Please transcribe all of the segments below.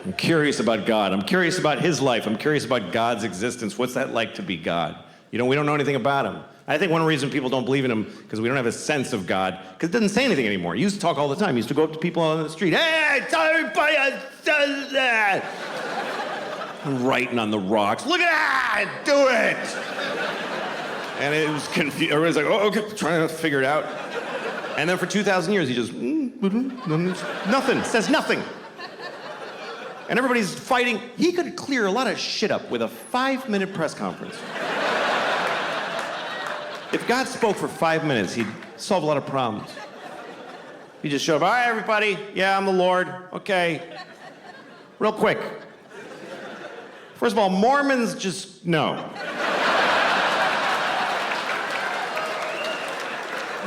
I'm curious about God. I'm curious about his life. I'm curious about God's existence. What's that like to be God? You know, we don't know anything about him. I think one reason people don't believe in him because we don't have a sense of God, because it doesn't say anything anymore. He used to talk all the time. He used to go up to people on the street. Hey, tell everybody does that. I'm writing on the rocks. Look at that! Do it! And it was confused. Everybody's like, oh, okay, trying to figure it out. And then for 2,000 years, he just, nothing, says nothing. And everybody's fighting. He could clear a lot of shit up with a 5-minute press conference. If God spoke for 5 minutes, he'd solve a lot of problems. He'd just show up, hi, everybody. Yeah, I'm the Lord. Okay. Real quick. First of all, Mormons just no.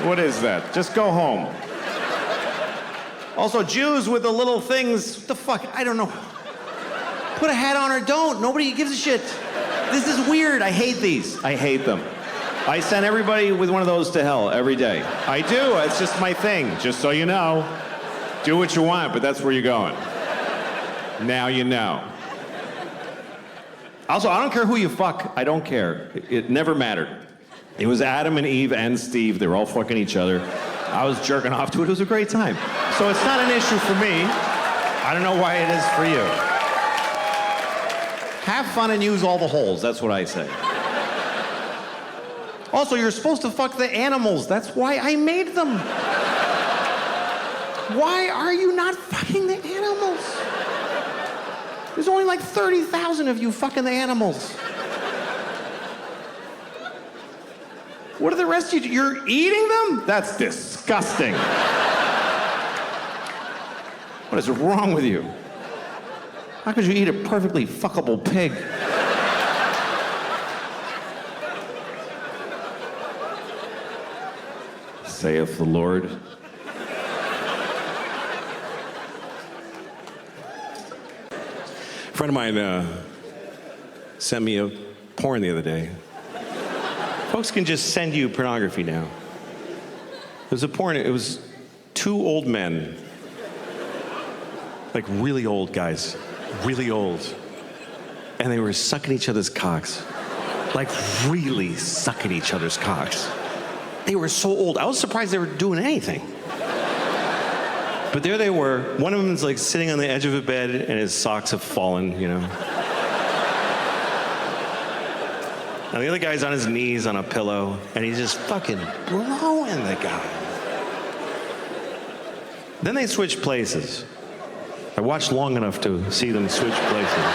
What is that? Just go home. Also, Jews with the little things, what the fuck? I don't know. Put a hat on or don't. Nobody gives a shit. This is weird. I hate these. I hate them. I send everybody with one of those to hell every day. I do. It's just my thing. Just so you know. Do what you want, but that's where you're going. Now you know. Also, I don't care who you fuck. I don't care. It never mattered. It was Adam and Eve and Steve. They were all fucking each other. I was jerking off to it. It was a great time. So it's not an issue for me. I don't know why it is for you. Have fun and use all the holes. That's what I say. Also, you're supposed to fuck the animals. That's why I made them. Why are you not fucking the animals? There's only like 30,000 of you fucking the animals. What are the rest of you? You're eating them? That's disgusting. What is wrong with you? How could you eat a perfectly fuckable pig? Saith the Lord. A friend of mine sent me a porn the other day. Folks can just send you pornography now. It was a porn, it was 2 old men. Like really old guys, really old. And they were sucking each other's cocks. Like really sucking each other's cocks. They were so old, I was surprised they were doing anything. But there they were. One of them's like sitting on the edge of a bed and his socks have fallen, you know. And the other guy's on his knees on a pillow, and he's just fucking blowing the guy. Then they switched places. I watched long enough to see them switch places.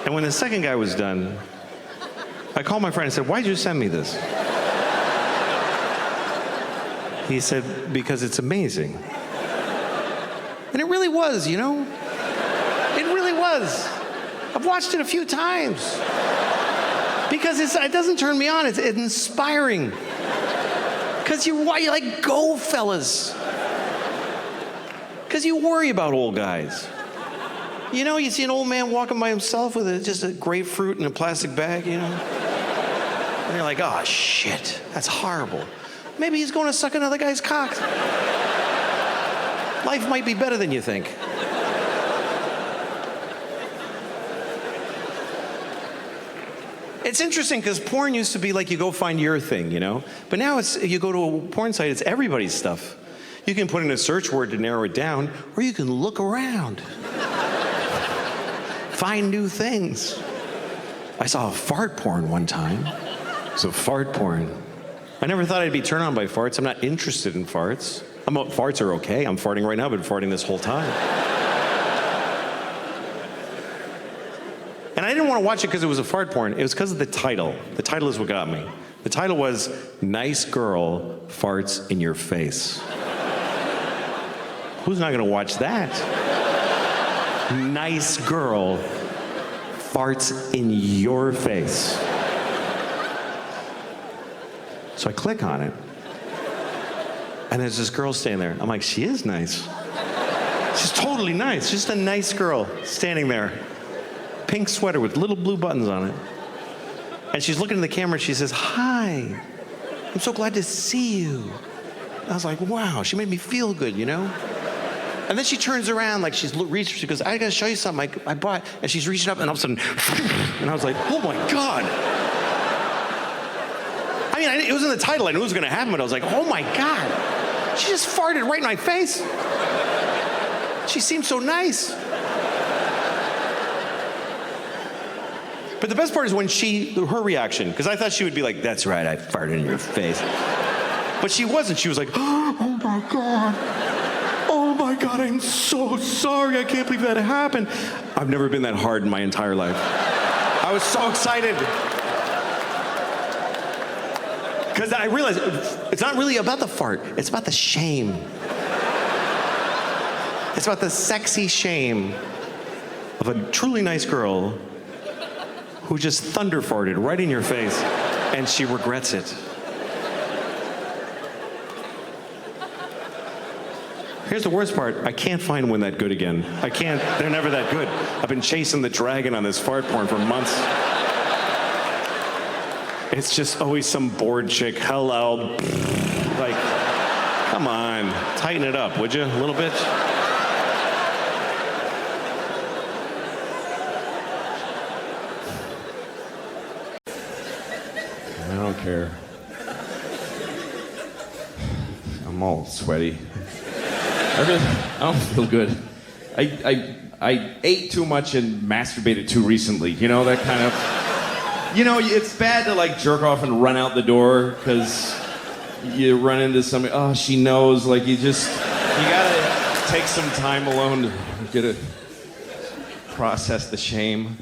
And when the second guy was done, I called my friend and said, why'd you send me this? He said, because it's amazing. And it really was, you know? It really was. I've watched it a few times. Because it doesn't turn me on, it's inspiring. Because you're like, go fellas. Because you worry about old guys. You know, you see an old man walking by himself with just a grapefruit in a plastic bag, you know? And you're like, oh shit, that's horrible. Maybe he's going to suck another guy's cock. Life might be better than you think. It's interesting because porn used to be like you go find your thing, you know? But now you go to a porn site, it's everybody's stuff. You can put in a search word to narrow it down, or you can look around. Find new things. I saw a fart porn one time. It was a fart porn. I never thought I'd be turned on by farts. I'm not interested in farts. Farts are okay. I'm farting right now. I've been farting this whole time. And I didn't want to watch it because it was a fart porn. It was because of the title. The title is what got me. The title was, Nice Girl Farts in Your Face. Who's not going to watch that? Nice girl farts in your face. So I click on it, and there's this girl standing there. I'm like, she is nice. She's totally nice. Just a nice girl standing there. Pink sweater with little blue buttons on it. And she's looking in the camera and she says, hi, I'm so glad to see you. I was like, wow, she made me feel good, you know? And then she turns around like she's reached, she goes, I gotta show you something I bought. And she's reaching up and all of a sudden, and I was like, oh my God. I mean, it was in the title, I knew it was gonna happen, but I was like, oh my God. She just farted right in my face. She seemed so nice. But the best part is when her reaction, because I thought she would be like, that's right, I farted in your face. But she wasn't, she was like, oh my God. Oh my God, I'm so sorry. I can't believe that happened. I've never been that hard in my entire life. I was so excited. Because I realized it's not really about the fart, it's about the shame. It's about the sexy shame of a truly nice girl who just thunder farted right in your face, and she regrets it. Here's the worst part. I can't find one that good again. I can't. They're never that good. I've been chasing the dragon on this fart porn for months. It's just always some bored chick. Hello. Like, come on. Tighten it up, would you? A little bit? I don't care. I'm all sweaty. I don't feel good. I ate too much and masturbated too recently. You know, that kind of... You know, it's bad to like jerk off and run out the door because you run into somebody, oh, she knows. Like you gotta take some time alone to get to process the shame.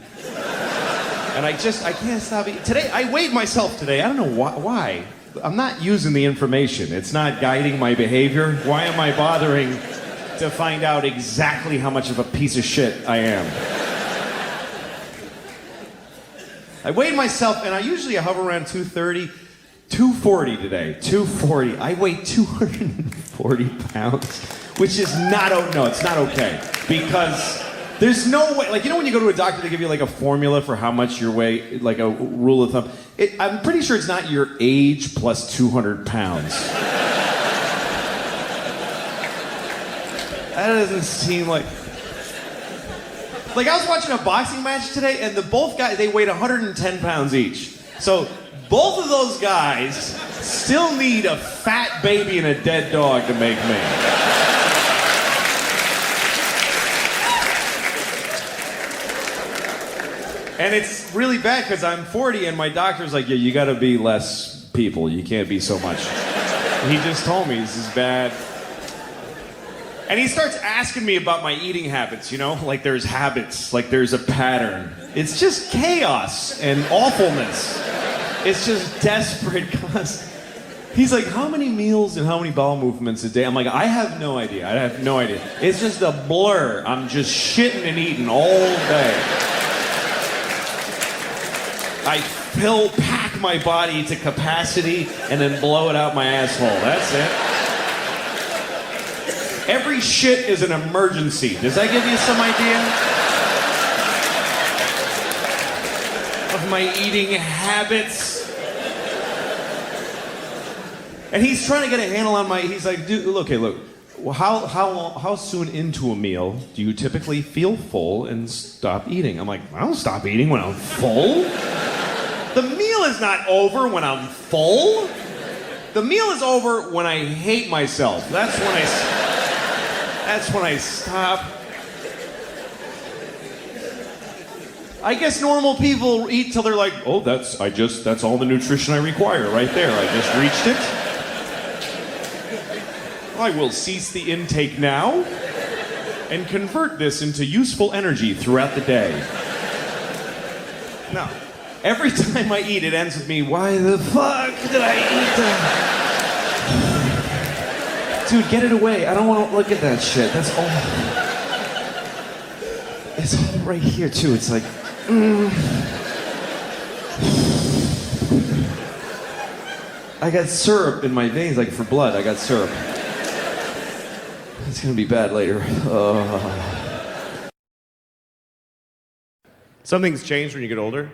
And I can't stop eating. Today, I weighed myself today. I don't know why. I'm not using the information. It's not guiding my behavior. Why am I bothering to find out exactly how much of a piece of shit I am? I weighed myself, and I usually hover around 230, 240 today. 240. I weigh 240 pounds, which is not, no, it's not okay. Because there's no way, like, you know when you go to a doctor, they give you like a formula for how much your weight, like a rule of thumb. I'm pretty sure it's not your age plus 200 pounds. That doesn't seem like... Like, I was watching a boxing match today, and both guys, they weighed 110 pounds each. So, both of those guys still need a fat baby and a dead dog to make me. And it's really bad because I'm 40 and my doctor's like, yeah, you gotta be less people. You can't be so much. And he just told me this is bad. And he starts asking me about my eating habits, you know? Like there's habits, like there's a pattern. It's just chaos and awfulness. It's just desperate constant. He's like, how many meals and how many bowel movements a day? I'm like, I have no idea. I have no idea. It's just a blur. I'm just shitting and eating all day. I pack my body to capacity and then blow it out my asshole. That's it. Every shit is an emergency. Does that give you some idea of my eating habits? And he's trying to get a handle on he's like, dude, okay, look, well, how soon into a meal do you typically feel full and stop eating? I'm like, I don't stop eating when I'm full. The meal is not over when I'm full. The meal is over when I hate myself. That's when I stop. I guess normal people eat till they're like, oh, that's all the nutrition I require right there. I just reached it. I will cease the intake now and convert this into useful energy throughout the day. No. Every time I eat, it ends with me, why the fuck did I eat that? Dude, get it away. I don't want to look at that shit. That's all. It's all right here, too. It's like, I got syrup in my veins, like for blood. I got syrup. It's gonna be bad later. Something's changed when you get older,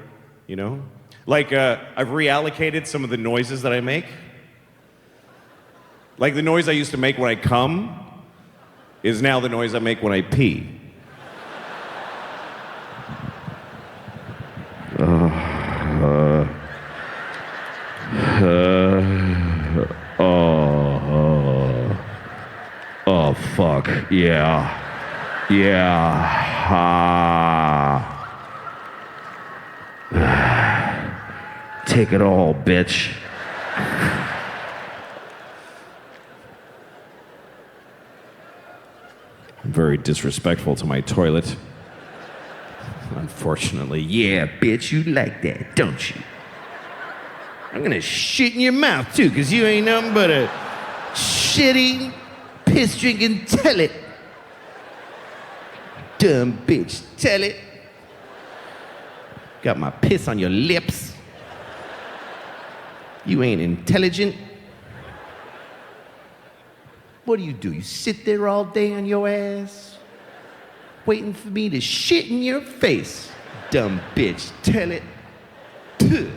you know? Like, I've reallocated some of the noises that I make. Like the noise I used to make when I come is now the noise I make when I pee. Oh, fuck. Yeah. Take it all, bitch. I'm very disrespectful to my toilet. Unfortunately. Yeah, bitch, you like that, don't you? I'm gonna shit in your mouth too, cause you ain't nothing but a shitty, piss-drinking telet. Dumb bitch, telet. Got my piss on your lips. You ain't intelligent. What do? You sit there all day on your ass, waiting for me to shit in your face. Dumb bitch, telet. Tuh.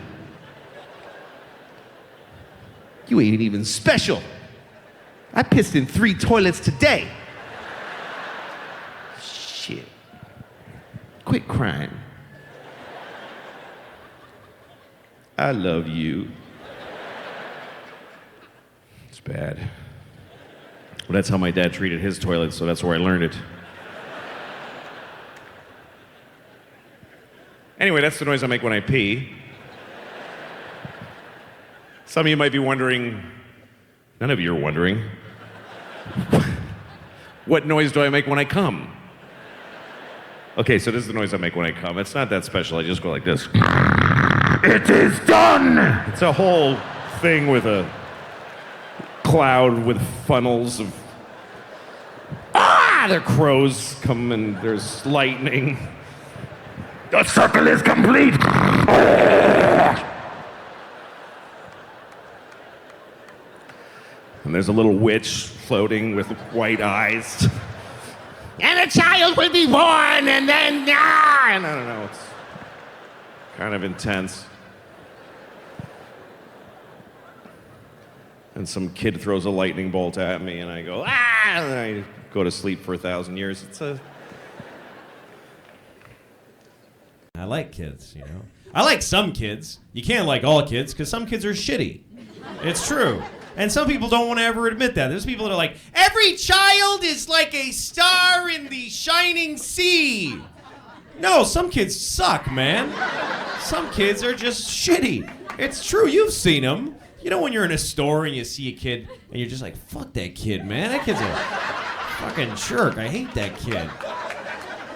You ain't even special. I pissed in 3 toilets today. Shit. Quit crying. I love you. It's bad. Well, that's how my dad treated his toilet, so that's where I learned it. Anyway, that's the noise I make when I pee. Some of you might be wondering, none of you are wondering, what noise do I make when I come? Okay, so this is the noise I make when I come. It's not that special, I just go like this. It is done! It's a whole thing with a cloud with funnels of... There are crows come and there's lightning. The circle is complete! And there's a little witch floating with white eyes. And a child will be born, and then... And I don't know, it's kind of intense. And some kid throws a lightning bolt at me, and I go, and I go to sleep for 1,000 years. I like kids, you know. I like some kids. You can't like all kids, because some kids are shitty. It's true. And some people don't want to ever admit that. There's people that are like, every child is like a star in the shining sea. No, some kids suck, man. Some kids are just shitty. It's true, you've seen them. You know when you're in a store and you see a kid and you're just like, fuck that kid, man. That kid's a fucking jerk. I hate that kid.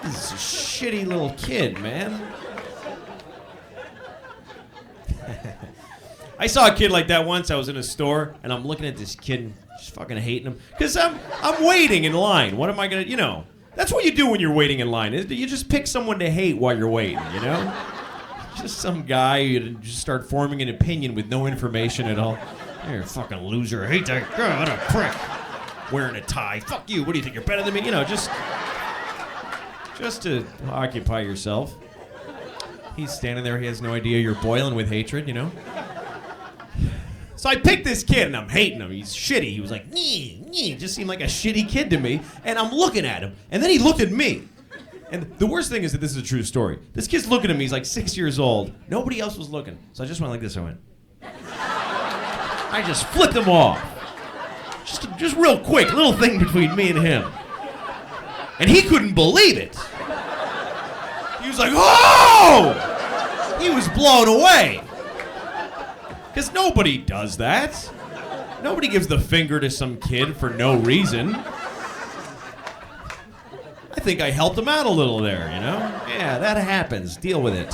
This is a shitty little kid, man. I saw a kid like that once. I was in a store and I'm looking at this kid and just fucking hating him. Because I'm waiting in line. What am I going to, you know. That's what you do when you're waiting in line. You just pick someone to hate while you're waiting, you know? Just some guy, you just start forming an opinion with no information at all. You're a fucking loser. I hate that guy. What a prick. Wearing a tie. Fuck you. What do you think? You're better than me? You know, just to occupy yourself. He's standing there. He has no idea you're boiling with hatred, you know? So I picked this kid and I'm hating him. He's shitty. He was like, nee. Just seemed like a shitty kid to me. And I'm looking at him. And then he looked at me. And the worst thing is that this is a true story. This kid's looking at me. He's like 6 years old. Nobody else was looking. So I just went like this. I just flipped him off. Just real quick. Little thing between me and him. And he couldn't believe it. He was like, oh! He was blown away. Because nobody does that. Nobody gives the finger to some kid for no reason. I think I helped him out a little there, you know? Yeah, that happens. Deal with it.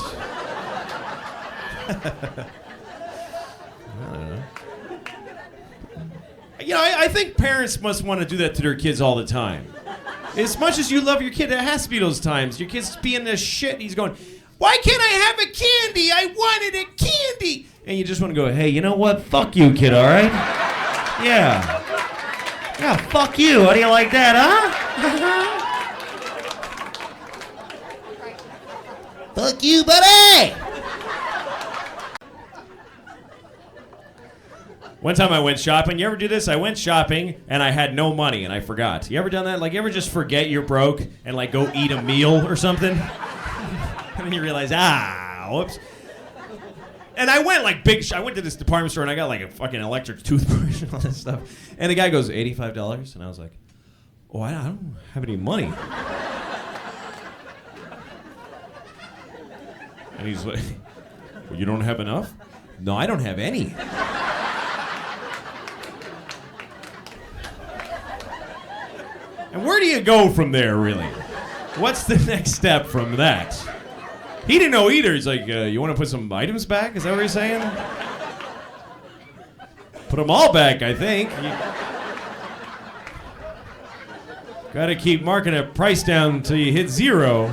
I don't know. You know, I think parents must want to do that to their kids all the time. As much as you love your kid, there has to be those times. Your kid's being this shit, he's going, why can't I have a candy? I wanted a candy. And you just want to go, hey, you know what? Fuck you, kid, all right? Yeah. Yeah, fuck you. How do you like that, huh? Fuck you, buddy! One time I went shopping. You ever do this? I went shopping and I had no money and I forgot. You ever done that? Like, you ever just forget you're broke and like go eat a meal or something? And then you realize, whoops. And I went like I went to this department store and I got like a fucking electric toothbrush and all this stuff. And the guy goes, $85? And I was like, oh, I don't have any money. And he's like, well, you don't have enough? No, I don't have any. And where do you go from there, really? What's the next step from that? He didn't know either. He's like, you want to put some items back? Is that what you're saying? Put them all back, I think. Got to keep marking a price down until you hit 0.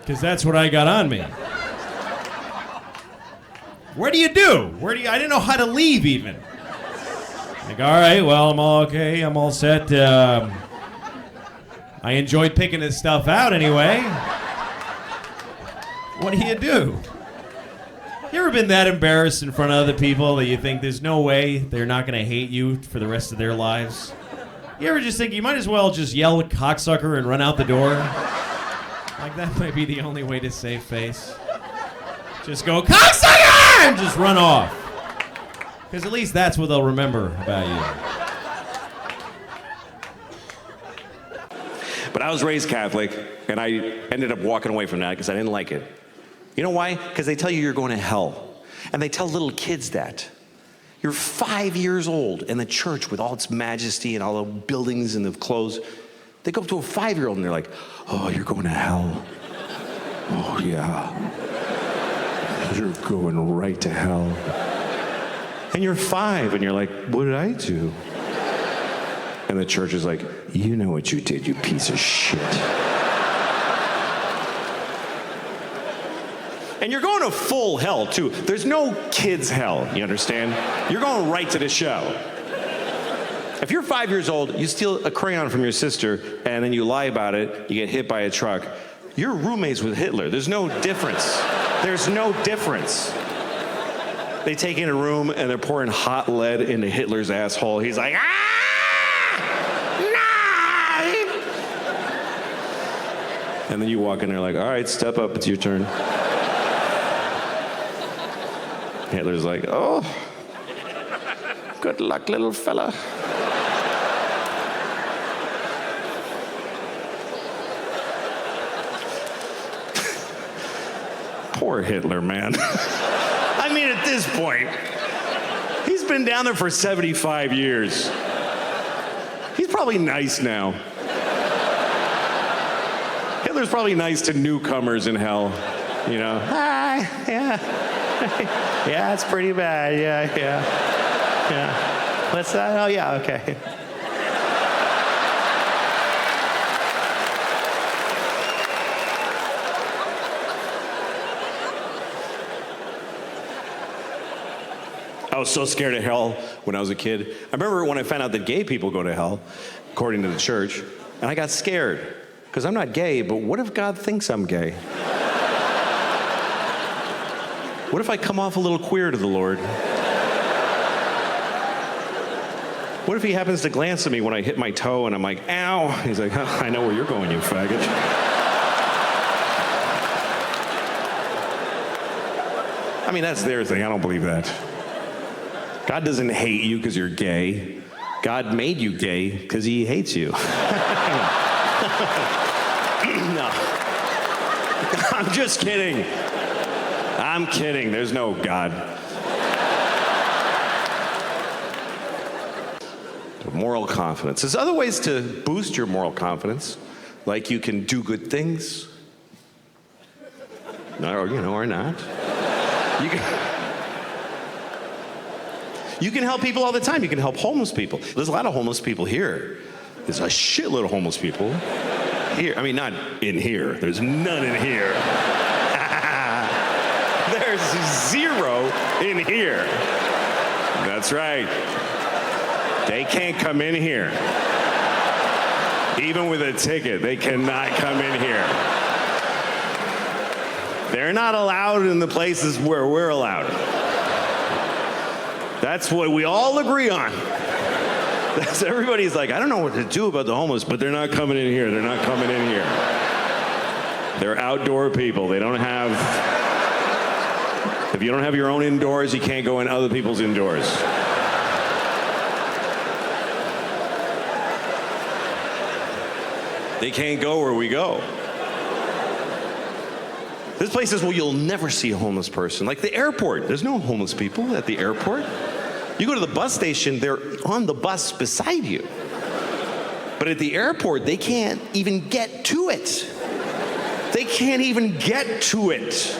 Because that's what I got on me. Where do you do? I didn't know how to leave even. Like, all right, well, I'm all okay. I'm all set. I enjoyed picking this stuff out anyway. What do? You ever been that embarrassed in front of other people that you think there's no way they're not going to hate you for the rest of their lives? You ever just think you might as well just yell cocksucker and run out the door? Like, that might be the only way to save face. Just go, cocksucker! And just run off. Because at least that's what they'll remember about you. But I was raised Catholic, and I ended up walking away from that because I didn't like it. You know why? Because they tell you you're going to hell. And they tell little kids that. You're 5 years old in the church with all its majesty and all the buildings and the clothes. They go up to a 5-year-old and they're like, oh, you're going to hell. Oh, yeah. You're going right to hell. And you're 5 and you're like, what did I do? And the church is like, you know what you did, you piece of shit. And you're going to full hell, too. There's no kids' hell, you understand? You're going right to the show. If you're 5 years old, you steal a crayon from your sister, and then you lie about it, you get hit by a truck, you're roommates with Hitler. There's no difference. There's no difference. They take you in a room, and they're pouring hot lead into Hitler's asshole. He's like, and then you walk in there like, all right, step up, it's your turn. Hitler's like, oh, good luck, little fella. Poor Hitler, man. I mean, at this point, he's been down there for 75 years. He's probably nice now. Hitler's probably nice to newcomers in hell. You know, hi, yeah. Yeah, it's pretty bad. Yeah. What's that? Oh, yeah, okay. I was so scared of hell when I was a kid. I remember when I found out that gay people go to hell, according to the church, and I got scared. Because I'm not gay, but what if God thinks I'm gay? What if I come off a little queer to the Lord? What if he happens to glance at me when I hit my toe and I'm like, ow? He's like, oh, I know where you're going, you faggot. I mean, that's their thing. I don't believe that. God doesn't hate you because you're gay. God made you gay because he hates you. No. I'm just kidding. I'm kidding. There's no God. Moral confidence. There's other ways to boost your moral confidence. Like you can do good things. Or, or not. You can help people all the time. You can help homeless people. There's a lot of homeless people here. There's a shitload of homeless people here. I mean, not in here. There's none in here. There's 0 in here. That's right. They can't come in here. Even with a ticket, they cannot come in here. They're not allowed in the places where we're allowed. That's what we all agree on. Everybody's like, I don't know what to do about the homeless, but they're not coming in here. They're not coming in here. They're outdoor people. They don't have... If you don't have your own indoors, you can't go in other people's indoors. They can't go where we go. There's places where you'll never see a homeless person. Like the airport. There's no homeless people at the airport. You go to the bus station, they're on the bus beside you. But at the airport, they can't even get to it. They can't even get to it.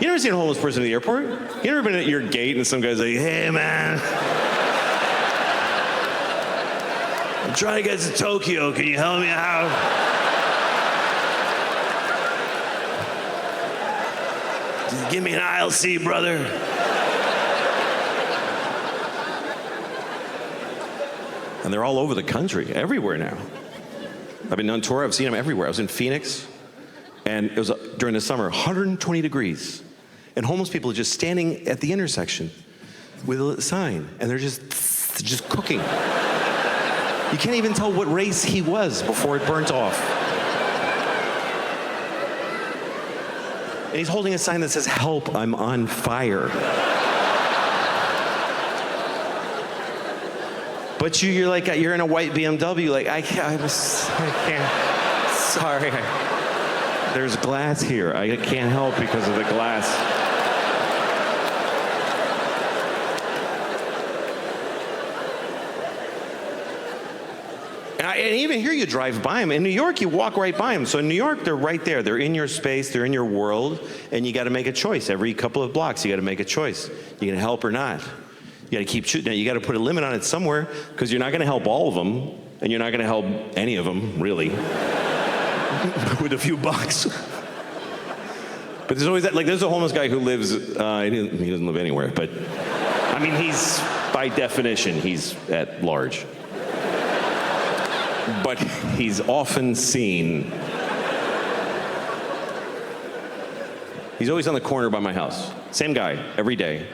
You never seen a homeless person at the airport? You never been at your gate and some guy's like, hey man, I'm trying to get to Tokyo, can you help me out? Just give me an aisle seat, brother. And they're all over the country, everywhere now. I've been on tour, I've seen them everywhere. I was in Phoenix, and it was during the summer, 120 degrees. And homeless people are just standing at the intersection with a sign, and they're just cooking. You can't even tell what race he was before it burnt off. And he's holding a sign that says, help, I'm on fire. But you're like, you're in a white BMW, like, I can't, sorry. There's glass here. I can't help because of the glass. And even here you drive by them. In New York, you walk right by them. So in New York, they're right there. They're in your space, they're in your world, and you gotta make a choice. Every couple of blocks, you gotta make a choice. You gonna help or not? You gotta keep shooting. Now, you gotta put a limit on it somewhere, because you're not gonna help all of them, and you're not gonna help any of them, really, with a few bucks. But there's always that, like, there's a homeless guy who lives, he doesn't live anywhere, but, I mean, he's, by definition, he's at large. But he's often seen. He's always on the corner by my house. Same guy, every day.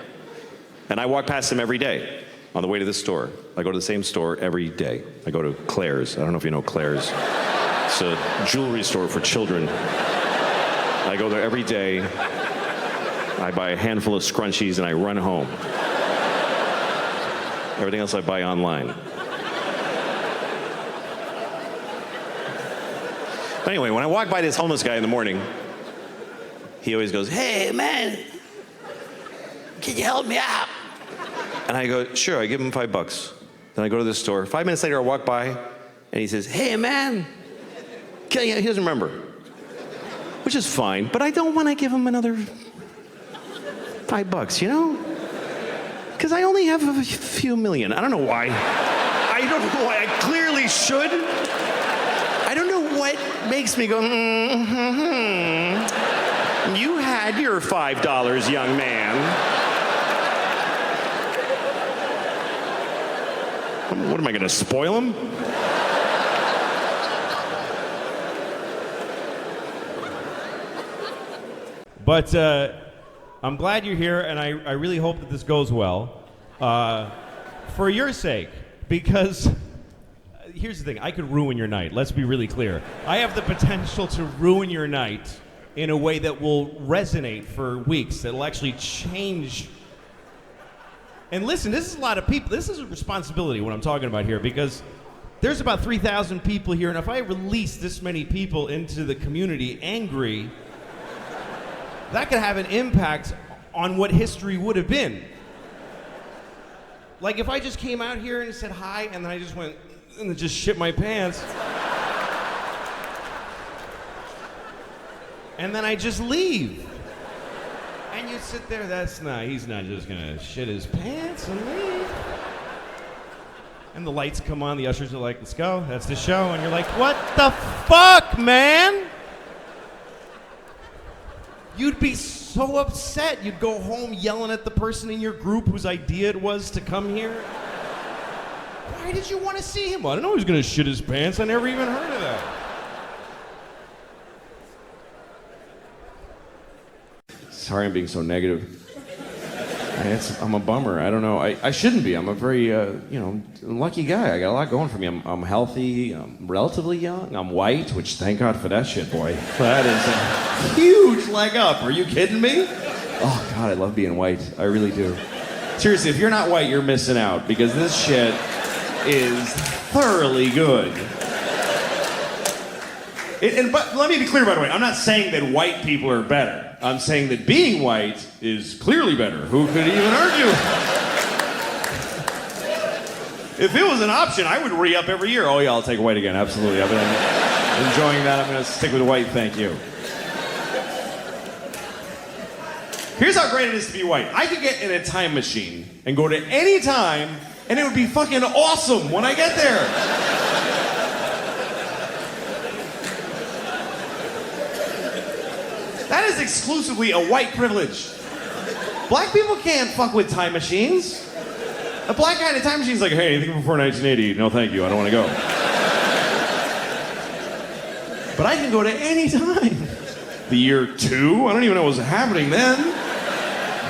And I walk past him every day on the way to the store. I go to the same store every day. I go to Claire's. I don't know if you know Claire's. It's a jewelry store for children. I go there every day. I buy a handful of scrunchies and I run home. Everything else I buy online. But anyway, when I walk by this homeless guy in the morning, he always goes, hey, man, can you help me out? And I go, sure, I give him $5. Then I go to the store. 5 minutes later, I walk by, and he says, hey, man, he doesn't remember, which is fine, but I don't want to give him another $5, you know? Because I only have a few million. I don't know why. I don't know why. I clearly should. I don't know what makes me go, You had your $5, young man. What am I going to spoil him? But I'm glad you're here, and I really hope that this goes well. For your sake, because here's the thing, I could ruin your night. Let's be really clear. I have the potential to ruin your night in a way that will resonate for weeks, that'll actually change. And listen, this is a lot of people. This is a responsibility, what I'm talking about here, because there's about 3,000 people here, and if I release this many people into the community angry, that could have an impact on what history would have been. Like if I just came out here and said hi, and then I just went and just shit my pants, and then I just leave. And you sit there, he's not just gonna shit his pants and leave. And the lights come on, the ushers are like, let's go, that's the show. And you're like, what the fuck, man? You'd be so upset. You'd go home yelling at the person in your group whose idea it was to come here. Why did you want to see him? I don't know he was gonna shit his pants. I never even heard of that. Sorry I'm being so negative. I'm a bummer. I don't know. I shouldn't be. I'm a very, lucky guy. I got a lot going for me. I'm healthy. I'm relatively young. I'm white, which thank God for that shit, boy. That is a huge leg up. Are you kidding me? Oh, God, I love being white. I really do. Seriously, if you're not white, you're missing out because this shit is thoroughly good. But let me be clear, by the way. I'm not saying that white people are better. I'm saying that being white is clearly better. Who could even argue? If it was an option, I would re-up every year. Oh, yeah, I'll take white again. Absolutely. I've been enjoying that. I'm going to stick with white. Thank you. Here's how great it is to be white. I could get in a time machine and go to any time, and it would be fucking awesome when I get there. That is exclusively a white privilege. Black people can't fuck with time machines. A black guy in a time machine is like, hey, anything before 1980? No, thank you. I don't want to go. But I can go to any time. The year 2? I don't even know what's happening then.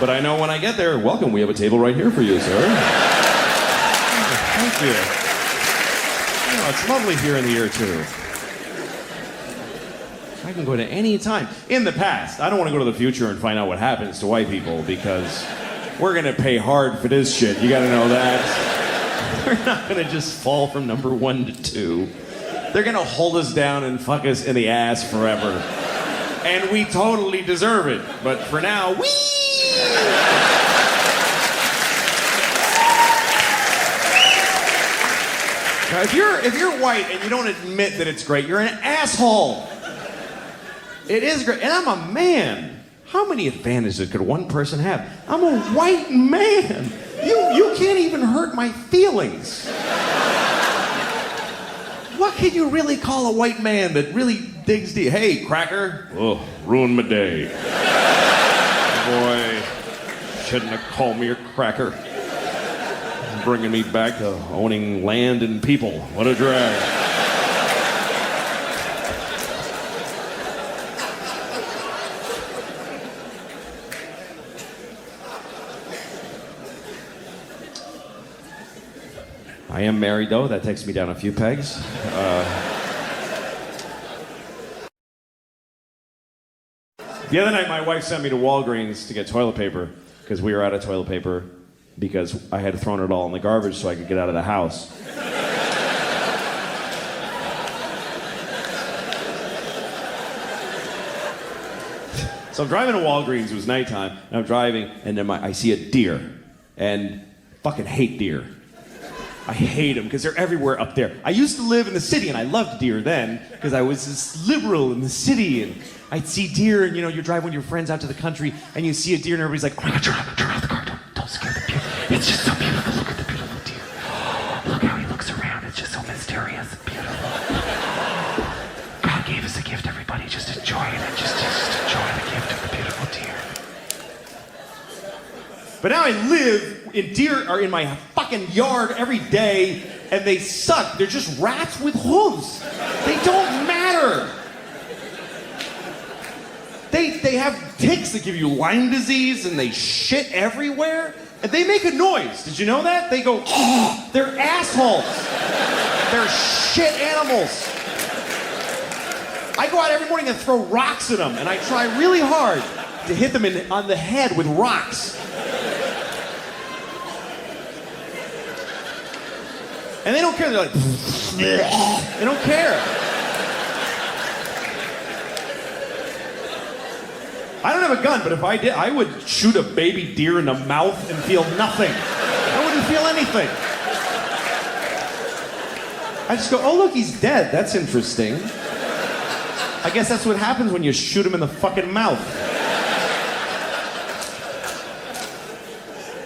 But I know when I get there, welcome, we have a table right here for you, sir. Thank you. Oh, it's lovely here in the year 2. I can go to any time. In the past, I don't want to go to the future and find out what happens to white people because we're going to pay hard for this shit. You got to know that. We're not going to just fall from number 1 to 2. They're going to hold us down and fuck us in the ass forever. And we totally deserve it. But for now, whee! Now, if you're white and you don't admit that it's great, you're an asshole. It is great. And I'm a man. How many advantages could one person have? I'm a white man. You can't even hurt my feelings. What can you really call a white man that really digs deep? Hey, cracker. Oh, ruined my day. Boy, shouldn't have called me a cracker. Bringing me back to owning land and people. What a drag. I am married, though. That takes me down a few pegs. The other night, my wife sent me to Walgreens to get toilet paper because we were out of toilet paper because I had thrown it all in the garbage so I could get out of the house. So I'm driving to Walgreens. It was nighttime, and I'm driving, and then I see a deer, and I fucking hate deer. I hate them because they're everywhere up there. I used to live in the city and I loved deer then because I was this liberal in the city and I'd see deer and you drive with your friends out to the country and you see a deer and everybody's like, oh my God, turn off the car, don't scare the deer. It's just so beautiful, look at the beautiful deer. Look how he looks around, it's just so mysterious and beautiful. God gave us a gift, everybody, just enjoy it and just enjoy the gift of the beautiful deer. But now I live in deer are in my fucking yard every day, and they suck. They're just rats with hooves. They don't matter. They have ticks that give you Lyme disease, and they shit everywhere, and they make a noise. Did you know that? They go, oh, they're assholes. They're shit animals. I go out every morning and throw rocks at them, and I try really hard to hit them on the head with rocks. And they don't care. They're like, they don't care. I don't have a gun, but if I did, I would shoot a baby deer in the mouth and feel nothing. I wouldn't feel anything. I just go, oh, look, he's dead. That's interesting. I guess that's what happens when you shoot him in the fucking mouth.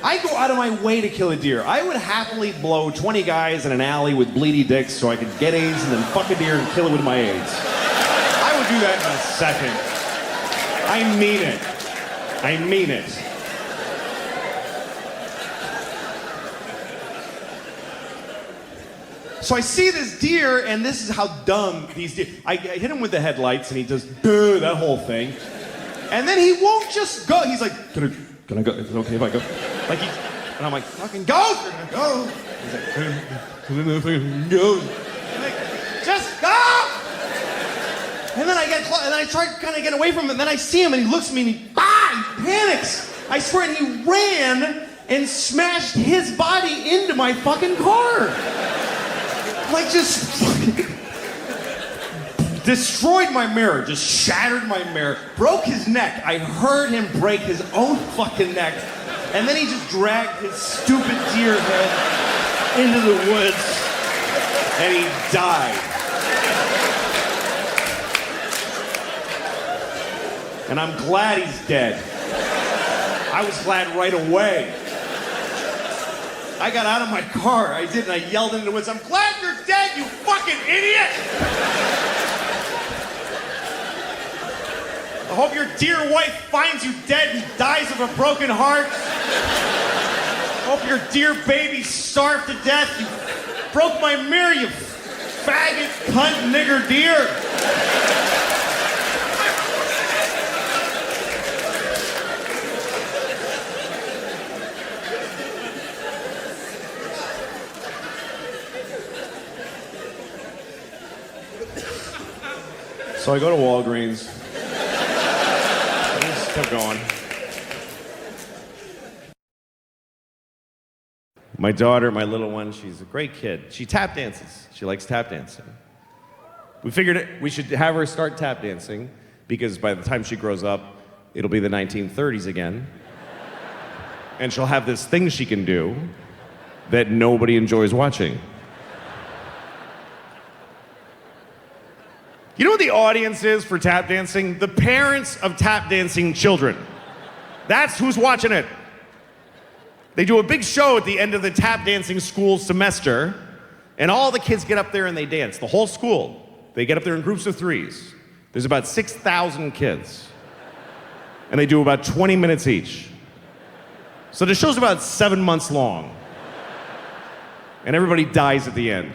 I go out of my way to kill a deer. I would happily blow 20 guys in an alley with bleedy dicks so I could get AIDS and then fuck a deer and kill it with my AIDS. I would do that in a second. I mean it. I mean it. So I see this deer, and this is how dumb these deer... I hit him with the headlights, and he does that whole thing. And then he won't just go. He's like, can Can I go? Is it okay if I go? Like and I'm like, fucking go! You're gonna go. He's like, go. I'm like, just go! And then I get close, and I try kind of get away from him, and then I see him, and he looks at me, and he panics. I swear, and he ran and smashed his body into my fucking car. Like, just fucking destroyed my mirror, just shattered my mirror, broke his neck. I heard him break his own fucking neck, and then he just dragged his stupid deer head into the woods, and he died. And I'm glad he's dead. I was glad right away. I got out of my car, I did, and I yelled into the woods, I'm glad you're dead, you fucking idiot! I hope your dear wife finds you dead and dies of a broken heart. I hope your dear baby starved to death. You broke my mirror, you faggot, cunt, nigger deer. So I go to Walgreens. I just kept going. My daughter, my little one, she's a great kid. She tap dances. She likes tap dancing. We figured we should have her start tap dancing because by the time she grows up, it'll be the 1930s again. And she'll have this thing she can do that nobody enjoys watching. You know what the audience is for tap dancing? The parents of tap dancing children. That's who's watching it. They do a big show at the end of the tap dancing school semester, and all the kids get up there and they dance. The whole school. They get up there in groups of threes. There's about 6,000 kids. And they do about 20 minutes each. So the show's about 7 months long. And everybody dies at the end.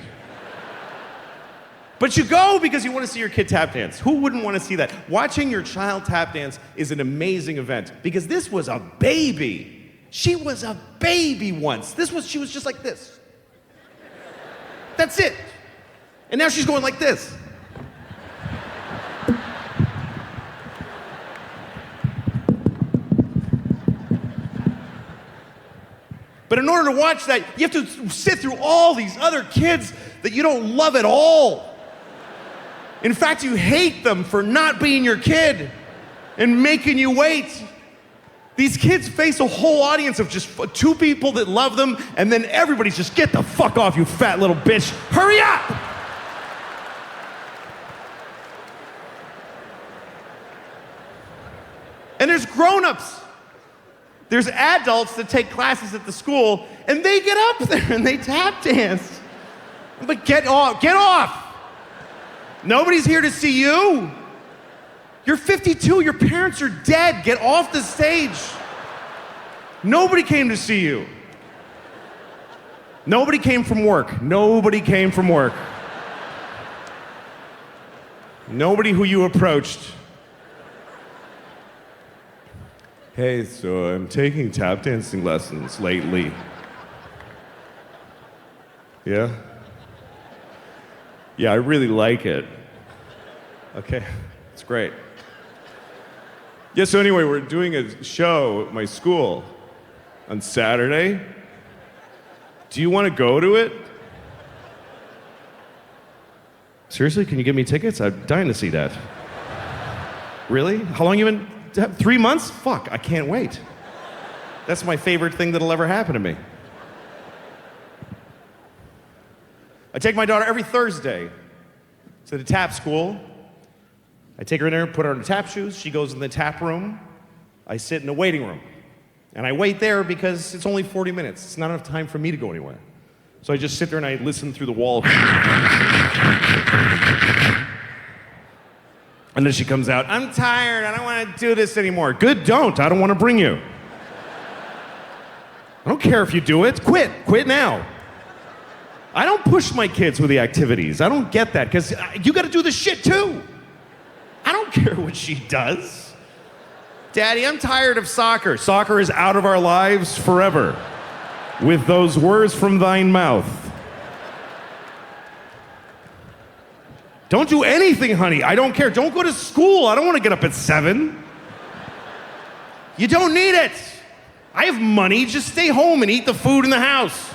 But you go because you want to see your kid tap dance. Who wouldn't want to see that? Watching your child tap dance is an amazing event because this was a baby. She was a baby once. She was just like this. That's it. And now she's going like this. But in order to watch that, you have to sit through all these other kids that you don't love at all. In fact, you hate them for not being your kid and making you wait. These kids face a whole audience of just two people that love them, and then everybody's just, get the fuck off, you fat little bitch. Hurry up! And there's grown-ups. There's adults that take classes at the school, and they get up there and they tap dance. But get off, get off! Nobody's here to see you. You're 52, your parents are dead. Get off the stage. Nobody came to see you. Nobody came from work. Nobody came from work. Nobody who you approached. Hey, so I'm taking tap dancing lessons lately. Yeah? Yeah, I really like it. Okay, it's great. Yeah, so anyway, we're doing a show at my school on Saturday. Do you want to go to it? Seriously, can you give me tickets? I'm dying to see that. Really? How long you been? 3 months? Fuck, I can't wait. That's my favorite thing that'll ever happen to me. I take my daughter every Thursday to the tap school. I take her in there, put her in the tap shoes. She goes in the tap room. I sit in the waiting room. And I wait there because it's only 40 minutes. It's not enough time for me to go anywhere. So I just sit there and I listen through the wall. And then she comes out, I'm tired, I don't want to do this anymore. Good, don't. I don't want to bring you. I don't care if you do it. Quit now. I don't push my kids with the activities. I don't get that, because you got to do the shit too. I don't care what she does. Daddy, I'm tired of soccer. Soccer is out of our lives forever. With those words from thine mouth. Don't do anything, honey. I don't care. Don't go to school. I don't want to get up at 7. You don't need it. I have money. Just stay home and eat the food in the house.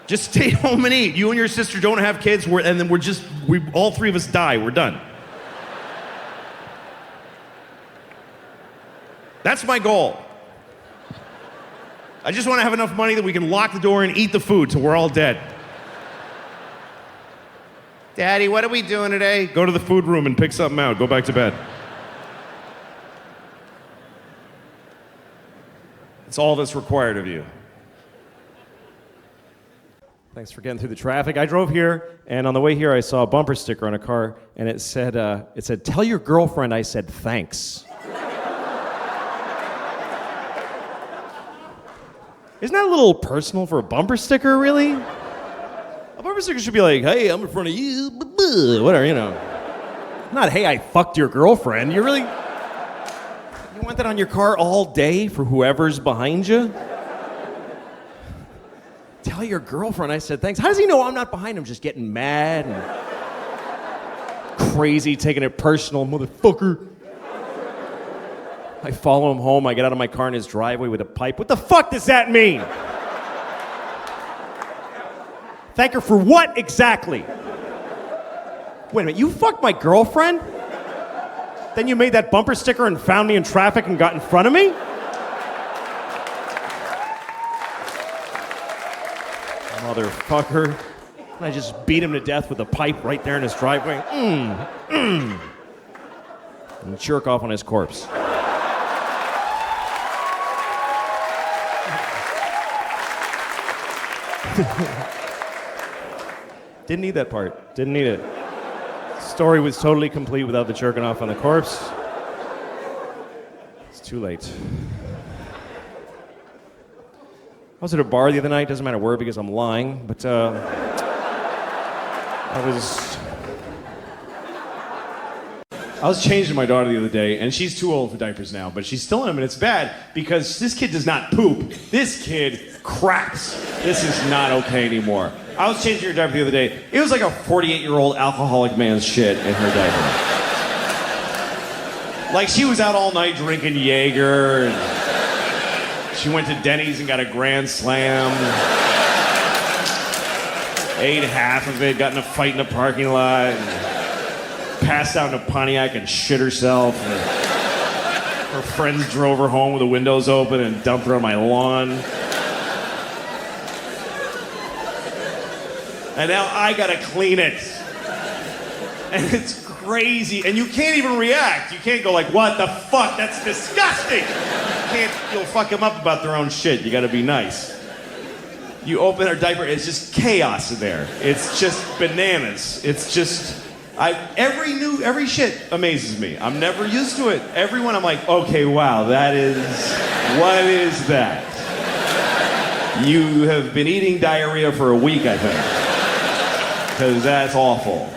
Just stay home and eat. You and your sister don't have kids, and then we all 3 of us die. We're done. That's my goal. I just want to have enough money that we can lock the door and eat the food till we're all dead. Daddy, what are we doing today? Go to the food room and pick something out. Go back to bed. It's all that's required of you. Thanks for getting through the traffic. I drove here, and on the way here, I saw a bumper sticker on a car, and it said, "Tell your girlfriend I said thanks." Isn't that a little personal for a bumper sticker, really? A bumper sticker should be like, "Hey, I'm in front of you," whatever, you know. Not, "Hey, I fucked your girlfriend." You want that on your car all day for whoever's behind you? Tell your girlfriend I said thanks. How does he know I'm not behind him, just getting mad and crazy, taking it personal, motherfucker? I follow him home. I get out of my car in his driveway with a pipe. What the fuck does that mean? Thank her for what exactly? Wait a minute, you fucked my girlfriend? Then you made that bumper sticker and found me in traffic and got in front of me? Motherfucker. And I just beat him to death with a pipe right there in his driveway. And jerk off on his corpse. Didn't need that part. Didn't need it. Story was totally complete without the jerking off on the corpse. It's too late. I was at a bar the other night. Doesn't matter where because I'm lying, but I was changing my daughter the other day, and she's too old for diapers now, but she's still in them, and it's bad because this kid does not poop. This kid craps. This is not okay anymore. I was changing her diaper the other day. It was like a 48-year-old alcoholic man's shit in her diaper. Like, she was out all night drinking Jaeger, and she went to Denny's and got a Grand Slam. Ate half of it, got in a fight in a parking lot. Passed out in a Pontiac and shit herself. And her friends drove her home with the windows open and dumped her on my lawn. And now I gotta clean it. And it's crazy. And you can't even react. You can't go like, "What the fuck? That's disgusting." You'll fuck them up about their own shit. You gotta be nice. You open her diaper, it's just chaos in there. It's just bananas. It's just... every shit amazes me. I'm never used to it. Everyone, I'm like, okay, wow, what is that? You have been eating diarrhea for a week, I think. Because that's awful.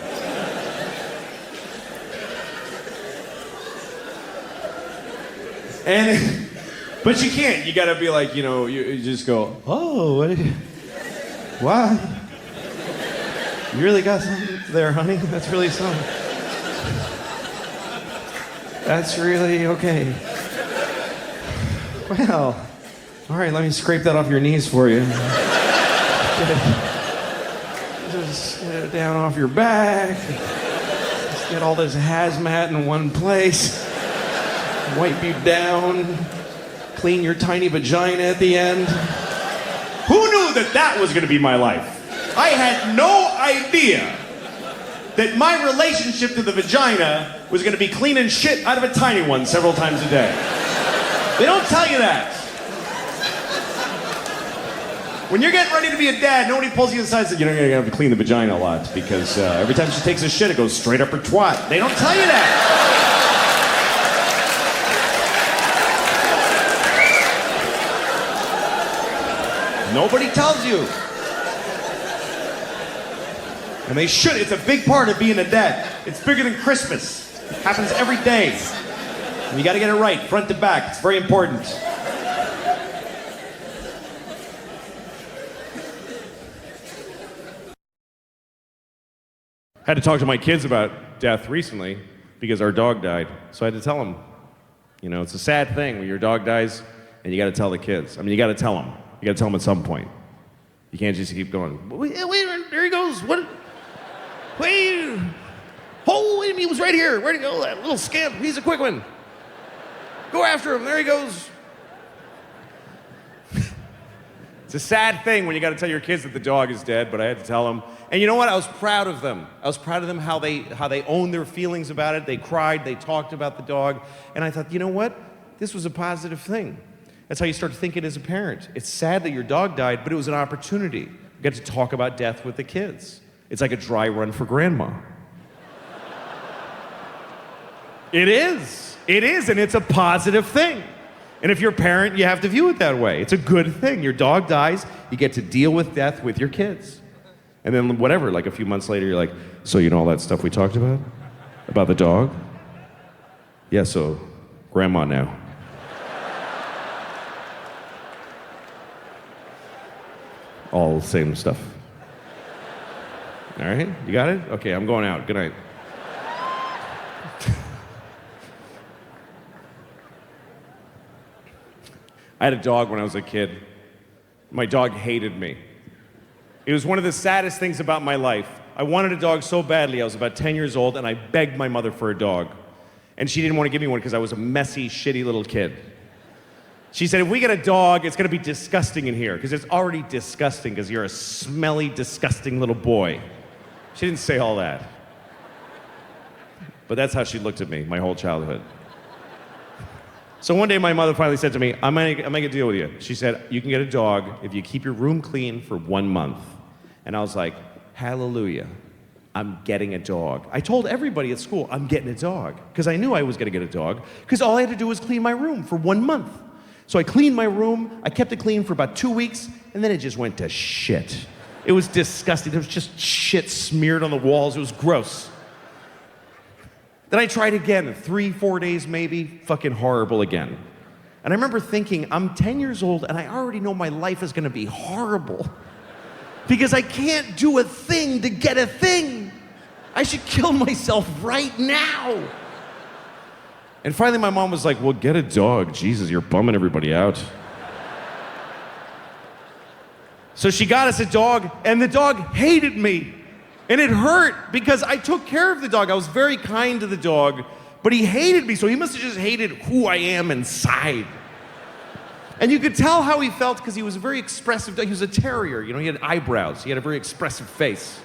But you can't. You gotta be like, you just go, "Oh, what? You really got something there, honey? That's really something. That's really okay. Well, all right, let me scrape that off your knees for you. Just get it down off your back. Just get all this hazmat in one place. Wipe you down. Clean your tiny vagina at the end." Who knew that was gonna be my life? I had no idea that my relationship to the vagina was gonna be cleaning shit out of a tiny one several times a day. They don't tell you that. When you're getting ready to be a dad, nobody pulls you aside and says, "You're gonna have to clean the vagina a lot because every time she takes a shit, it goes straight up her twat." They don't tell you that. Nobody tells you. And they should. It's a big part of being a dad. It's bigger than Christmas. It happens every day. And you got to get it right, front to back. It's very important. Had to talk to my kids about death recently because our dog died. So I had to tell them, you know, it's a sad thing when your dog dies and you got to tell the kids. I mean, you got to tell them. You got to tell them at some point. You can't just keep going, wait, there he goes. What? Wait. Oh, wait a minute, he was right here. Where'd he go? That little scamp. He's a quick one. Go after him. There he goes. It's a sad thing when you got to tell your kids that the dog is dead, but I had to tell them. And you know what? I was proud of them. I was proud of them how they owned their feelings about it. They cried. They talked about the dog. And I thought, you know what? This was a positive thing. That's how you start thinking as a parent. It's sad that your dog died, but it was an opportunity. You get to talk about death with the kids. It's like a dry run for grandma. It is. It is, and it's a positive thing. And if you're a parent, you have to view it that way. It's a good thing. Your dog dies, you get to deal with death with your kids. And then whatever, like a few months later, you're like, so you know all that stuff we talked about? About the dog? Yeah, so grandma now. All the same stuff. All right, you got it? Okay, I'm going out. Good night. I had a dog when I was a kid. My dog hated me. It was one of the saddest things about my life. I wanted a dog so badly. I was about 10 years old, and I begged my mother for a dog. And she didn't want to give me one because I was a messy, shitty little kid. She said, if we get a dog, it's going to be disgusting in here, because it's already disgusting because you're a smelly, disgusting little boy. She didn't say all that. But that's how she looked at me my whole childhood. So one day my mother finally said to me, I'm gonna make a deal with you. She said, you can get a dog if you keep your room clean for 1 month. And I was like, hallelujah, I'm getting a dog. I told everybody at school, I'm getting a dog, because I knew I was gonna get a dog, because all I had to do was clean my room for 1 month. So I cleaned my room, I kept it clean for about 2 weeks, and then it just went to shit. It was disgusting. There was just shit smeared on the walls. It was gross. Then I tried again, 3-4 days maybe, fucking horrible again. And I remember thinking, I'm 10 years old and I already know my life is gonna be horrible because I can't do a thing to get a thing. I should kill myself right now. And finally my mom was like, well, get a dog. Jesus, you're bumming everybody out. So she got us a dog, and the dog hated me. And it hurt because I took care of the dog. I was very kind to the dog, but he hated me, so he must have just hated who I am inside. And you could tell how he felt because he was a very expressive dog. He was a terrier, you know, he had eyebrows. He had a very expressive face.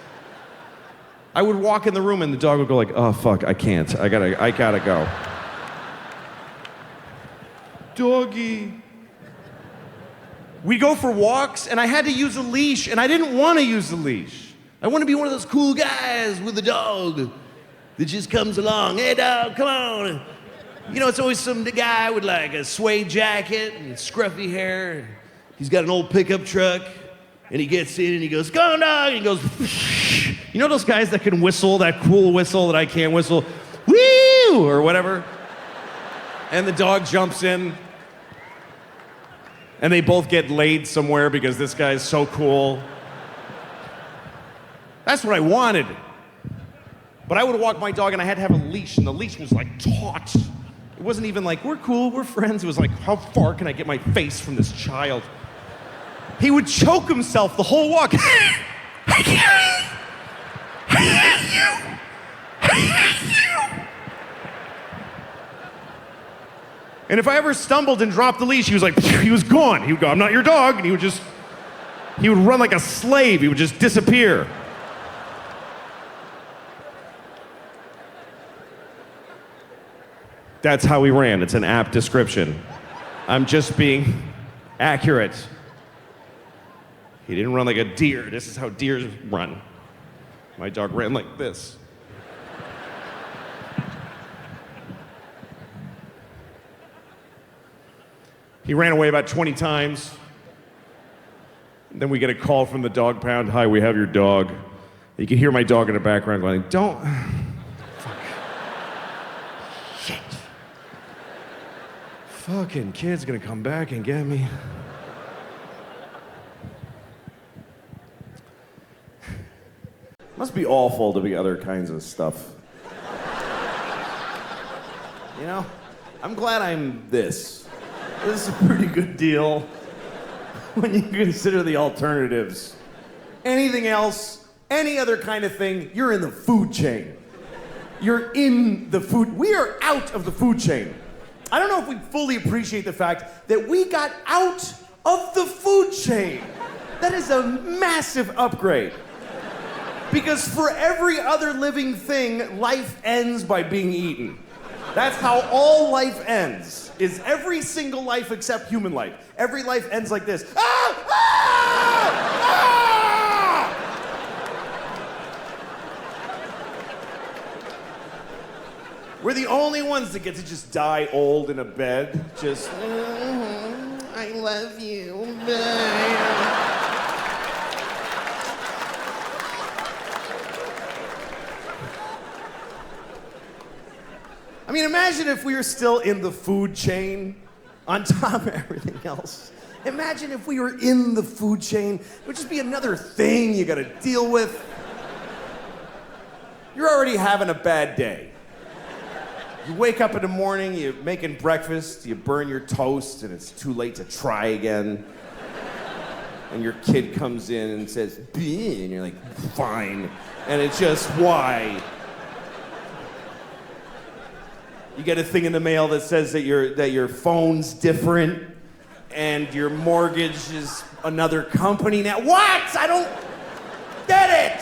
I would walk in the room and the dog would go like, oh fuck, I can't. I gotta go. Doggy. We'd go for walks and I had to use a leash and I didn't want to use the leash. I want to be one of those cool guys with a dog that just comes along. Hey, dog, come on. You know, it's always some guy with like a suede jacket and scruffy hair. He's got an old pickup truck, and he gets in and he goes, come on, dog, and he goes, you know those guys that can whistle, that cool whistle that I can't whistle? Woo! Or whatever. And the dog jumps in, and they both get laid somewhere because this guy's so cool. That's what I wanted. But I would walk my dog and I had to have a leash, and the leash was like taut. It wasn't even like, we're cool, we're friends. It was like, how far can I get my face from this child? He would choke himself the whole walk. I hate you. I hate you. And if I ever stumbled and dropped the leash, he was like, he was gone. He would go, I'm not your dog. And he would run like a slave. He would just disappear. That's how we ran. It's an apt description. I'm just being accurate. He didn't run like a deer. This is how deers run. My dog ran like this. He ran away about 20 times. Then we get a call from the dog pound. Hi, we have your dog. You can hear my dog in the background going, don't. Fuck. Shit. fucking kid's gonna come back and get me. Must be awful to be other kinds of stuff. You know, I'm glad I'm this. This is a pretty good deal when you consider the alternatives. Anything else, any other kind of thing, you're in the food chain. You're in the food. We are out of the food chain. I don't know if we fully appreciate the fact that we got out of the food chain. That is a massive upgrade. Because for every other living thing, life ends by being eaten. That's how all life ends, is every single life except human life. Every life ends like this. Ah! Ah! Ah! We're the only ones that get to just die old in a bed. Just, I love you. Bye. I mean, imagine if we were still in the food chain on top of everything else. Imagine if we were in the food chain. It would just be another thing you gotta deal with. You're already having a bad day. You wake up in the morning, you're making breakfast, you burn your toast, and it's too late to try again. And your kid comes in and says, "Bleh," and you're like, fine. And it's just, why? You get a thing in the mail that says that your phone's different and your mortgage is another company now. What? I don't get it.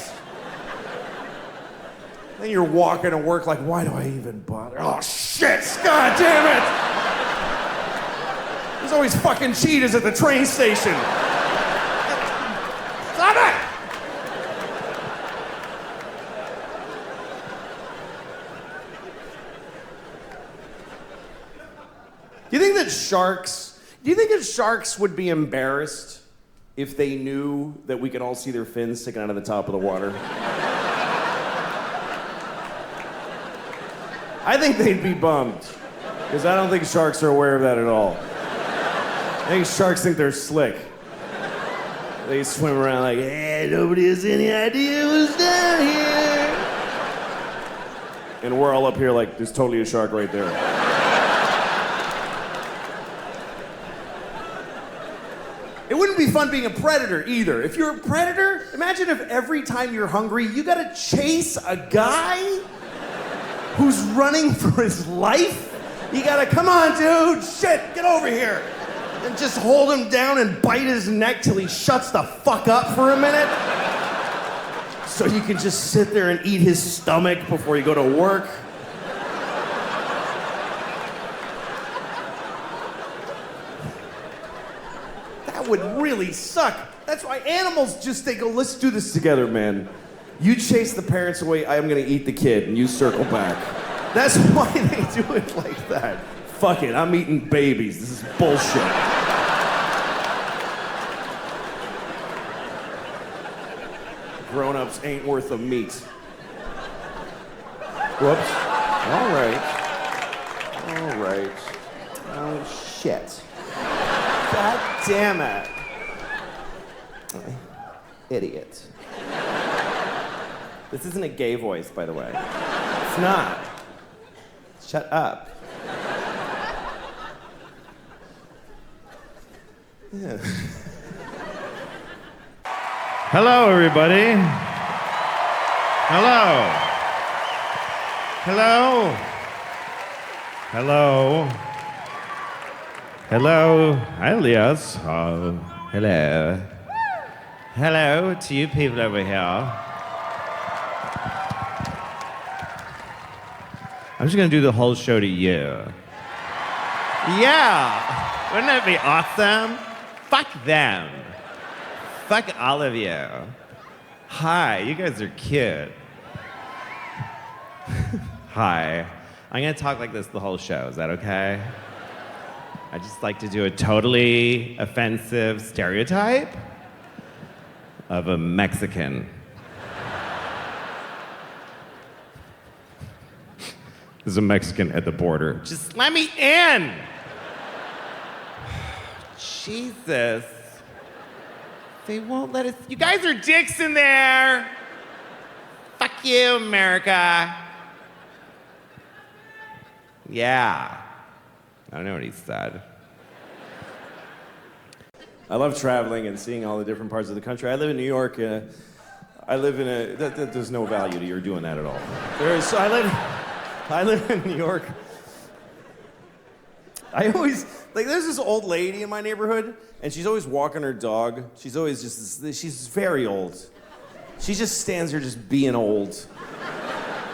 Then you're walking to work like, why do I even bother? Oh shit, God damn it. There's always fucking cheetahs at the train station. Stop it. Do you think that sharks would be embarrassed if they knew that we could all see their fins sticking out of the top of the water? I think they'd be bummed, because I don't think sharks are aware of that at all. I think sharks think they're slick. They swim around like, hey, nobody has any idea what's down here. And we're all up here like, there's totally a shark right there. It wouldn't be fun being a predator either. If you're a predator, imagine if every time you're hungry, you gotta chase a guy who's running for his life. You gotta, come on, dude, shit, get over here. And just hold him down and bite his neck till he shuts the fuck up for a minute. So you can just sit there and eat his stomach before you go to work. That would really suck. That's why animals just, they go, let's do this together, man. You chase the parents away, I'm gonna eat the kid, and you circle back. That's why they do it like that. Fuck it, I'm eating babies. This is bullshit. Grown-ups ain't worth a meat. Whoops. All right. All right. Oh, shit. God damn it. Idiot. This isn't a gay voice, by the way. It's not. Shut up. Yeah. Hello, everybody. Hello. Hello. Hello. Hello. Hi, Elias. Oh, hello. Hello to you people over here. I'm just gonna do the whole show to you. Yeah. Wouldn't that be awesome? Fuck them. Fuck all of you. Hi, you guys are cute. Hi. I'm gonna talk like this the whole show. Is that okay? I just like to do a totally offensive stereotype of a Mexican. There's a Mexican at the border. Just let me in! Jesus. They won't let us. You guys are dicks in there. Fuck you, America. Yeah. I don't know what he said. I love traveling and seeing all the different parts of the country. I live in New York. I live in there's no value to your doing that at all. I live in New York. I always, there's this old lady in my neighborhood, and she's always walking her dog. She's always she's very old. She just stands there just being old.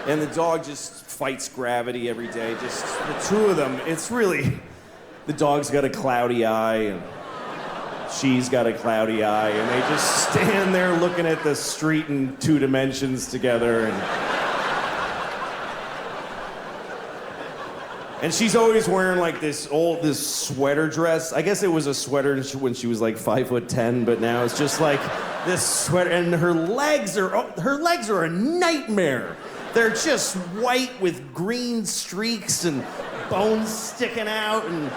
And the dog just fights gravity every day. Just the two of them, it's really, the dog's got a cloudy eye, and she's got a cloudy eye, and they just stand there looking at the street in 2 dimensions together. And she's always wearing like this sweater dress. I guess it was a sweater when she was like 5'10", but now it's just like this sweater. And her legs are a nightmare. They're just white with green streaks and bones sticking out, and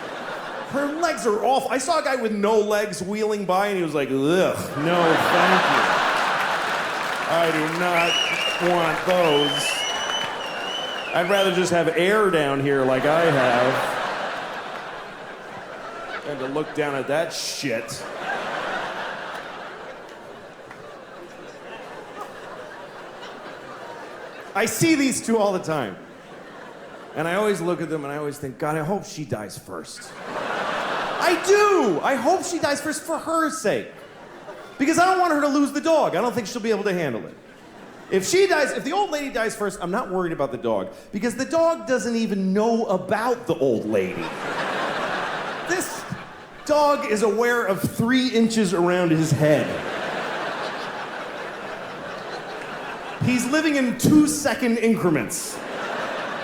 her legs are awful. I saw a guy with no legs wheeling by, and he was like, ugh, no, thank you. I do not want those. I'd rather just have air down here like I have than to look down at that shit. I see these two all the time. And I always look at them and I always think, God, I hope she dies first. I do! I hope she dies first for her sake. Because I don't want her to lose the dog. I don't think she'll be able to handle it. If the old lady dies first, I'm not worried about the dog. Because the dog doesn't even know about the old lady. This dog is aware of 3 inches around his head. He's living in 2-second increments.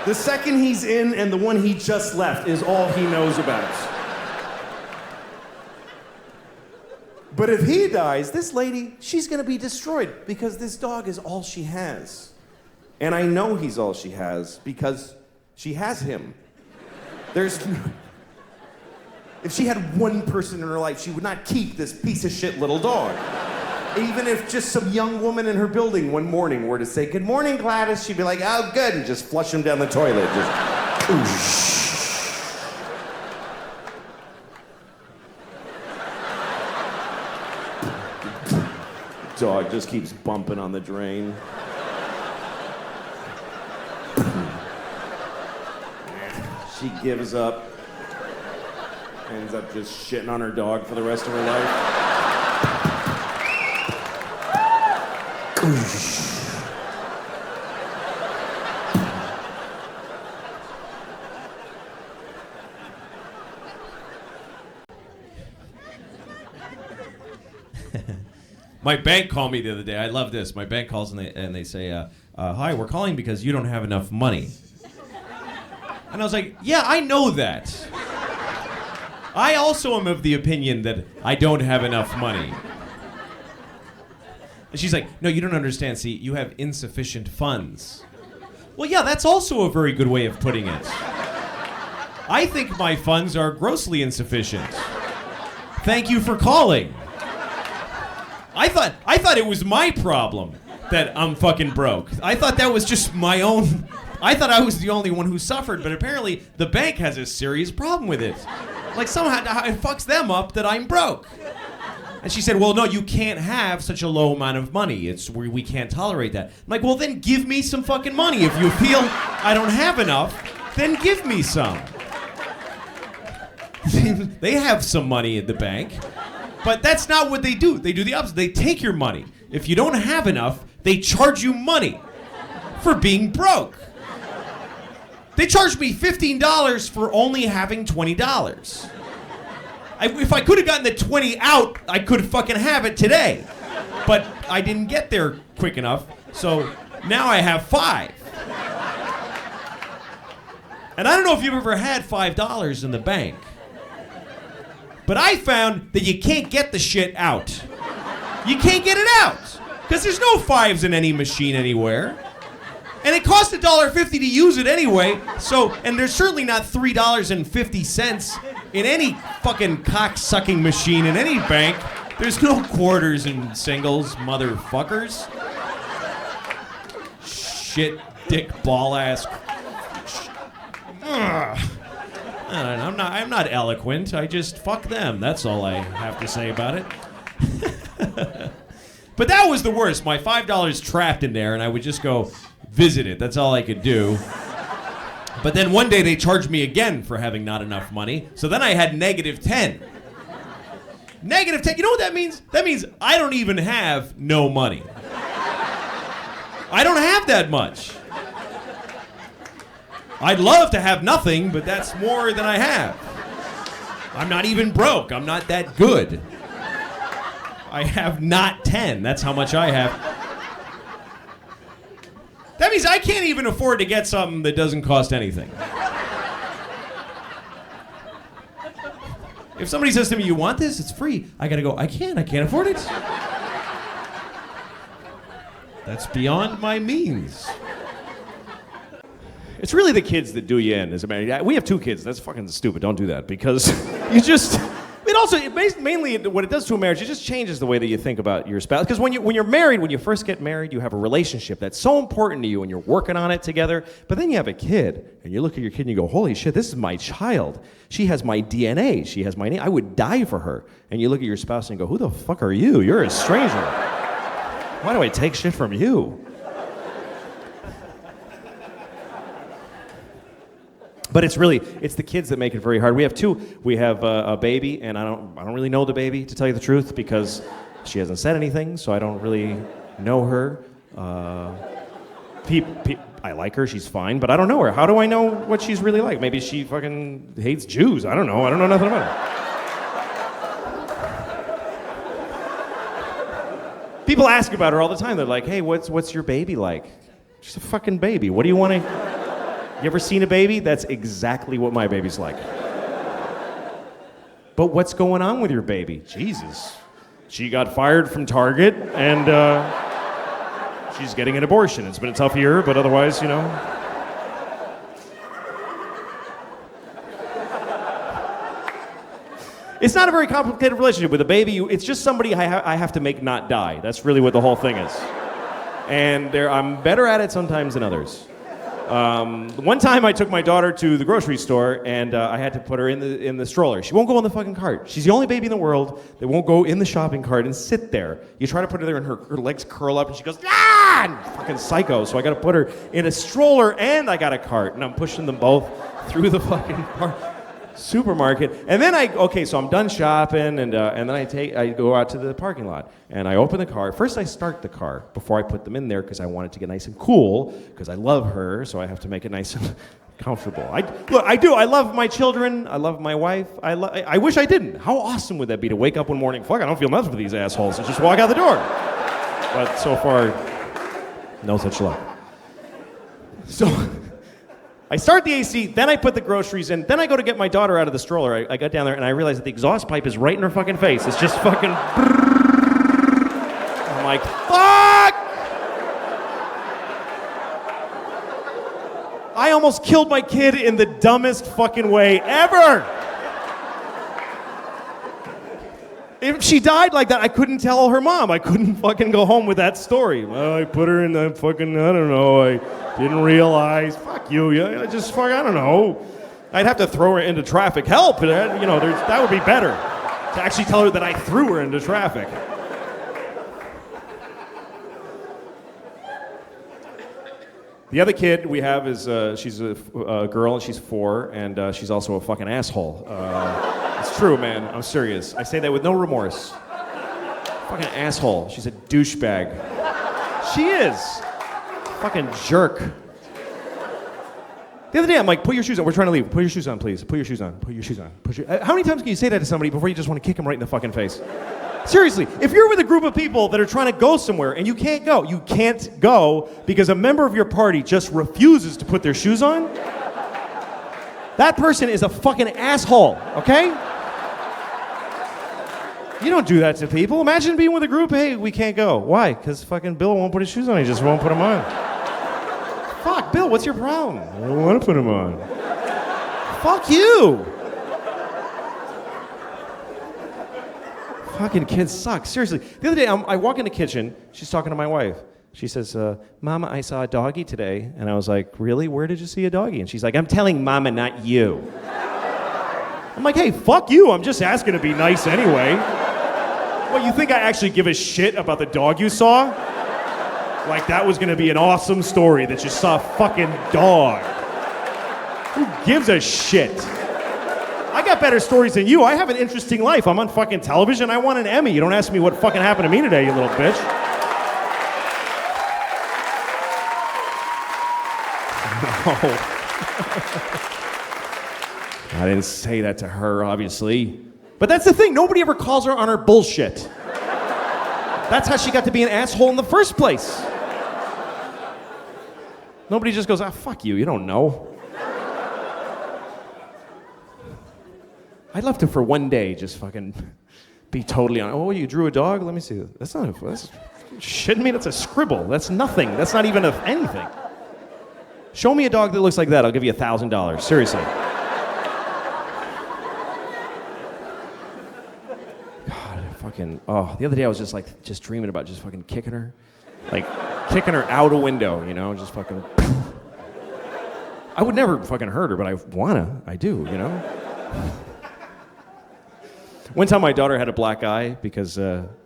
The second he's in and the one he just left is all he knows about. But if he dies, this lady, she's gonna be destroyed because this dog is all she has. And I know he's all she has because she has him. If she had one person in her life, she would not keep this piece of shit little dog. Even if just some young woman in her building one morning were to say, "Good morning, Gladys," she'd be like, "Oh, good," and just flush him down the toilet. Just, oosh. Dog just keeps bumping on the drain. She gives up. Ends up just shitting on her dog for the rest of her life. My bank called me the other day. I love this. My bank calls and they say, "Hi, we're calling because you don't have enough money." And I was like, "Yeah, I know that. I also am of the opinion that I don't have enough money." And she's like, "No, you don't understand. See, you have insufficient funds." Well, yeah, that's also a very good way of putting it. I think my funds are grossly insufficient. Thank you for calling. I thought it was my problem that I'm fucking broke. I thought that was just my own. I thought I was the only one who suffered, but apparently the bank has a serious problem with it. Like somehow it fucks them up that I'm broke. And she said, "Well, no, you can't have such a low amount of money. We can't tolerate that." I'm like, "Well, then give me some fucking money. If you feel I don't have enough, then give me some." They have some money at the bank. But that's not what they do. They do the opposite. They take your money. If you don't have enough, they charge you money for being broke. They charged me $15 for only having $20. If I could have gotten the 20 out, I could fucking have it today. But I didn't get there quick enough, so now I have 5. And I don't know if you've ever had $5 in the bank. But I found that you can't get the shit out. You can't get it out. Because there's no 5s in any machine anywhere. And it costs $1.50 to use it anyway. So, and there's certainly not $3.50 In any fucking cock-sucking machine in any bank, there's no quarters and singles, motherfuckers. Shit, dick, ball ass. I'm not eloquent. I just fuck them. That's all I have to say about it. But that was the worst. My $5 trapped in there, and I would just go visit it. That's all I could do. But then one day they charged me again for having not enough money. So then I had -10. -10. You know what that means? That means I don't even have no money. I don't have that much. I'd love to have nothing, but that's more than I have. I'm not even broke. I'm not that good. I have not 10. That's how much I have. That means I can't even afford to get something that doesn't cost anything. If somebody says to me, "You want this? It's free." I gotta go, I can't afford it. That's beyond my means. It's really the kids that do you in as a man. We have 2 kids. That's fucking stupid. Don't do that because you just. Mainly what it does to a marriage, it just changes the way that you think about your spouse. Because when you're married, when you first get married, you have a relationship that's so important to you and you're working on it together. But then you have a kid and you look at your kid and you go, "Holy shit, this is my child. She has my DNA. She has my name. I would die for her." And you look at your spouse and you go, "Who the fuck are you? You're a stranger. Why do I take shit from you?" But it's the kids that make it very hard. We have 2. We have a baby, and I don't really know the baby, to tell you the truth, because she hasn't said anything, so I don't really know her. I like her, she's fine, but I don't know her. How do I know what she's really like? Maybe she fucking hates Jews. I don't know nothing about her. People ask about her all the time. They're like, "Hey, what's your baby like?" She's a fucking baby. What do you want to... You ever seen a baby? That's exactly what my baby's like. But what's going on with your baby? Jesus. She got fired from Target, and she's getting an abortion. It's been a tough year, but otherwise, you know. It's not a very complicated relationship with a baby. It's just somebody I have to make not die. That's really what the whole thing is. And I'm better at it sometimes than others. One time I took my daughter to the grocery store and I had to put her in the stroller. She won't go in the fucking cart. She's the only baby in the world that won't go in the shopping cart and sit there. You try to put her there and her legs curl up and she goes, "Ah!" And fucking psycho. So I gotta put her in a stroller and I got a cart and I'm pushing them both through the fucking supermarket. And then so I'm done shopping and then I go out to the parking lot and I open the car. First I start the car before I put them in there because I want it to get nice and cool because I love her, so I have to make it nice and comfortable. I do. I love my children. I love my wife. I wish I didn't. How awesome would that be to wake up one morning, fuck, I don't feel nothing for these assholes, and just walk out the door. But so far, no such luck. So I start the AC, then I put the groceries in, then I go to get my daughter out of the stroller. I got down there and I realized that the exhaust pipe is right in her fucking face. It's just fucking... I'm like, fuck! I almost killed my kid in the dumbest fucking way ever! If she died like that, I couldn't tell her mom. I couldn't fucking go home with that story. Well, I put her in the fucking, I don't know, I didn't realize. Fuck you, I just fuck, I don't know. I'd have to throw her into traffic. Help, that would be better. To actually tell her that I threw her into traffic. The other kid we have is, she's a girl and she's 4, and she's also a fucking asshole. It's true, man. I'm serious. I say that with no remorse. Fucking asshole. She's a douchebag. She is. Fucking jerk. The other day, I'm like, put your shoes on. We're trying to leave. Put your shoes on, please. Put your shoes on. Put your shoes on. How many times can you say that to somebody before you just want to kick them right in the fucking face? Seriously, if you're with a group of people that are trying to go somewhere and you can't go because a member of your party just refuses to put their shoes on, that person is a fucking asshole, okay? You don't do that to people. Imagine being with a group, hey, we can't go. Why? Because fucking Bill won't put his shoes on, he just won't put them on. Fuck, Bill, what's your problem? I don't want to put them on. Fuck you. Fucking kids suck. Seriously. The other day, I walk in the kitchen. She's talking to my wife. She says, Mama, I saw a doggy today. And I was like, really? Where did you see a doggy? And she's like, I'm telling Mama, not you. I'm like, hey, fuck you. I'm just asking to be nice anyway. What, you think I actually give a shit about the dog you saw? Like that was gonna be an awesome story that you saw a fucking dog. Who gives a shit? I got better stories than you. I have an interesting life. I'm on fucking television. I won an Emmy. You don't ask me what fucking happened to me today, you little bitch. No. I didn't say that to her, obviously. But that's the thing. Nobody ever calls her on her bullshit. That's how she got to be an asshole in the first place. Nobody just goes, fuck you. You don't know. I'd love to, for one day, just fucking be totally on. Oh, you drew a dog? Let me see. That's not that's shitting me. That's a scribble. That's nothing. That's not even anything. Show me a dog that looks like that. I'll give you $1,000. Seriously. The other day I was just dreaming about just fucking kicking her. Like, kicking her out a window, you know, just fucking. I would never fucking hurt her, but I do, you know? One time my daughter had a black eye because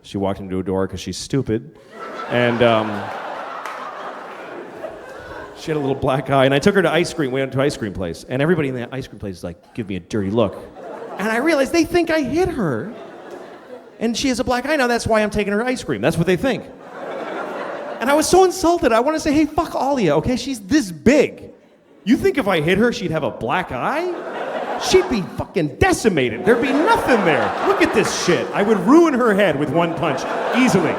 she walked into a door because she's stupid. And she had a little black eye, and I took her to ice cream. We went to an ice cream place, and everybody in the ice cream place is like, give me a dirty look. And I realized they think I hit her. And she has a black eye now, that's why I'm taking her ice cream. That's what they think. And I was so insulted. I want to say, hey, fuck all of you, okay? She's this big. You think if I hit her, she'd have a black eye? She'd be fucking decimated. There'd be nothing there. Look at this shit. I would ruin her head with one punch, easily.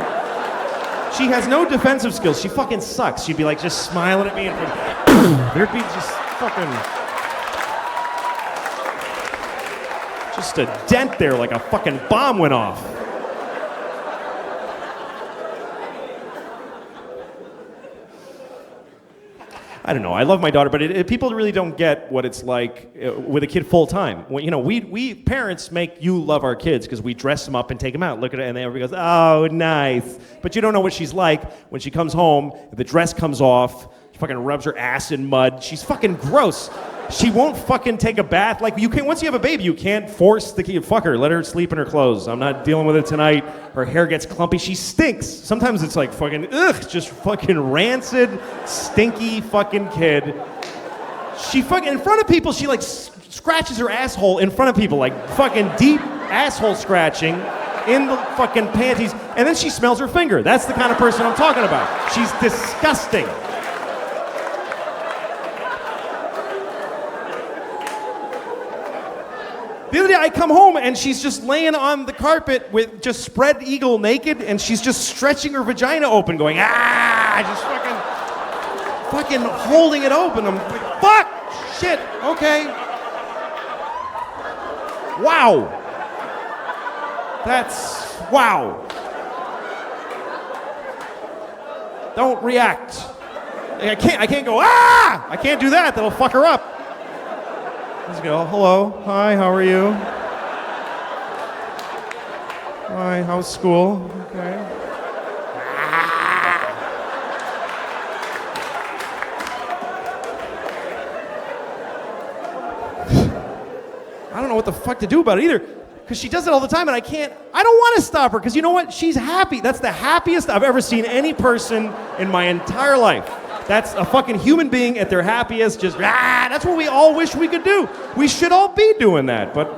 She has no defensive skills. She fucking sucks. She'd be like just smiling at me and there'd be just fucking... just a dent there like a fucking bomb went off. I don't know. I love my daughter, but people really don't get what it's like with a kid full time. Well, you know, we parents make you love our kids because we dress them up and take them out. Look at it, and everybody goes, "Oh, nice." But you don't know what she's like when she comes home. The dress comes off. She fucking rubs her ass in mud. She's fucking gross. She won't fucking take a bath. Like, you can't, once you have a baby, you can't force the kid. Fuck her. Let her sleep in her clothes. I'm not dealing with it tonight. Her hair gets clumpy. She stinks. Sometimes it's like fucking, just fucking rancid, stinky fucking kid. She fucking, in front of people, she like scratches her asshole in front of people. Like fucking deep asshole scratching in the fucking panties. And then she smells her finger. That's the kind of person I'm talking about. She's disgusting. The other day I come home and she's just laying on the carpet with just spread eagle naked and she's just stretching her vagina open going, just fucking holding it open. I'm like, fuck, shit, okay. Wow. That's, wow. Don't react. I can't go, I can't do that, that'll fuck her up. Let's go. Hello. Hi, how are you? Hi, how's school? Okay. I don't know what the fuck to do about it either. Because she does it all the time and I don't want to stop her because you know what? She's happy. That's the happiest I've ever seen any person in my entire life. That's a fucking human being at their happiest, just, that's what we all wish we could do. We should all be doing that, but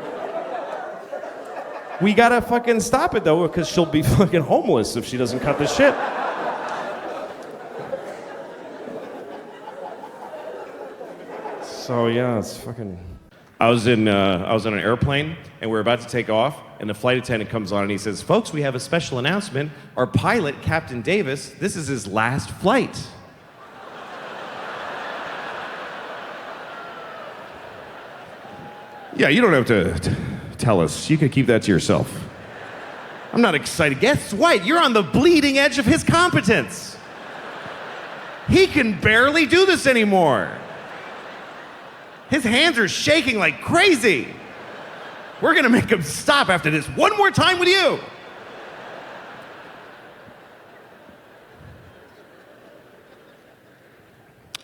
we gotta fucking stop it though, because she'll be fucking homeless if she doesn't cut this shit. So yeah, it's fucking... I was on an airplane, and we were about to take off, and the flight attendant comes on and he says, "Folks, we have a special announcement. Our pilot, Captain Davis, this is his last flight." Yeah, you don't have to tell us. You can keep that to yourself. I'm not excited. Guess what? You're on the bleeding edge of his competence. He can barely do this anymore. His hands are shaking like crazy. We're gonna make him stop after this one more time with you.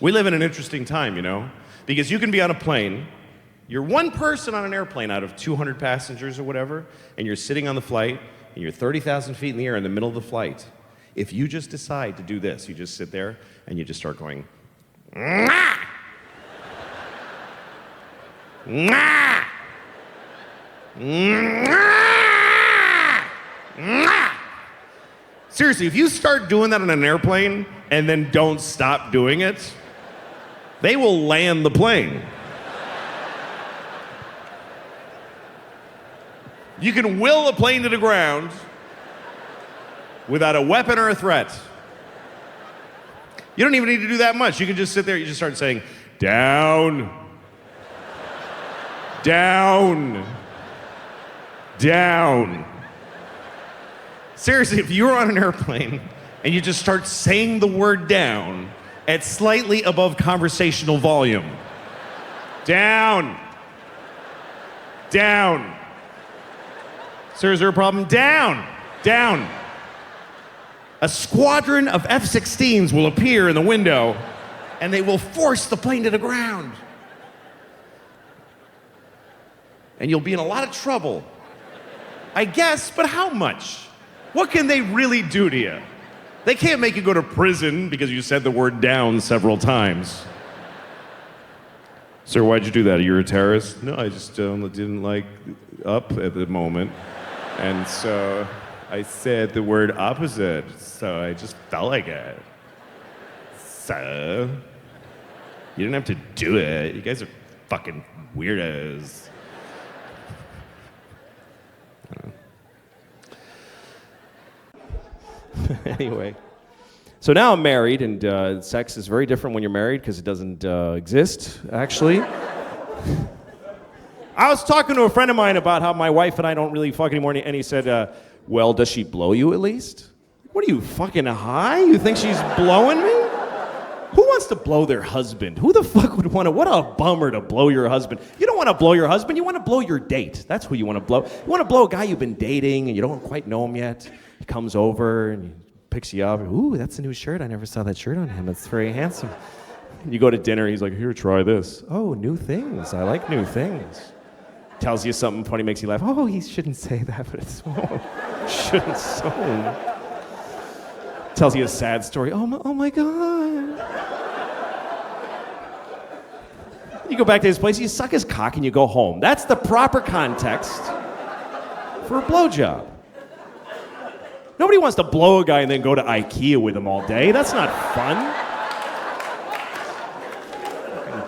We live in an interesting time, you know, because you can be on a plane, you're one person on an airplane out of 200 passengers or whatever, and you're sitting on the flight, and you're 30,000 feet in the air in the middle of the flight. If you just decide to do this, you just sit there and you just start going, "Mwah! Mwah! Mwah! Mwah!" Seriously, if you start doing that on an airplane and then don't stop doing it, they will land the plane. You can will a plane to the ground without a weapon or a threat. You don't even need to do that much. You can just sit there, you just start saying, down, down, down. Seriously, if you were on an airplane and you just start saying the word down at slightly above conversational volume, down, down. Sir, is there a problem? Down, down. A squadron of F-16s will appear in the window and they will force the plane to the ground. And you'll be in a lot of trouble. I guess, but how much? What can they really do to you? They can't make you go to prison because you said the word down several times. Sir, why'd you do that? Are you a terrorist? No, I just didn't like up at the moment. And so I said the word opposite, so I just felt like it. So, you didn't have to do it. You guys are fucking weirdos. Anyway, so now I'm married, and sex is very different when you're married because it doesn't exist, actually. I was talking to a friend of mine about how my wife and I don't really fuck anymore, and he said, well, does she blow you at least? What are you, fucking high? You think she's blowing me? Who wants to blow their husband? Who the fuck would want to? What a bummer to blow your husband. You don't want to blow your husband, you want to blow your date. That's who you want to blow. You want to blow a guy you've been dating and you don't quite know him yet. He comes over and he picks you up. Ooh, that's a new shirt. I never saw that shirt on him. It's very handsome. You go to dinner, he's like, here, try this. Oh, new things. I like new things. Tells you something funny, makes you laugh. Oh, he shouldn't say that, but it's shouldn't so. Tells you a sad story. Oh my God. You go back to his place, you suck his cock, and you go home. That's the proper context for a blowjob. Nobody wants to blow a guy and then go to IKEA with him all day. That's not fun.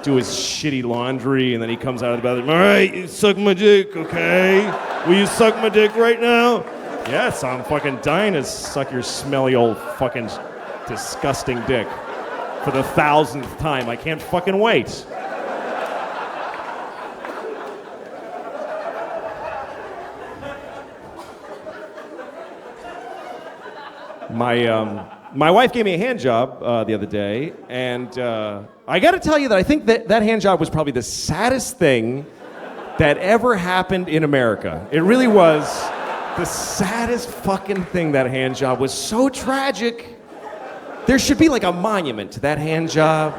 Do his shitty laundry, and then he comes out of the bathroom. All right, you suck my dick, okay? Will you suck my dick right now? Yes, I'm fucking dying to suck your smelly old fucking disgusting dick for the 1,000th time. I can't fucking wait. My wife gave me a hand job the other day, and I got to tell you that I think that hand job was probably the saddest thing that ever happened in America. It really was the saddest fucking thing, that hand job. Was so tragic. There should be like a monument to that hand job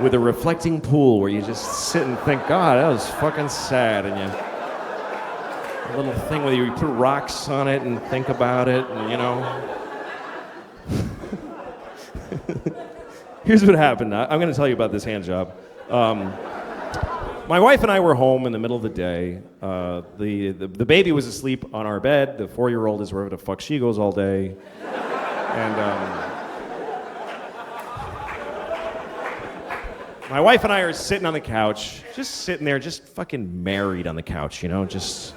with a reflecting pool where you just sit and think, God, that was fucking sad, and you... A little thing where you put rocks on it and think about it, and you know... Here's what happened. I'm going to tell you about this hand job. My wife and I were home in the middle of the day. The baby was asleep on our bed. The 4-year-old is wherever the fuck she goes all day. And my wife and I are sitting on the couch, just sitting there, just fucking married on the couch, you know, just...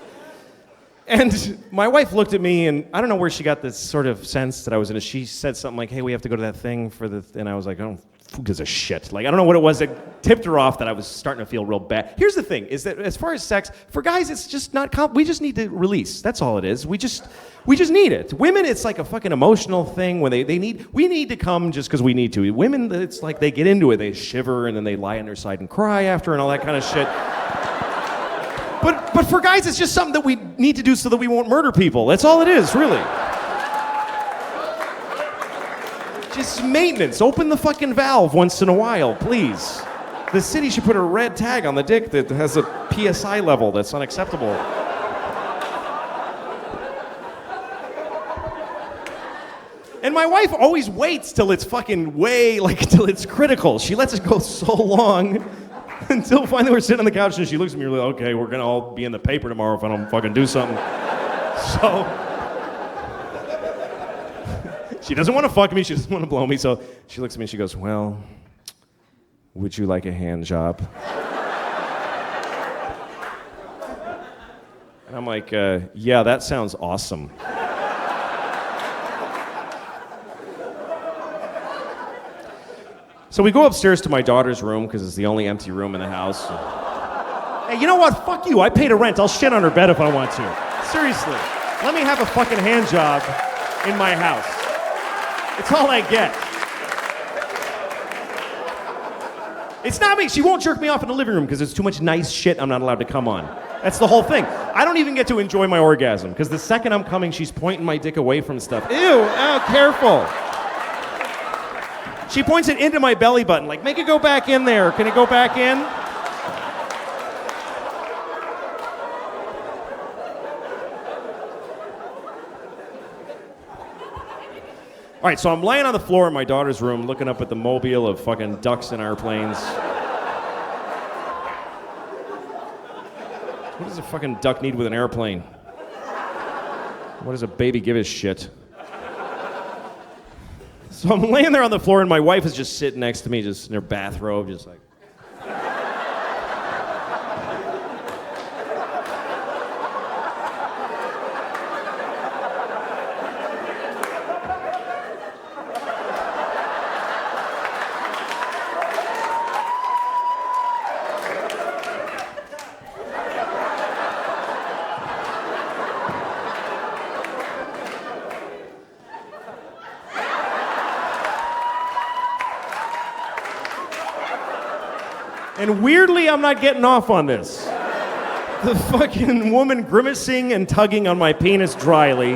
And my wife looked at me, and I don't know where she got this sort of sense that I was in. She said something like, hey, we have to go to that thing for the... And I was like, oh, who gives a shit? Like, I don't know what it was that tipped her off that I was starting to feel real bad. Here's the thing, is that as far as sex, for guys, it's just not... we just need to release. That's all it is. We just need it. Women, it's like a fucking emotional thing when we need to come just because we need to. Women, it's like they get into it. They shiver, and then they lie on their side and cry after and all that kind of shit. But for guys, it's just something that we need to do so that we won't murder people. That's all it is, really. Just maintenance. Open the fucking valve once in a while, please. The city should put a red tag on the dick that has a PSI level that's unacceptable. And my wife always waits till it's fucking till it's critical. She lets it go so long until finally we're sitting on the couch and she looks at me and like, okay, we're gonna all be in the paper tomorrow if I don't fucking do something. So, she doesn't want to fuck me, she doesn't want to blow me, so she looks at me and she goes, well, would you like a hand job? And I'm like, yeah, that sounds awesome. So we go upstairs to my daughter's room because it's the only empty room in the house. Hey, you know what? Fuck you. I paid a rent. I'll shit on her bed if I want to. Seriously. Let me have a fucking hand job in my house. It's all I get. It's not me. She won't jerk me off in the living room because there's too much nice shit I'm not allowed to come on. That's the whole thing. I don't even get to enjoy my orgasm because the second I'm coming, she's pointing my dick away from stuff. Ew, oh, careful. She points it into my belly button, like, make it go back in there. Can it go back in? All right, so I'm laying on the floor in my daughter's room looking up at the mobile of fucking ducks and airplanes. What does a fucking duck need with an airplane? What does a baby give a shit? So I'm laying there on the floor and my wife is just sitting next to me, just in her bathrobe, just like. And weirdly, I'm not getting off on this. The fucking woman grimacing and tugging on my penis dryly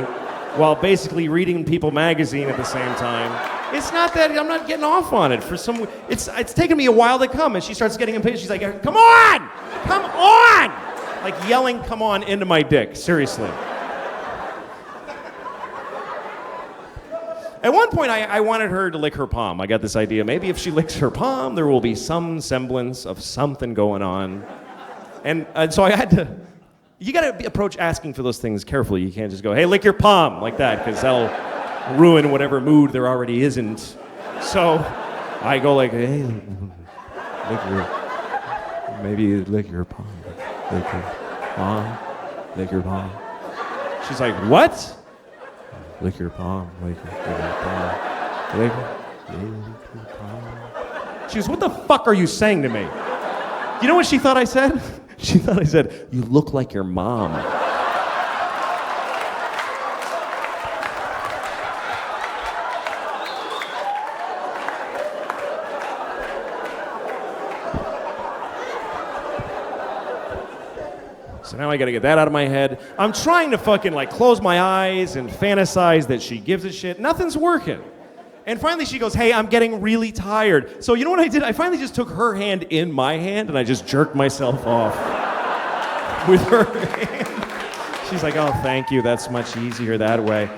while basically reading People magazine at the same time. It's not that I'm not getting off on it for some. It's taken me a while to come, and she starts getting impatient. She's like, "Come on, come on!" Like yelling, "Come on!" into my dick. Seriously. At one point, I wanted her to lick her palm. I got this idea. Maybe if she licks her palm, there will be some semblance of something going on. And so I had to. You got to approach asking for those things carefully. You can't just go, "Hey, lick your palm," like that, because that'll ruin whatever mood there already isn't. So I go like, "Hey, maybe lick your palm, lick your palm, lick your palm." She's like, "What?" Lick your palm, lick your palm, lick your palm. She goes, "What the fuck are you saying to me?" You know what she thought I said? She thought I said, "You look like your mom." So now I gotta get that out of my head. I'm trying to fucking like close my eyes and fantasize that she gives a shit. Nothing's working. And finally she goes, "Hey, I'm getting really tired." So you know what I did? I finally just took her hand in my hand and I just jerked myself off with her hand. She's like, "Oh, thank you. That's much easier that way."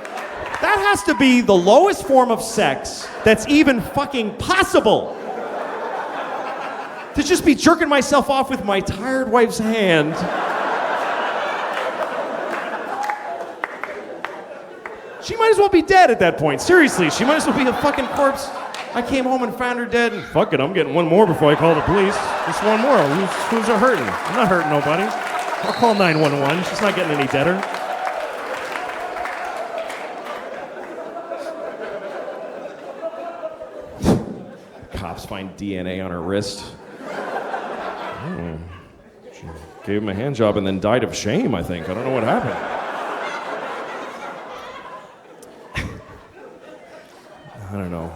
That has to be the lowest form of sex that's even fucking possible. To just be jerking myself off with my tired wife's hand. She might as well be dead at that point. Seriously, she might as well be a fucking corpse. I came home and found her dead. And fuck it, I'm getting one more before I call the police. Just one more. Who's it hurting? I'm not hurting nobody. I'll call 911. She's not getting any deader. Cops find DNA on her wrist. She gave him a hand job and then died of shame, I think. I don't know what happened. I don't know.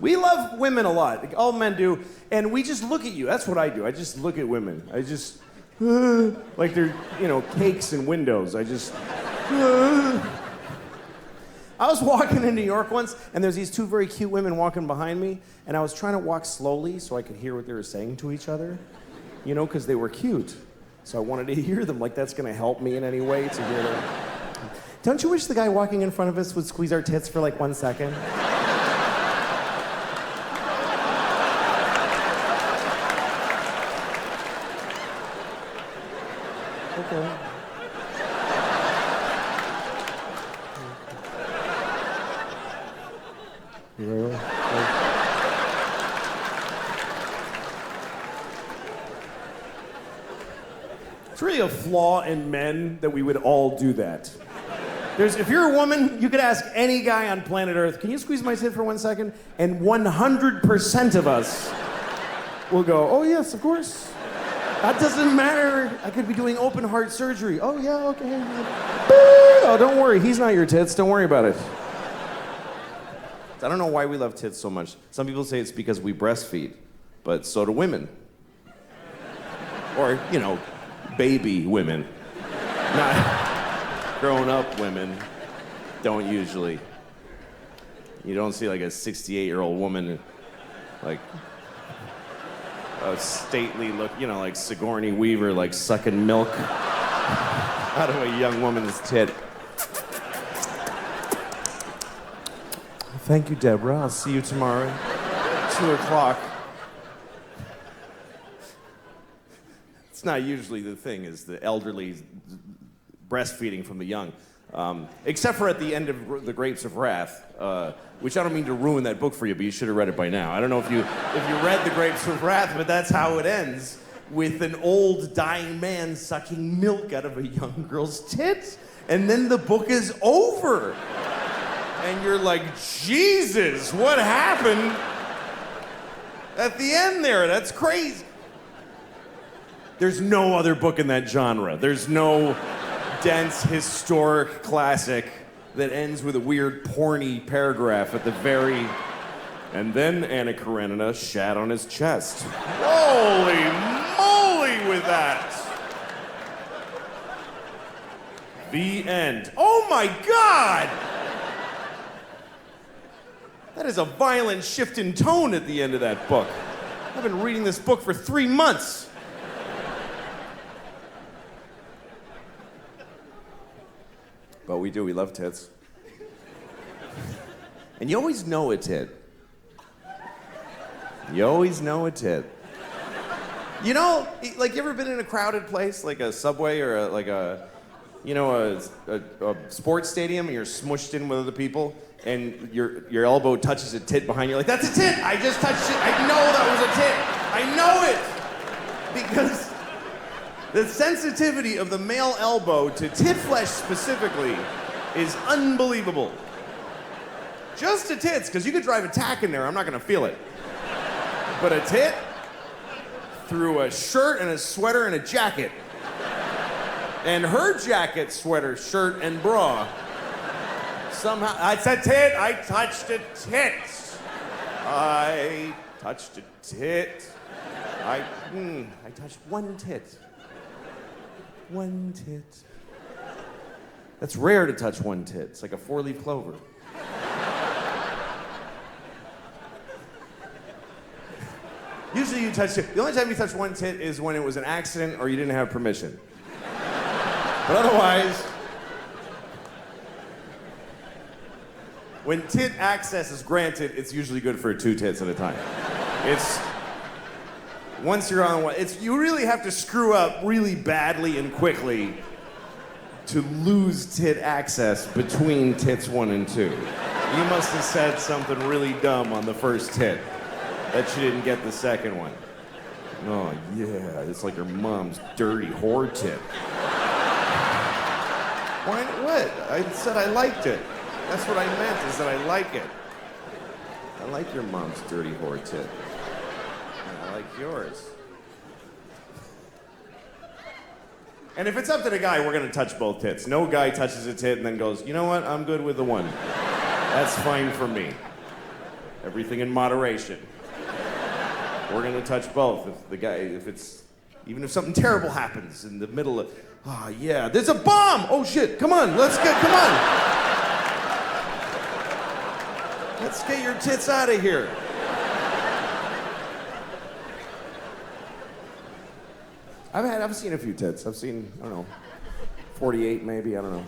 We love women a lot. All men do. And we just look at you. That's what I do. I just look at women. I just, like they're, cakes and windows. I I was walking in New York once, and there's these two very cute women walking behind me, and I was trying to walk slowly so I could hear what they were saying to each other, you know, because they were cute. So I wanted to hear them, like that's gonna help me in any way to hear them. Don't you wish the guy walking in front of us would squeeze our tits for like 1 second? Okay. Really? It's really a flaw in men that we would all do that. If you're a woman, you could ask any guy on planet Earth, can you squeeze my tit for 1 second? And 100% of us will go, oh yes, of course. That doesn't matter. I could be doing open heart surgery. Oh yeah, okay. Oh, don't worry, he's not your tits, don't worry about it. I don't know why we love tits so much. Some people say it's because we breastfeed, but so do women. Or, you know, baby women. Not grown-up women don't usually. You don't see like a 68-year-old woman, like a stately look, you know, like Sigourney Weaver, like sucking milk out of a young woman's tit. Thank you, Deborah. I'll see you tomorrow, 2:00. It's not usually the thing, is the elderly breastfeeding from the young. Except for at the end of The Grapes of Wrath, which I don't mean to ruin that book for you, but you should have read it by now. I don't know if you read The Grapes of Wrath, but that's how it ends, with an old dying man sucking milk out of a young girl's tit, and then the book is over. And you're like, Jesus, what happened at the end there? That's crazy. There's no other book in that genre. There's no dense historic classic that ends with a weird porny paragraph at the very... And then Anna Karenina shat on his chest. Holy moly with that. The end. Oh my God! That is a violent shift in tone at the end of that book. I've been reading this book for 3 months. But we do, we love tits. And you always know a tit. You always know a tit. You know, like, you ever been in a crowded place, like a subway or a sports stadium, and you're smushed in with other people, and your elbow touches a tit behind you, like, that's a tit! I just touched it! I know that was a tit! I know it! Because the sensitivity of the male elbow to tit flesh specifically is unbelievable. Just to tits, because you could drive a tack in there, I'm not gonna feel it. But a tit, through a shirt and a sweater and a jacket, and her jacket, sweater, shirt, and bra, somehow, it's a tit, I touched a tit. I touched a tit. I touched one tit. One tit. That's rare to touch one tit. It's like a 4-leaf clover. Usually you touch it. The only time you touch one tit is when it was an accident or you didn't have permission. But otherwise, when tit access is granted, it's usually good for 2 tits at a time. It's, once you're on one, you really have to screw up really badly and quickly to lose tit access between tits 1 and 2. You must have said something really dumb on the first tit that you didn't get the second one. Oh yeah, it's like your mom's dirty whore tit. Why, what? I said I liked it. That's what I meant, is that I like it. I like your mom's dirty whore tit. And I like yours. And if it's up to the guy, we're gonna touch both tits. No guy touches a tit and then goes, you know what, I'm good with the one. That's fine for me. Everything in moderation. We're gonna touch both. Even if something terrible happens in the middle of, oh yeah, there's a bomb! Oh shit, come on, come on. Let's get your tits out of here. I've seen a few tits. I've seen, I don't know, 48 maybe, I don't know.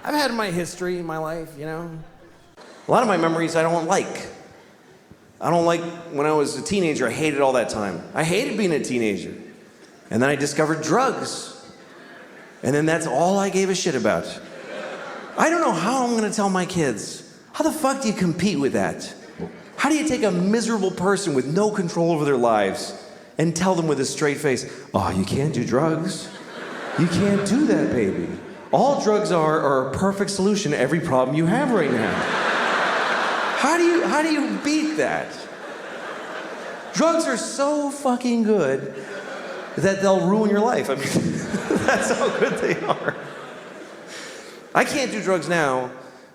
I've had my history in my life, you know. A lot of my memories I don't like. I don't like when I was a teenager, I hated all that time. I hated being a teenager. And then I discovered drugs. And then that's all I gave a shit about. I don't know how I'm gonna tell my kids. How the fuck do you compete with that? How do you take a miserable person with no control over their lives and tell them with a straight face, oh, you can't do drugs. You can't do that, baby. All drugs are a perfect solution to every problem you have right now. How do you beat that? Drugs are so fucking good that they'll ruin your life. I mean, that's how good they are. I can't do drugs now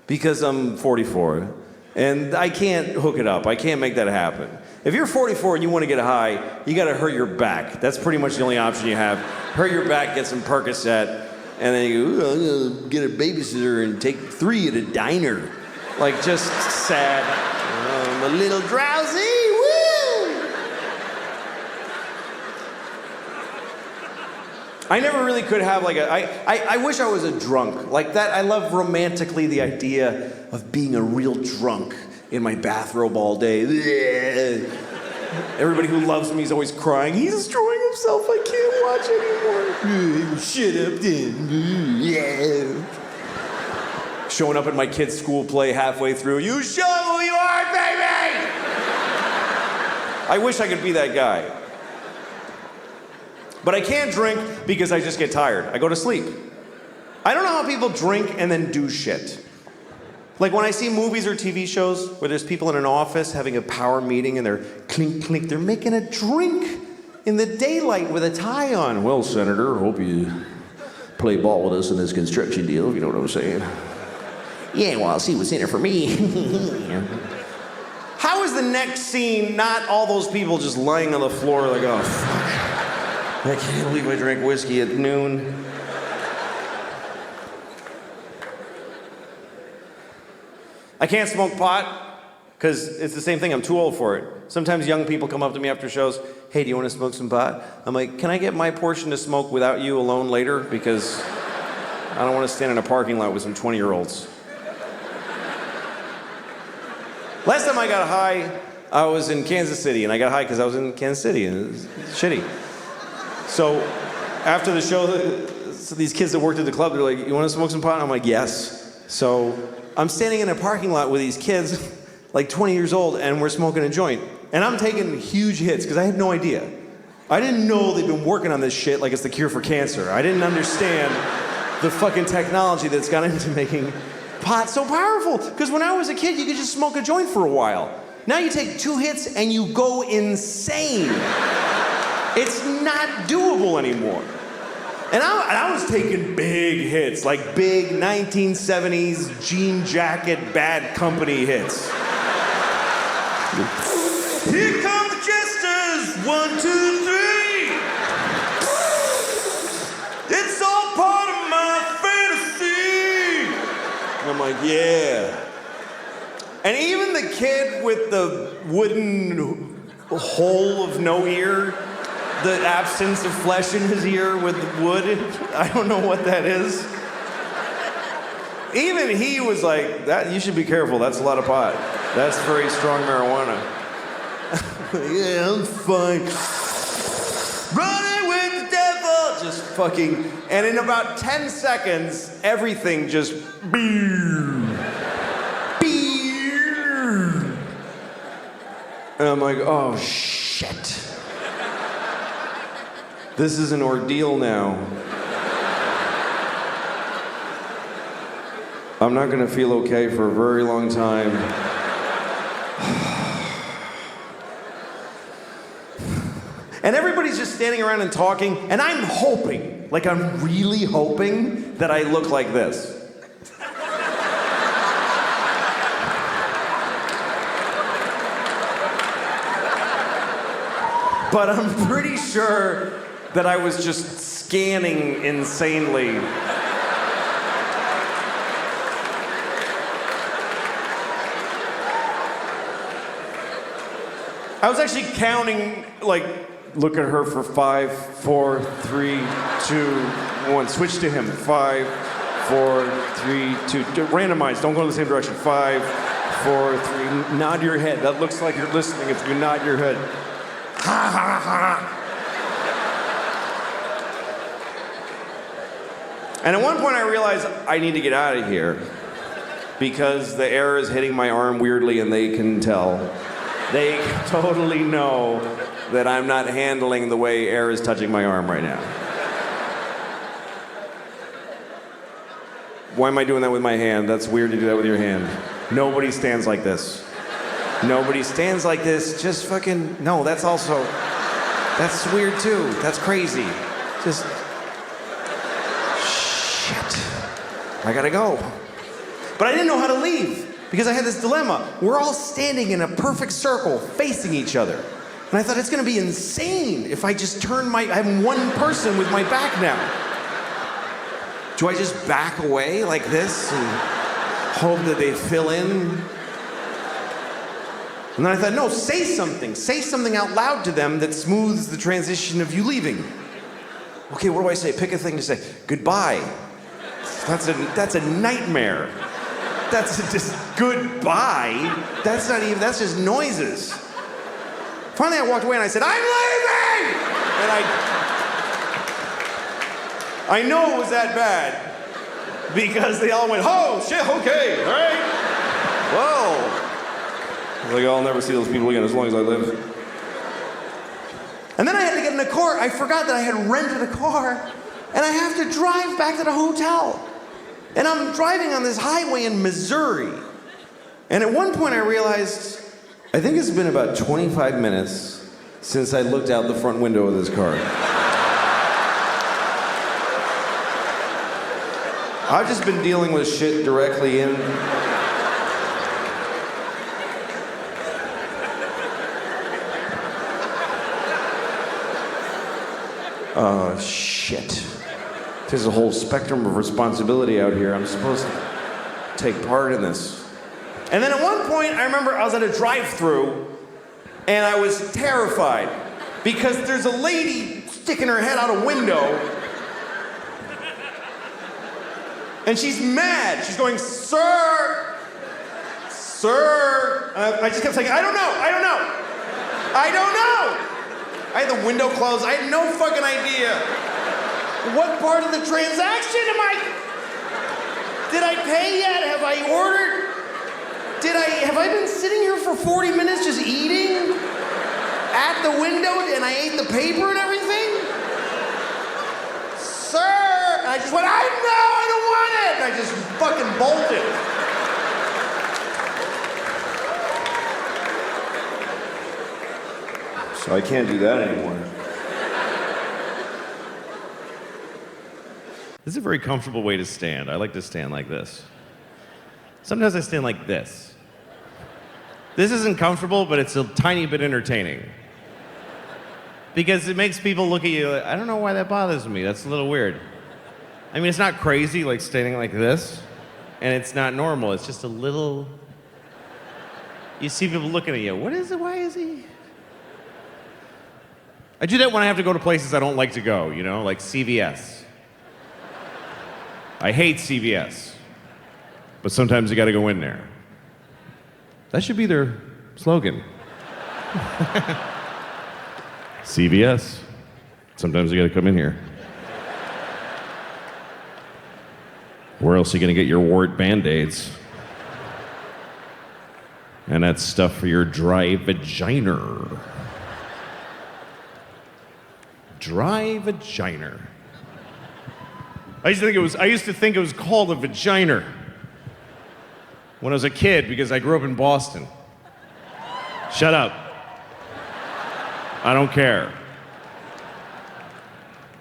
because I'm 44, and I can't hook it up. I can't make that happen. If you're 44 and you want to get high, you got to hurt your back. That's pretty much the only option you have. Hurt your back, get some Percocet, and then you go, I'm gonna get a babysitter and take 3 at a diner. Like, just sad. I'm a little drowsy. Woo! I never really could have like I wish I was a drunk. Like that, I love romantically the idea of being a real drunk in my bathrobe all day. Everybody who loves me is always crying. He's destroying himself. I can't watch anymore. Shut up then. Yeah. Showing up at my kid's school play halfway through. You show who you are, baby! I wish I could be that guy. But I can't drink because I just get tired. I go to sleep. I don't know how people drink and then do shit. Like when I see movies or TV shows where there's people in an office having a power meeting and they're clink, clink, they're making a drink in the daylight with a tie on. Well, Senator, hope you play ball with us in this construction deal, if you know what I'm saying. Yeah, well, I'll see what's in it for me. How is the next scene not all those people just lying on the floor like, oh, fuck. I can't believe I drank whiskey at noon. I can't smoke pot because it's the same thing. I'm too old for it. Sometimes young people come up to me after shows. Hey, do you want to smoke some pot? I'm like, can I get my portion to smoke without you alone later? Because I don't want to stand in a parking lot with some 20-year-olds. Last time I got high, I was in Kansas City, and I got high because I was in Kansas City, and it was shitty. So after the show, so these kids that worked at the club, they're like, you want to smoke some pot? I'm like, yes. So I'm standing in a parking lot with these kids, like 20 years old, and we're smoking a joint. And I'm taking huge hits, because I had no idea. I didn't know they'd been working on this shit like it's the cure for cancer. I didn't understand the fucking technology that's gone into making pot so powerful. Because when I was a kid, you could just smoke a joint for a while. Now you take 2 hits and you go insane. It's not doable anymore. And I was taking big hits, like big 1970s jean jacket, Bad Company hits. Here come the jesters, 1, 2, 3. It's all part of my fantasy. And I'm like, yeah. And even the kid with the wooden hole of no ear, the absence of flesh in his ear with wood, I don't know what that is. Even he was like, "That you should be careful, that's a lot of pot. That's very strong marijuana." Yeah, I'm fine. Running with the devil! Just fucking, and in about 10 seconds, everything just and I'm like, oh shit. This is an ordeal now. I'm not gonna feel okay for a very long time. And everybody's just standing around and talking, and I'm hoping, like I'm really hoping that I look like this. But I'm pretty sure that I was just scanning insanely. I was actually counting, like, look at her for 5, 4, 3, 2, 1. Switch to him. 5, 4, 3, 2. Randomize. Don't go in the same direction. 5, 4, 3. Nod your head. That looks like you're listening if you nod your head. Ha ha ha. And at one point I realized I need to get out of here because the air is hitting my arm weirdly and they can tell. They totally know that I'm not handling the way air is touching my arm right now. Why am I doing that with my hand? That's weird to do that with your hand. Nobody stands like this. Nobody stands like this. Just fucking, no, that's that's weird too. That's crazy. Just, shit. I gotta go. But I didn't know how to leave because I had this dilemma. We're all standing in a perfect circle facing each other. And I thought it's gonna be insane if I just turn I'm one person with my back now. Do I just back away like this and hope that they fill in? And then I thought, no, say something. Say something out loud to them that smooths the transition of you leaving. Okay, what do I say? Pick a thing to say. Goodbye. That's a nightmare. That's just goodbye. That's just noises. Finally, I walked away and I said, I'm leaving! And I know it was that bad because they all went, oh, shit, okay, all right. Whoa. I was like, I'll never see those people again as long as I live. And then I had to get in a car. I forgot that I had rented a car and I have to drive back to the hotel. And I'm driving on this highway in Missouri. And at one point I realized, I think it's been about 25 minutes since I looked out the front window of this car. I've just been dealing with shit directly in. Oh, shit. There's a whole spectrum of responsibility out here. I'm supposed to take part in this. And then at one point, I remember I was at a drive-thru, and I was terrified because there's a lady sticking her head out a window, and she's mad. She's going, sir, sir. And I just kept saying, I don't know. I had the window closed. I had no fucking idea. What part of the transaction am I? Did I pay yet? Have I ordered? Have I been sitting here for 40 minutes just eating at the window and I ate the paper and everything? Sir! And I just went, I don't want it! And I just fucking bolted. So I can't do that anymore. This is a very comfortable way to stand. I like to stand like this. Sometimes I stand like this. This isn't comfortable, but it's a tiny bit entertaining. Because it makes people look at you like, I don't know why that bothers me. That's a little weird. I mean, it's not crazy like standing like this, and it's not normal. It's just a little... You see people looking at you. What is it? Why is he... I do that when I have to go to places I don't like to go, you know, like CVS. I hate CVS, but sometimes you gotta go in there. That should be their slogan. CVS. Sometimes you gotta come in here. Where else are you gonna get your wart Band-Aids? And that's stuff for your dry vagina. Dry vagina. I used to think it was called a vagina when I was a kid because I grew up in Boston. Shut up. I don't care.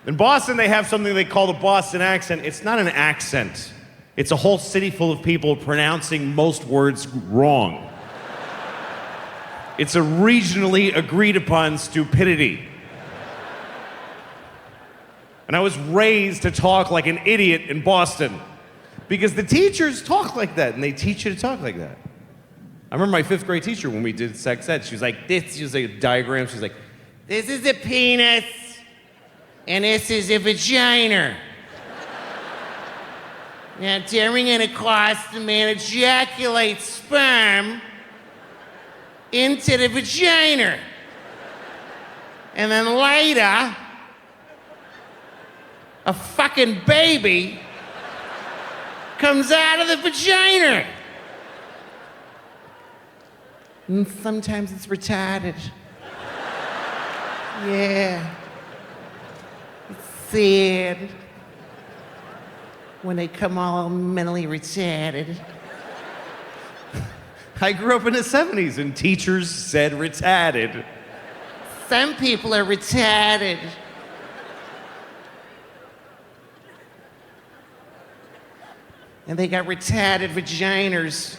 In Boston, they have something they call the Boston accent. It's not an accent. It's a whole city full of people pronouncing most words wrong. It's a regionally agreed upon stupidity. And I was raised to talk like an idiot in Boston because the teachers talk like that and they teach you to talk like that. I remember my 5th grade teacher when we did sex ed. She was like, this is a diagram. She's like, this is a penis, and this is a vagina. Now, during intercourse, the man ejaculates sperm into the vagina. And then later, a fucking baby comes out of the vagina. And sometimes it's retarded. Yeah. It's sad when they come all mentally retarded. I grew up in the 70s and teachers said retarded. Some people are retarded. And they got retarded vaginas.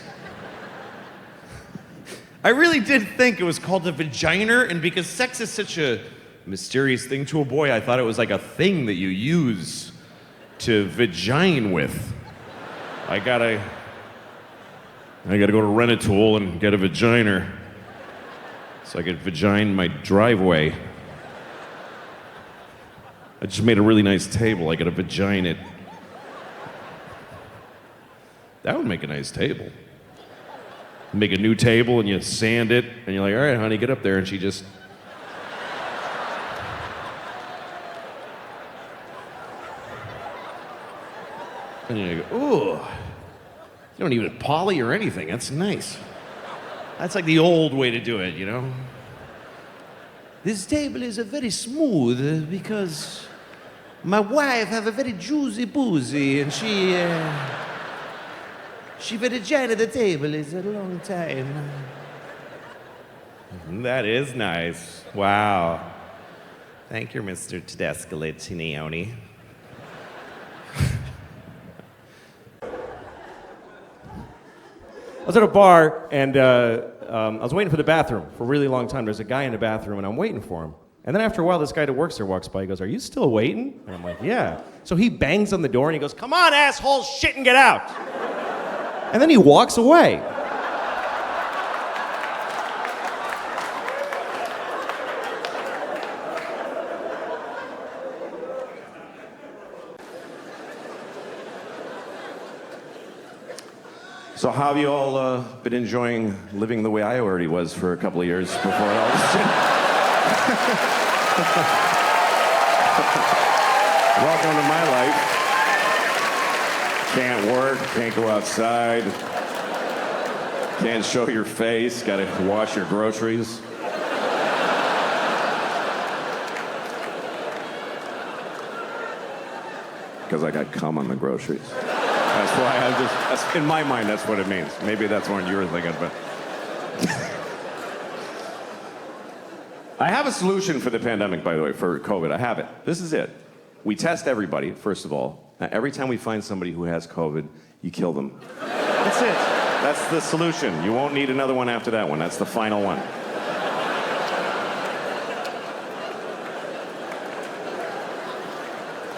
I really did think it was called a vagina, and because sex is such a mysterious thing to a boy, I thought it was like a thing that you use to vagine with. I gotta go to Rent-A-Tool and get a vagina so I could vagine my driveway. I just made a really nice table. I gotta vagine it. That would make a nice table. Make a new table and you sand it, and you're like, all right, honey, get up there, and she just... And you go, ooh. You don't even poly or anything. That's nice. That's like the old way to do it, you know? This table is very smooth because my wife have a very juicy boozy, and she vagina the table is a long time. That is nice. Wow. Thank you, Mr. Tedesca-Latinioni. I was at a bar, and I was waiting for the bathroom for a really long time. There's a guy in the bathroom, and I'm waiting for him. And then after a while, this guy that works there walks by. He goes, are you still waiting? And I'm like, yeah. So he bangs on the door, and he goes, come on, asshole, shit and get out. And then he walks away. So how have you all been enjoying living the way I already was for a couple of years before all this? Welcome to my life. Can't work, can't go outside, can't show your face, gotta wash your groceries. Because I got cum on the groceries. That's why in my mind, that's what it means. Maybe that's what you were thinking, but. I have a solution for the pandemic, by the way, for COVID. I have it. This is it. We test everybody, first of all. Every time we find somebody who has COVID, you kill them. That's it. That's the solution. You won't need another one after that one. That's the final one.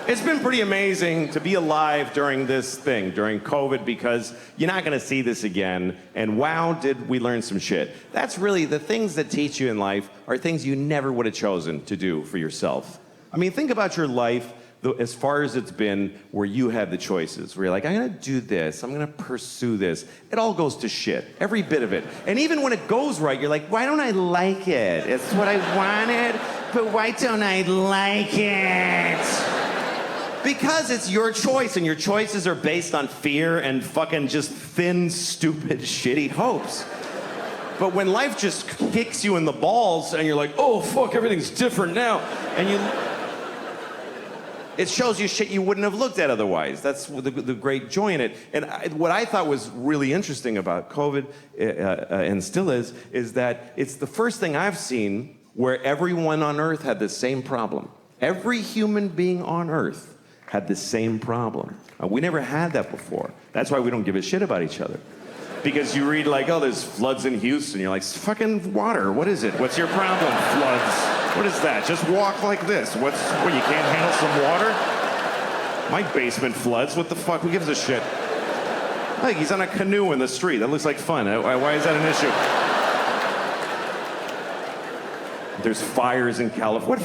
It's been pretty amazing to be alive during this thing, during COVID, because you're not going to see this again. And wow, did we learn some shit. That's really the things that teach you in life are things you never would have chosen to do for yourself. I mean, think about your life as far as it's been where you have the choices, where you're like, I'm going to do this, I'm going to pursue this. It all goes to shit, every bit of it. And even when it goes right, you're like, why don't I like it? It's what I wanted, but why don't I like it? Because it's your choice, and your choices are based on fear and fucking just thin, stupid, shitty hopes. But when life just kicks you in the balls and you're like, oh, fuck, everything's different now, and it shows you shit you wouldn't have looked at otherwise. That's the great joy in it. And what I thought was really interesting about COVID, and still is that it's the first thing I've seen where everyone on Earth had the same problem. Every human being on Earth had the same problem. We never had that before. That's why we don't give a shit about each other. Because you read like, oh, there's floods in Houston. You're like, fucking water. What is it? What's your problem? Floods. What is that? Just walk like this. What, you can't handle some water? My basement floods. What the fuck? Who gives a shit? Like, he's on a canoe in the street. That looks like fun. Why is that an issue? There's fires in California.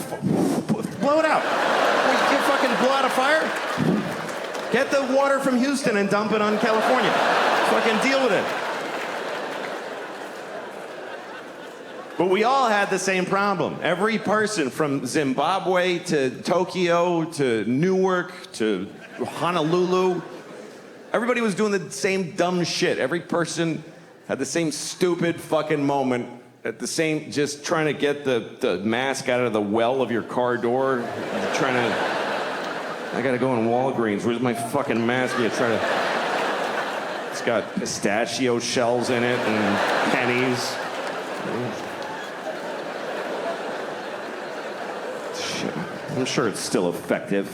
Blow it out. You fucking blow out a fire? Get the water from Houston and dump it on California. Fucking deal with it. But we all had the same problem. Every person from Zimbabwe to Tokyo to Newark to Honolulu, everybody was doing the same dumb shit. Every person had the same stupid fucking moment at the same, just trying to get the mask out of the well of your car door. Trying to, I gotta go in Walgreens. Where's my fucking mask? You try to, it's got pistachio shells in it and pennies. I'm sure it's still effective.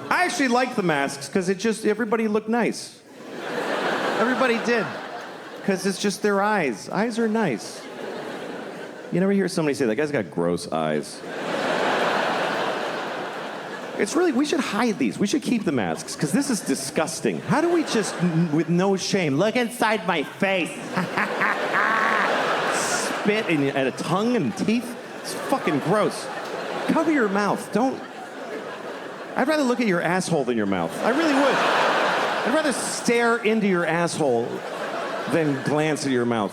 I actually liked the masks because everybody looked nice. Everybody did. Because it's just their eyes. Eyes are nice. You never hear somebody say, that guy's got gross eyes. It's really, we should hide these. We should keep the masks because this is disgusting. How do we just, with no shame, look inside my face? Spit at a tongue and teeth. It's fucking gross. Cover your mouth. Don't. I'd rather look at your asshole than your mouth. I really would. I'd rather stare into your asshole than glance at your mouth.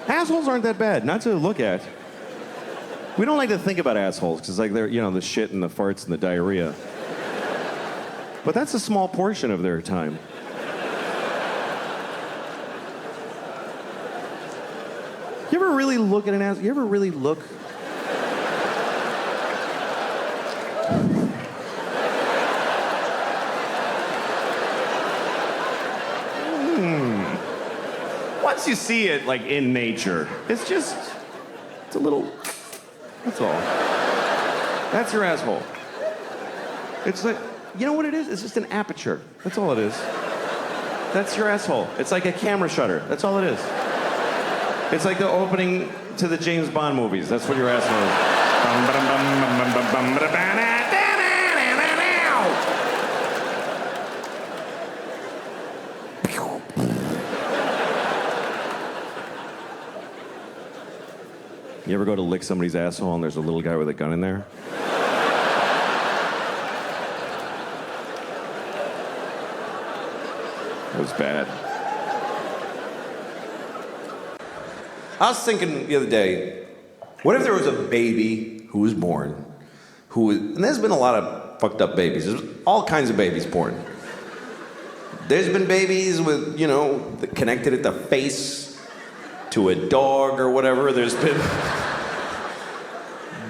Assholes aren't that bad, not to look at. We don't like to think about assholes because, like, they're, the shit and the farts and the diarrhea. But that's a small portion of their time. You ever really look at an ass? You ever really look? Once you see it, like, in nature, it's a little, that's all. That's your asshole. It's like, you know what it is? It's just an aperture. That's all it is. That's your asshole. It's like a camera shutter. That's all it is. It's like the opening to the James Bond movies. That's what your asshole is. You ever go to lick somebody's asshole and there's a little guy with a gun in there? That was bad. I was thinking the other day, what if there was a baby who was born, and there's been a lot of fucked up babies. There's all kinds of babies born. There's been babies with, connected at the face to a dog or whatever. There's been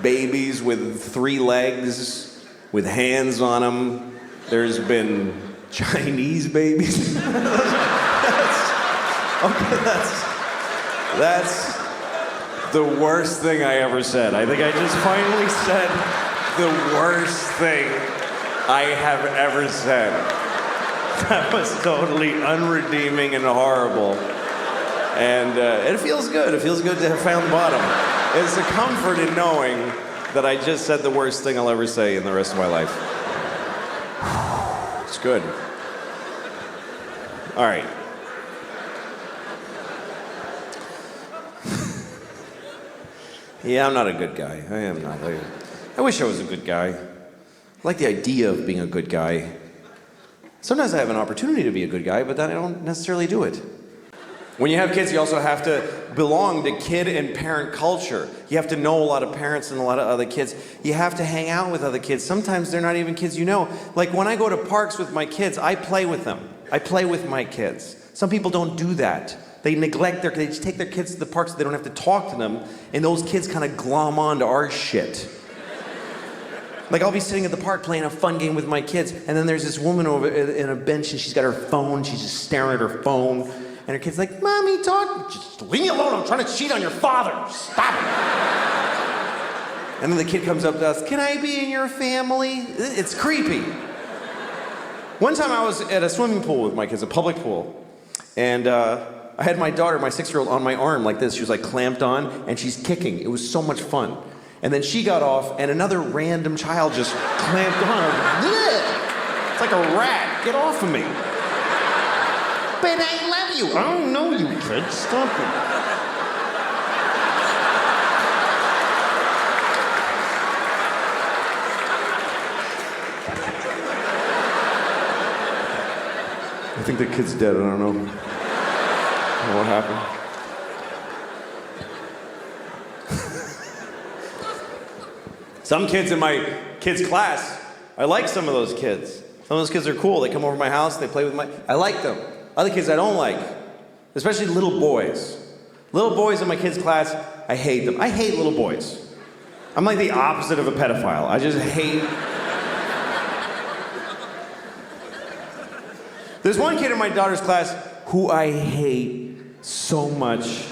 babies with 3 legs, with hands on them. There's been Chinese babies. That's the worst thing I ever said. I think I just finally said the worst thing I have ever said. That was totally unredeeming and horrible. And it feels good. It feels good to have found the bottom. It's a comfort in knowing that I just said the worst thing I'll ever say in the rest of my life. It's good. All right. Yeah, I'm not a good guy. I am not. I wish I was a good guy. I like the idea of being a good guy. Sometimes I have an opportunity to be a good guy, but then I don't necessarily do it. When you have kids, you also have to belong to kid and parent culture. You have to know a lot of parents and a lot of other kids. You have to hang out with other kids. Sometimes they're not even kids you know. Like when I go to parks with my kids, I play with them. I play with my kids. Some people don't do that. They neglect they just take their kids to the parks so they don't have to talk to them, and those kids kind of glom on to our shit. Like I'll be sitting at the park playing a fun game with my kids, and then there's this woman over in a bench, and she's got her phone, she's just staring at her phone, and her kid's like, "Mommy, talk." Just leave me alone, I'm trying to cheat on your father. Stop it. And then the kid comes up to us, "Can I be in your family?" It's creepy. One time I was at a swimming pool with my kids, a public pool, and I had my daughter, my 6-year-old, on my arm like this. She was like clamped on, and she's kicking. It was so much fun. And then she got off, and another random child just clamped on her. Blech! It's like a rat. Get off of me. But I love you. I don't know you, kid. Stop it. I think the kid's dead. I don't know. What happened? Some kids in my kids' class, I like some of those kids. Some of those kids are cool. They come over to my house, they play with I like them. Other kids I don't like, especially little boys. Little boys in my kids' class, I hate them. I hate little boys. I'm like the opposite of a pedophile. I just hate. There's one kid in my daughter's class who I hate so much.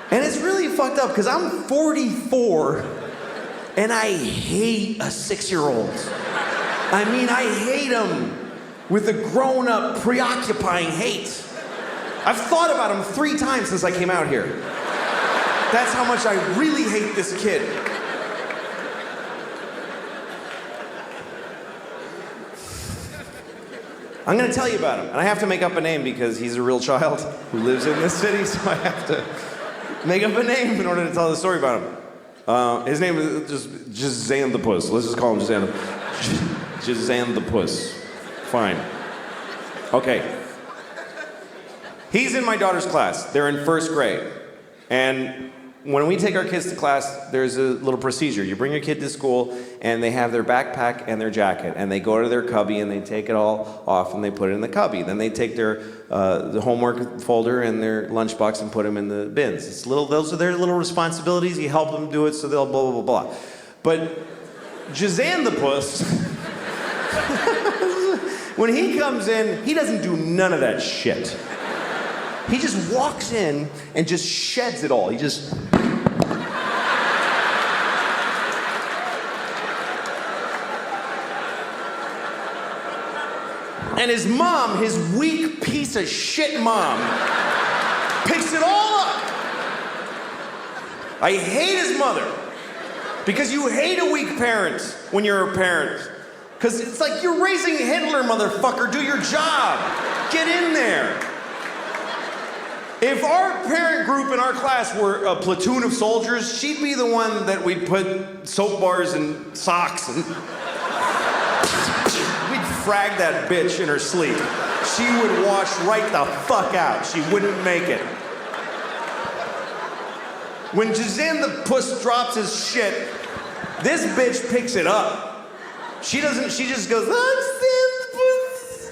And it's really fucked up because I'm 44 and I hate a 6-year-old. I mean, I hate him with a grown-up, preoccupying hate. I've thought about him 3 times since I came out here. That's how much I really hate this kid. I'm gonna tell you about him, and I have to make up a name because he's a real child who lives in this city, so I have to make up a name in order to tell the story about him. His name is just Zan the Puss. Let's just call him Zan the Puss. Fine. Okay. He's in my daughter's class. They're in 1st grade. And when we take our kids to class, there's a little procedure. You bring your kid to school, and they have their backpack and their jacket, and they go to their cubby, and they take it all off, and they put it in the cubby. Then they take their the homework folder and their lunchbox and put them in the bins. Those are their little responsibilities. You help them do it, so they'll blah, blah, blah, blah. But Jazan the Puss, when he comes in, he doesn't do none of that shit. He just walks in and just sheds it all. He just... And his mom, his weak piece of shit mom, picks it all up. I hate his mother. Because you hate a weak parent when you're a parent. Because it's like you're raising Hitler, motherfucker. Do your job. Get in there. If our parent group in our class were a platoon of soldiers, she'd be the one that we'd put soap bars and socks and... We'd frag that bitch in her sleep. She would wash right the fuck out. She wouldn't make it. When Jazan the Puss drops his shit, this bitch picks it up. She just goes, oh, Jazan the Puss.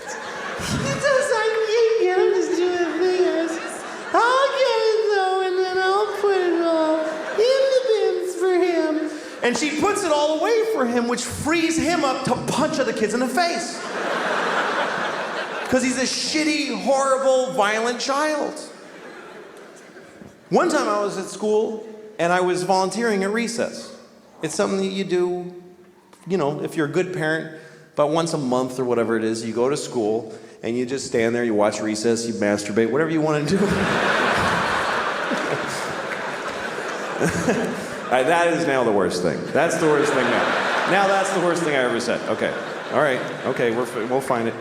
He does like you. I'm just doing a thing. I'll get it though, and then I'll put it all in the bins for him. And she puts it all away for him, which frees him up to punch other kids in the face. Because he's a shitty, horrible, violent child. One time I was at school, and I was volunteering at recess. It's something that you do, you know, if you're a good parent, about once a month or whatever it is, you go to school, and you just stand there, you watch recess, you masturbate, whatever you want to do. That is now the worst thing. That's the worst thing now. Now that's the worst thing I ever said. Okay. All right. Okay, we'll find it.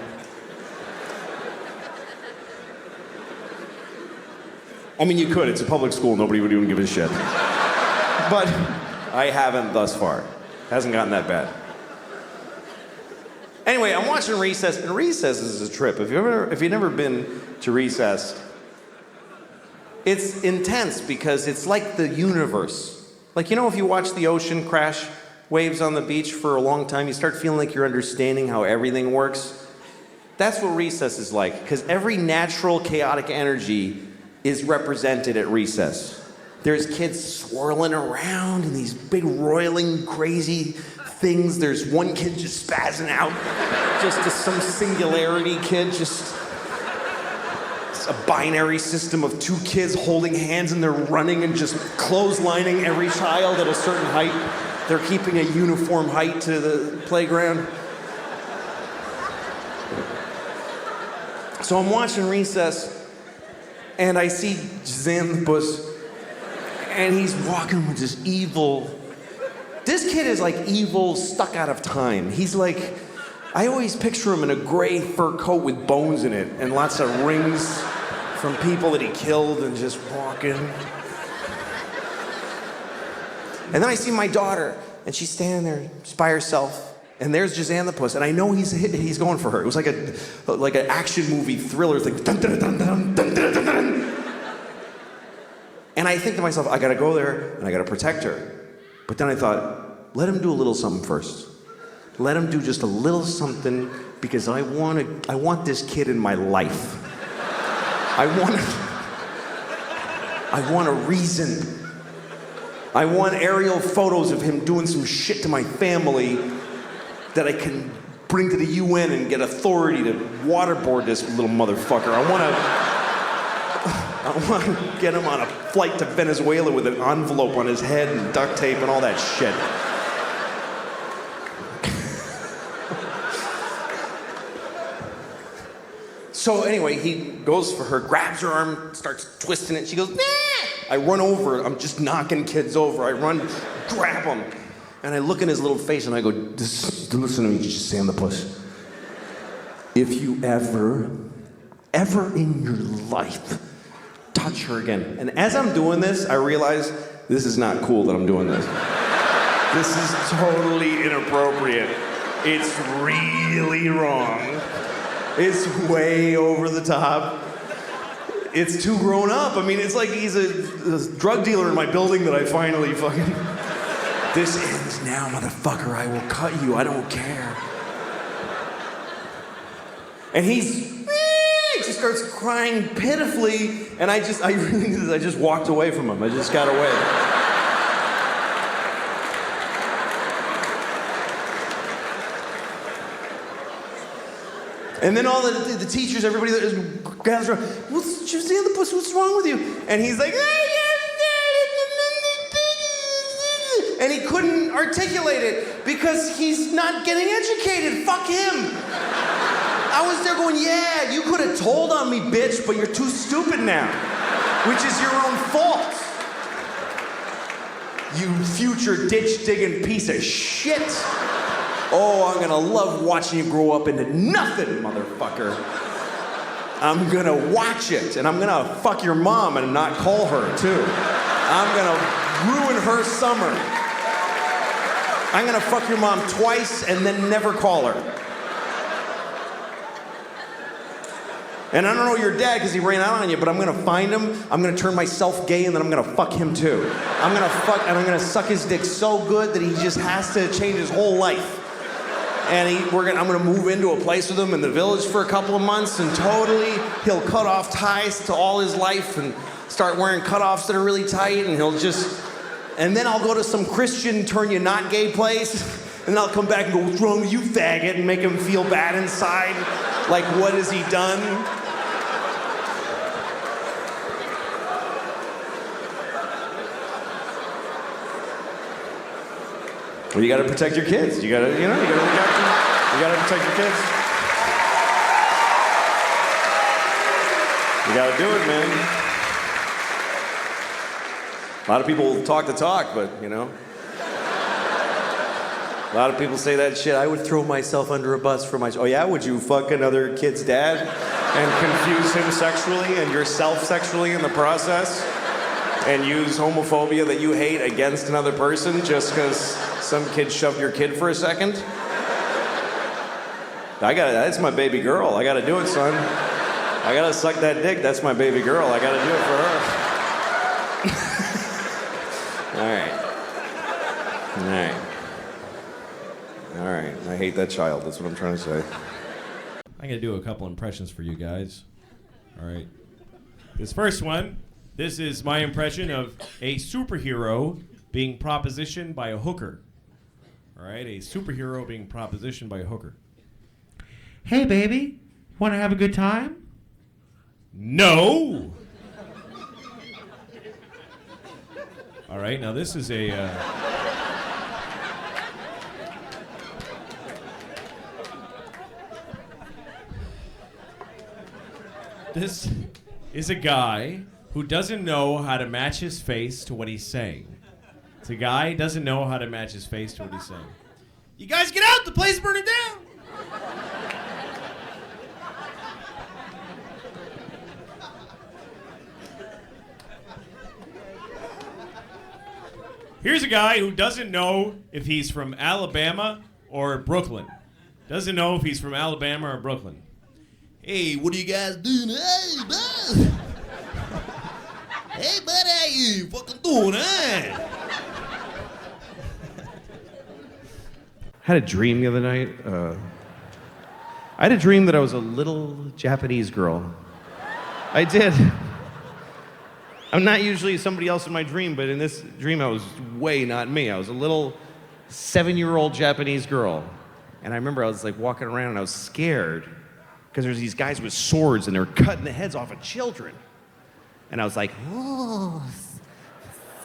I mean, you could. It's a public school. Nobody would even give a shit. But I haven't thus far. Hasn't gotten that bad. Anyway, I'm watching Recess, and Recess is a trip. If you've never been to Recess, it's intense because it's like the universe. Like, you know, if you watch the ocean crash waves on the beach for a long time, you start feeling like you're understanding how everything works. That's what Recess is like, because every natural chaotic energy is represented at Recess. There's kids swirling around in these big roiling crazy things. There's one kid just spazzing out, just to some singularity kid, just a binary system of 2 kids holding hands and they're running and just clotheslining every child at a certain height. They're keeping a uniform height to the playground. So I'm watching Recess and I see Jazan the Puss and he's walking with this evil This kid is like evil, stuck out of time. He's like, I always picture him in a gray fur coat with bones in it and lots of rings from people that he killed and just walking. And then I see my daughter, and she's standing there just by herself. And there's Jan the Puss, and I know he's going for her. It was like an action movie thriller thing. Dun, dun, dun, dun, dun, dun, dun, dun. And I think to myself, I gotta go there and I gotta protect her. But then I thought, let him do a little something first. Let him do just a little something because I want this kid in my life. I want a reason. I want aerial photos of him doing some shit to my family that I can bring to the UN and get authority to waterboard this little motherfucker. I want to get him on a flight to Venezuela with an envelope on his head and duct tape and all that shit. So anyway, he goes for her, grabs her arm, starts twisting it. She goes, nah! I run over. I'm just knocking kids over. I run, grab him. And I look in his little face and I go, listen to me, Jan the Puss. If you ever in your life touch her again. And as I'm doing this, I realize this is not cool that I'm doing this. This is totally inappropriate. It's really wrong. It's way over the top. It's too grown up. I mean, it's like he's a drug dealer in my building that I finally fucking... This ends now, motherfucker. I will cut you. I don't care. And he just starts crying pitifully, and I just walked away from him. I just got away. And then all the teachers, everybody that gathers around, what's Jan the Puss? What's wrong with you? And he's like, and he couldn't articulate it because he's not getting educated. Fuck him. I was there going, yeah, you could have told on me, bitch, but you're too stupid now, which is your own fault. You future ditch-digging piece of shit. Oh, I'm gonna love watching you grow up into nothing, motherfucker. I'm gonna watch it, and I'm gonna fuck your mom and not call her, too. I'm gonna ruin her summer. I'm gonna fuck your mom twice and then never call her. And I don't know your dad because he ran out on you, but I'm gonna find him, I'm gonna turn myself gay, and then I'm gonna fuck him too. I'm gonna suck his dick so good that he just has to change his whole life. And I'm gonna move into a place with him in the village for a couple of months, and totally he'll cut off ties to all his life and start wearing cutoffs that are really tight, and and then I'll go to some Christian turn you not gay place, and then I'll come back and go, what's wrong with you, faggot, and make him feel bad inside. Like, what has he done? Well, you gotta protect your kids. You gotta look after them. You gotta protect your kids. You gotta do it, man. A lot of people talk the talk, but, A lot of people say that shit. I would throw myself under a bus for my... Oh, yeah? Would you fuck another kid's dad and confuse him sexually and yourself sexually in the process? And use homophobia that you hate against another person just because some kid shoved your kid for a second? That's my baby girl. I gotta do it, son. I gotta suck that dick. That's my baby girl. I gotta do it for her. All right. I hate that child. That's what I'm trying to say. I'm gonna do a couple impressions for you guys. All right. This first one, this is my impression of a superhero being propositioned by a hooker. All right, a superhero being propositioned by a hooker. Hey, baby, want to have a good time? No. All right, now this is a... This is a guy who doesn't know how to match his face to what he's saying. It's a guy doesn't know how to match his face to what he's saying. You guys get out! The place is burning down! Here's a guy who doesn't know if he's from Alabama or Brooklyn. Doesn't know if he's from Alabama or Brooklyn. Hey, what are you guys doing? Hey, bud. Hey, buddy, how you fucking doing, huh? I had a dream the other night. I had a dream that I was a little Japanese girl. I did. I'm not usually somebody else in my dream, but in this dream I was way not me. I was a little 7-year-old Japanese girl. And I remember I was like walking around and I was scared because there's these guys with swords and they were cutting the heads off of children. And I was like, Oh,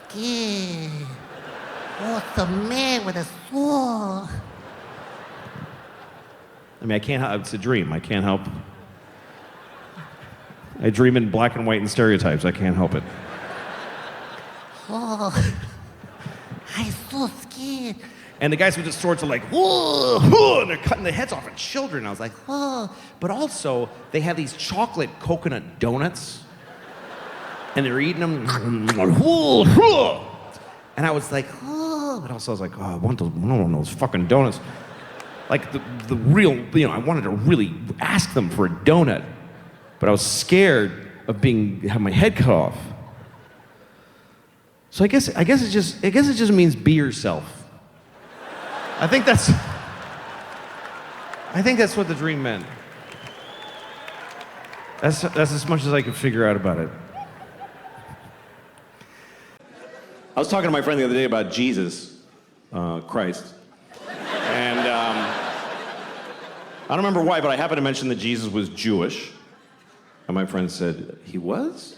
scared. Oh, it's a man with a sword. I mean, I can't help, it's a dream. I can't help. I dream in black and white and stereotypes. I can't help it. Oh, I'm so scared. And the guys with the swords are like, whoa, whoa, and they're cutting the heads off of children. I was like, oh. But also, they have these chocolate coconut donuts, and they're eating them. And I was like, oh. But also, I was like, oh, I want those fucking donuts. Like the real, I wanted to really ask them for a donut, but I was scared of having my head cut off. So I guess it just means be yourself. I think that's what the dream meant. That's as much as I could figure out about it. I was talking to my friend the other day about Jesus, Christ. And I don't remember why, but I happened to mention that Jesus was Jewish. And my friend said, he was?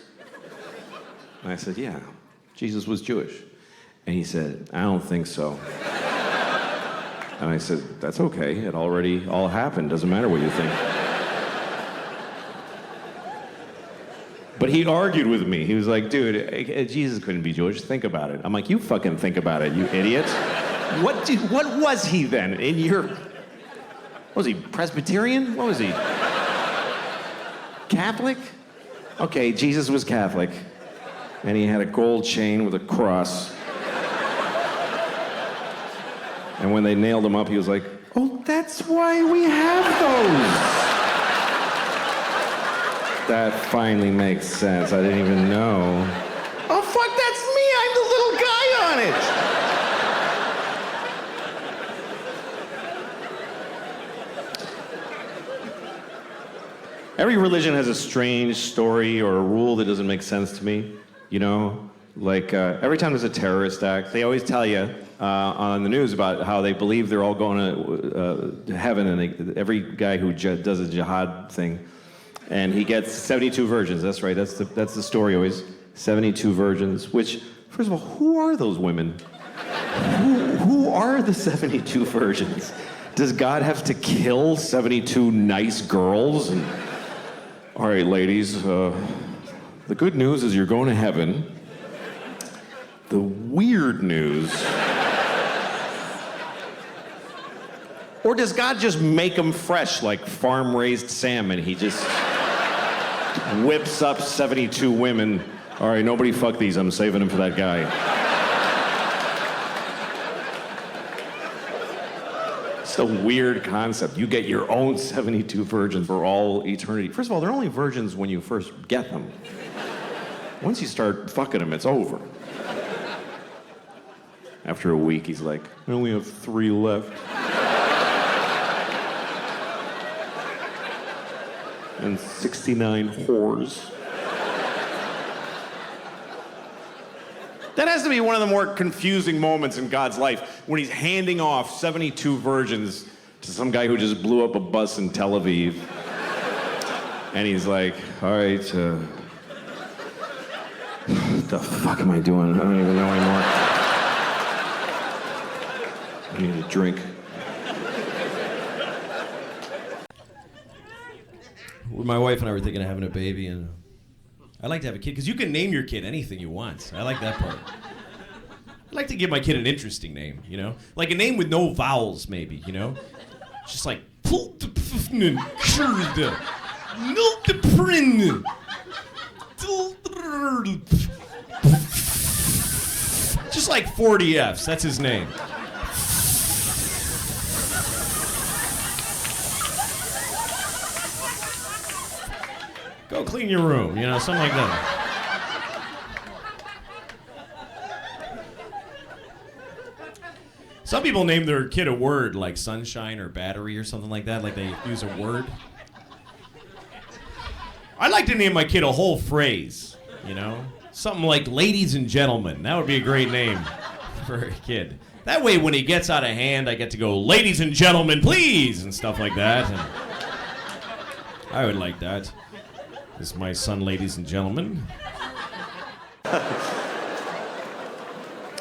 And I said, yeah, Jesus was Jewish. And he said, I don't think so. And I said, that's okay. It already all happened. Doesn't matter what you think. But he argued with me. He was like, dude, Jesus couldn't be Jewish. Think about it. I'm like, you fucking think about it, you idiot. What was he then? Was he Presbyterian? What was he? Catholic? Okay, Jesus was Catholic. And he had a gold chain with a cross. And when they nailed him up, he was like, oh, that's why we have those. That finally makes sense. I didn't even know. Oh, fuck, that's me. I'm the little guy on it. Every religion has a strange story or a rule that doesn't make sense to me, Like, every time there's a terrorist act, they always tell you on the news about how they believe they're all going to heaven, and every guy who does a jihad thing, and he gets 72 virgins. That's right, that's the story always. 72 virgins, which, first of all, who are those women? Who are the 72 virgins? Does God have to kill 72 nice girls? All right, ladies, the good news is you're going to heaven. The weird news... Or does God just make them fresh like farm-raised salmon? He just whips up 72 women. All right, nobody fuck these. I'm saving them for that guy. It's a weird concept. You get your own 72 virgins for all eternity. First of all, they're only virgins when you first get them. Once you start fucking them, it's over. After a week, he's like, I only have 3 left. And 69 whores. That has to be one of the more confusing moments in God's life, when he's handing off 72 virgins to some guy who just blew up a bus in Tel Aviv. And he's like, all right, what the fuck am I doing? I don't even know anymore. I need a drink. My wife and I were thinking of having a baby, and I'd like to have a kid, because you can name your kid anything you want. I like that part. like to give my kid an interesting name, you know? Like a name with no vowels, maybe, you know? Just like... Just like 40 Fs, that's his name. Go clean your room, you know, something like that. Some people name their kid a word like sunshine or battery or something like that, like they use a word. I'd like to name my kid a whole phrase, you know? Something like ladies and gentlemen. That would be a great name for a kid. That way when he gets out of hand, I get to go, ladies and gentlemen, please, and stuff like that. And I would like that. This is my son, ladies and gentlemen.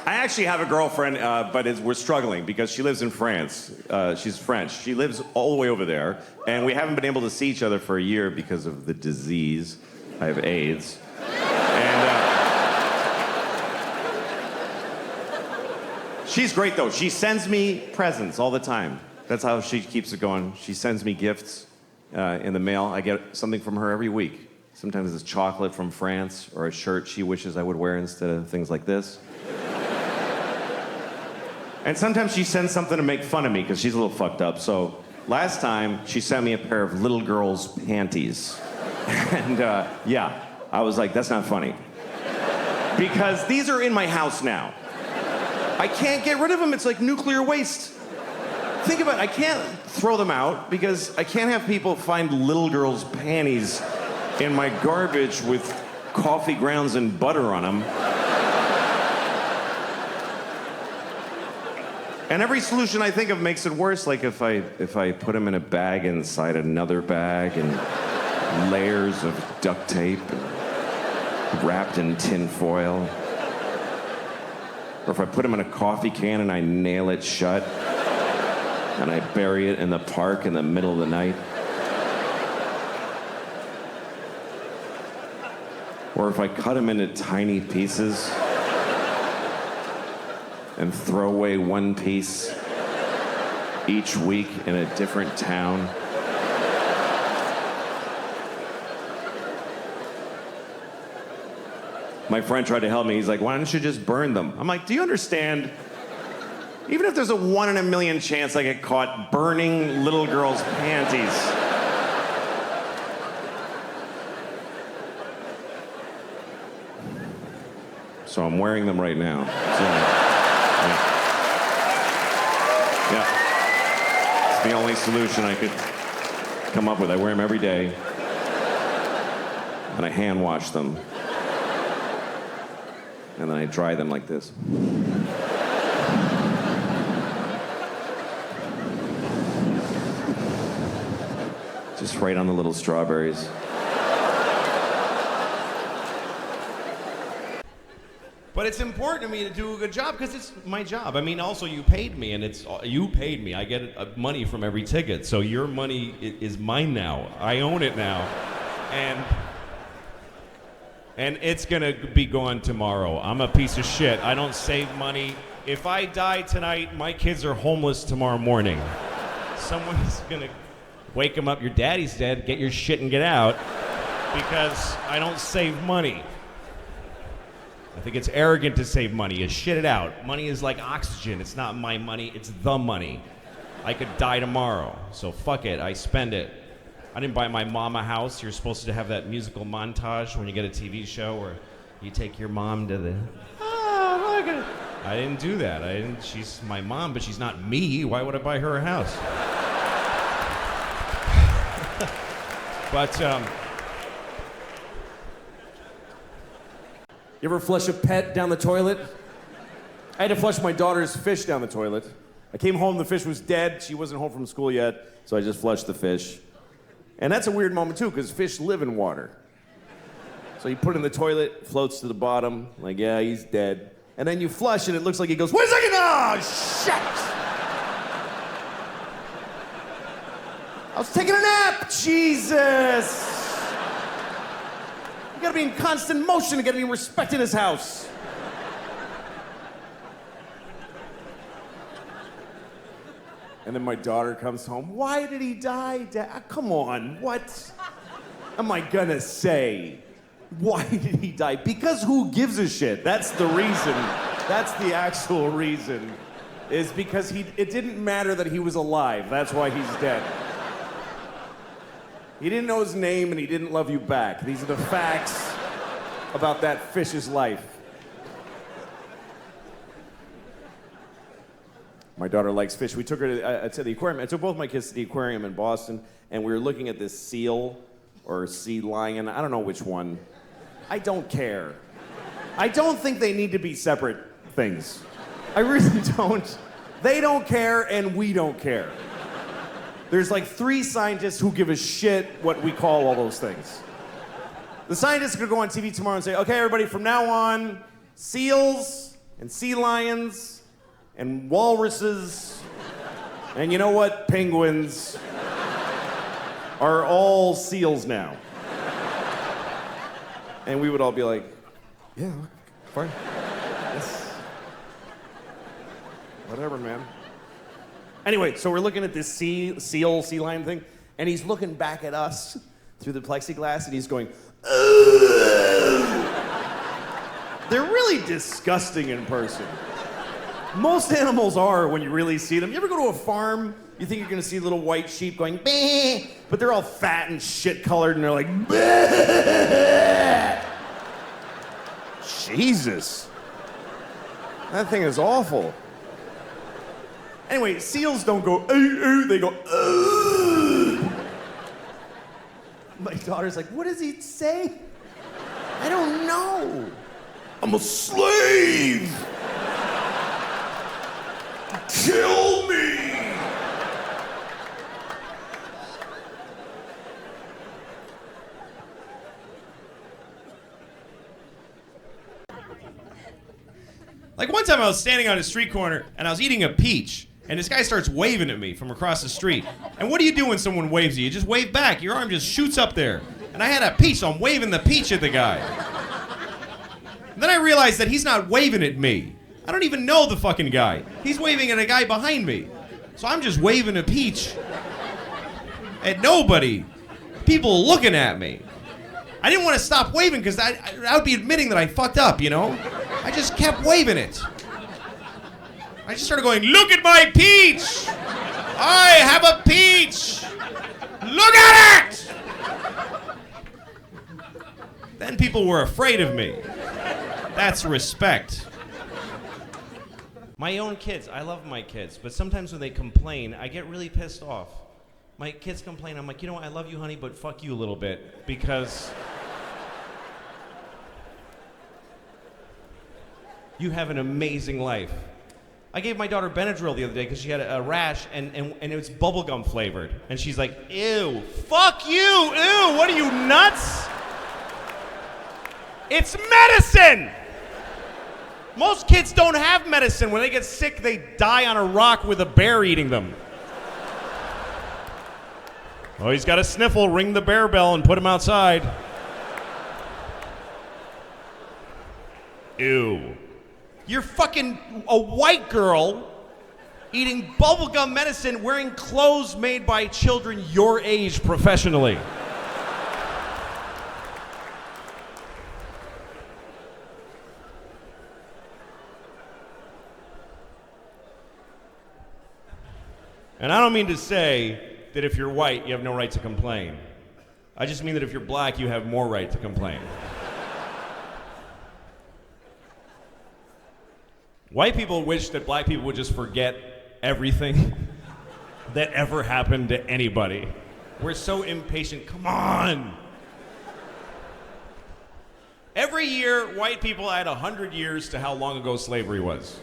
I actually have a girlfriend, but we're struggling because she lives in France. She's French. She lives all the way over there, and we haven't been able to see each other for a year because of the disease. I have AIDS. And she's great, though. She sends me presents all the time. That's how she keeps it going. She sends me gifts in the mail. I get something from her every week. Sometimes it's chocolate from France or a shirt she wishes I would wear instead of things like this. And sometimes she sends something to make fun of me because she's a little fucked up. So last time, she sent me a pair of little girl's panties. And yeah, I was like, that's not funny. Because these are in my house now. I can't get rid of them. It's like nuclear waste. Think about it. I can't throw them out because I can't have people find little girl's panties in my garbage with coffee grounds and butter on them. And every solution I think of makes it worse, like if I put them in a bag inside another bag and layers of duct tape wrapped in tin foil. Or if I put them in a coffee can and I nail it shut and I bury it in the park in the middle of the night. Or if I cut them into tiny pieces and throw away one piece each week in a different town. My friend tried to help me. He's like, why don't you just burn them? I'm like, do you understand? Even if there's a 1 in a million chance I get caught burning little girls' panties. So I'm wearing them right now. Yeah. It's the only solution I could come up with. I wear them every day. And I hand wash them. And then I dry them like this. Just right on the little strawberries. But it's important to me to do a good job because it's my job. I mean, also you paid me, and you paid me. I get money from every ticket, so your money is mine now. I own it now, and it's gonna be gone tomorrow. I'm a piece of shit. I don't save money. If I die tonight, my kids are homeless tomorrow morning. Someone's gonna wake them up. Your daddy's dead. Get your shit and get out, because I don't save money. I think it's arrogant to save money. You shit it out. Money is like oxygen. It's not my money, it's the money. I could die tomorrow, so fuck it, I spend it. I didn't buy my mom a house. You're supposed to have that musical montage when you get a TV show where you take your mom to the... Oh, look at it. I didn't do that. She's my mom, but she's not me. Why would I buy her a house? But, You ever flush a pet down the toilet? I had to flush my daughter's fish down the toilet. I came home, the fish was dead. She wasn't home from school yet, so I just flushed the fish. And that's a weird moment, too, because fish live in water. So you put it in the toilet, floats to the bottom, like, yeah, he's dead. And then you flush, and it looks like he goes, wait a second! Oh, shit! I was taking a nap! Jesus! You gotta be in constant motion. You gotta be respecting his house. And then my daughter comes home. Why did he die, Dad? Come on, what am I gonna say? Why did he die? Because who gives a shit? That's the reason. That's the actual reason. Is because it didn't matter that he was alive. That's why he's dead. He didn't know his name and he didn't love you back. These are the facts about that fish's life. My daughter likes fish. We took her to the aquarium. I took both my kids to the aquarium in Boston, and we were looking at this seal or sea lion. I don't know which one. I don't care. I don't think they need to be separate things. I really don't. They don't care, and we don't care. There's like 3 scientists who give a shit what we call all those things. The scientists could go on TV tomorrow and say, okay, everybody, from now on, seals and sea lions and walruses, and you know what? Penguins are all seals now. And we would all be like, yeah, fine. Yes. Whatever, man. Anyway, so we're looking at this sea lion thing, and he's looking back at us through the plexiglass, and he's going, ugh. They're really disgusting in person. Most animals are when you really see them. You ever go to a farm, you think you're gonna see little white sheep going, bah, but they're all fat and shit-colored, and they're like, bah. Jesus. That thing is awful. Anyway, seals don't go, they go, ugh. My daughter's like, what does he say? I don't know. I'm a slave. Kill me! Like one time I was standing on a street corner and I was eating a peach, and this guy starts waving at me from across the street. And what do you do when someone waves at you? You just wave back. Your arm just shoots up there. And I had a peach, so I'm waving the peach at the guy. And then I realized that he's not waving at me. I don't even know the fucking guy. He's waving at a guy behind me. So I'm just waving a peach at nobody. People looking at me. I didn't want to stop waving because I would be admitting that I fucked up, you know? I just kept waving it. I just started going, look at my peach! I have a peach! Look at it! Then people were afraid of me. That's respect. My own kids, I love my kids, but sometimes when they complain, I get really pissed off. My kids complain, I'm like, you know what, I love you, honey, but fuck you a little bit, because you have an amazing life. I gave my daughter Benadryl the other day because she had a rash, and it was bubblegum flavored. And she's like, ew, fuck you, ew, what are you, nuts? It's medicine! Most kids don't have medicine. When they get sick, they die on a rock with a bear eating them. Oh, he's got a sniffle. Ring the bear bell and put him outside. Ew. You're fucking a white girl eating bubblegum medicine, wearing clothes made by children your age professionally. And I don't mean to say that if you're white, you have no right to complain. I just mean that if you're black, you have more right to complain. White people wish that black people would just forget everything that ever happened to anybody. We're so impatient. Come on! Every year, white people add 100 years to how long ago slavery was.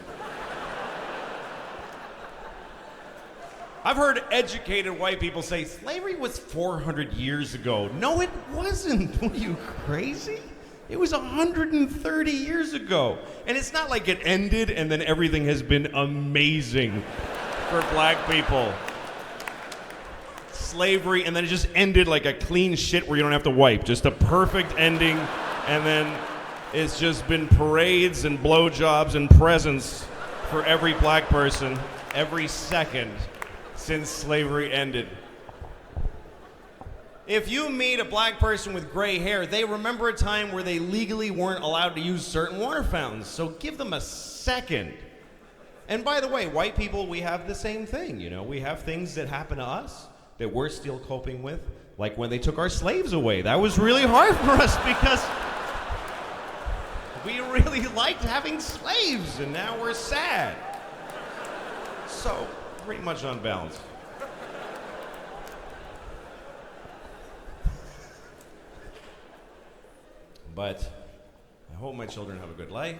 I've heard educated white people say, slavery was 400 years ago. No, it wasn't. What are you, crazy? It was 130 years ago. And it's not like it ended and then everything has been amazing for black people. Slavery, and then it just ended like a clean shit where you don't have to wipe. Just a perfect ending, and then it's just been parades and blowjobs and presents for every black person every second since slavery ended. If you meet a black person with gray hair, they remember a time where they legally weren't allowed to use certain water fountains, so give them a second. And by the way, white people, we have the same thing, you know? We have things that happen to us that we're still coping with, like when they took our slaves away. That was really hard for us because we really liked having slaves, and now we're sad. So, pretty much on balance. But I hope my children have a good life.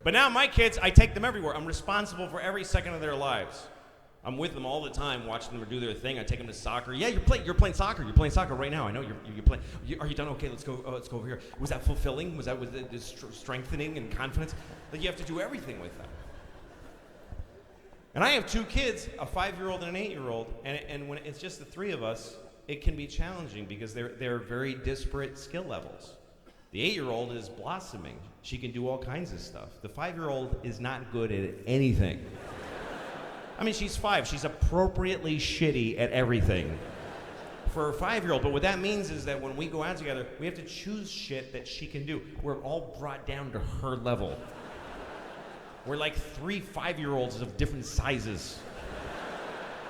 But now my kids, I take them everywhere. I'm responsible for every second of their lives. I'm with them all the time, watching them do their thing. I take them to soccer. Yeah, you're playing soccer. You're playing soccer right now. I know you're playing. Are you done? Okay, let's go over here. Was that fulfilling? Was it strengthening and confidence? Like, you have to do everything with them. And I have two kids, a 5-year-old and an 8-year-old, and when it's just the three of us, it can be challenging because they're very disparate skill levels. The 8-year-old is blossoming. She can do all kinds of stuff. The 5-year-old is not good at anything. I mean, she's 5. She's appropriately shitty at everything for a 5-year-old. But what that means is that when we go out together, we have to choose shit that she can do. We're all brought down to her level. We're like 3 5-year-olds of different sizes,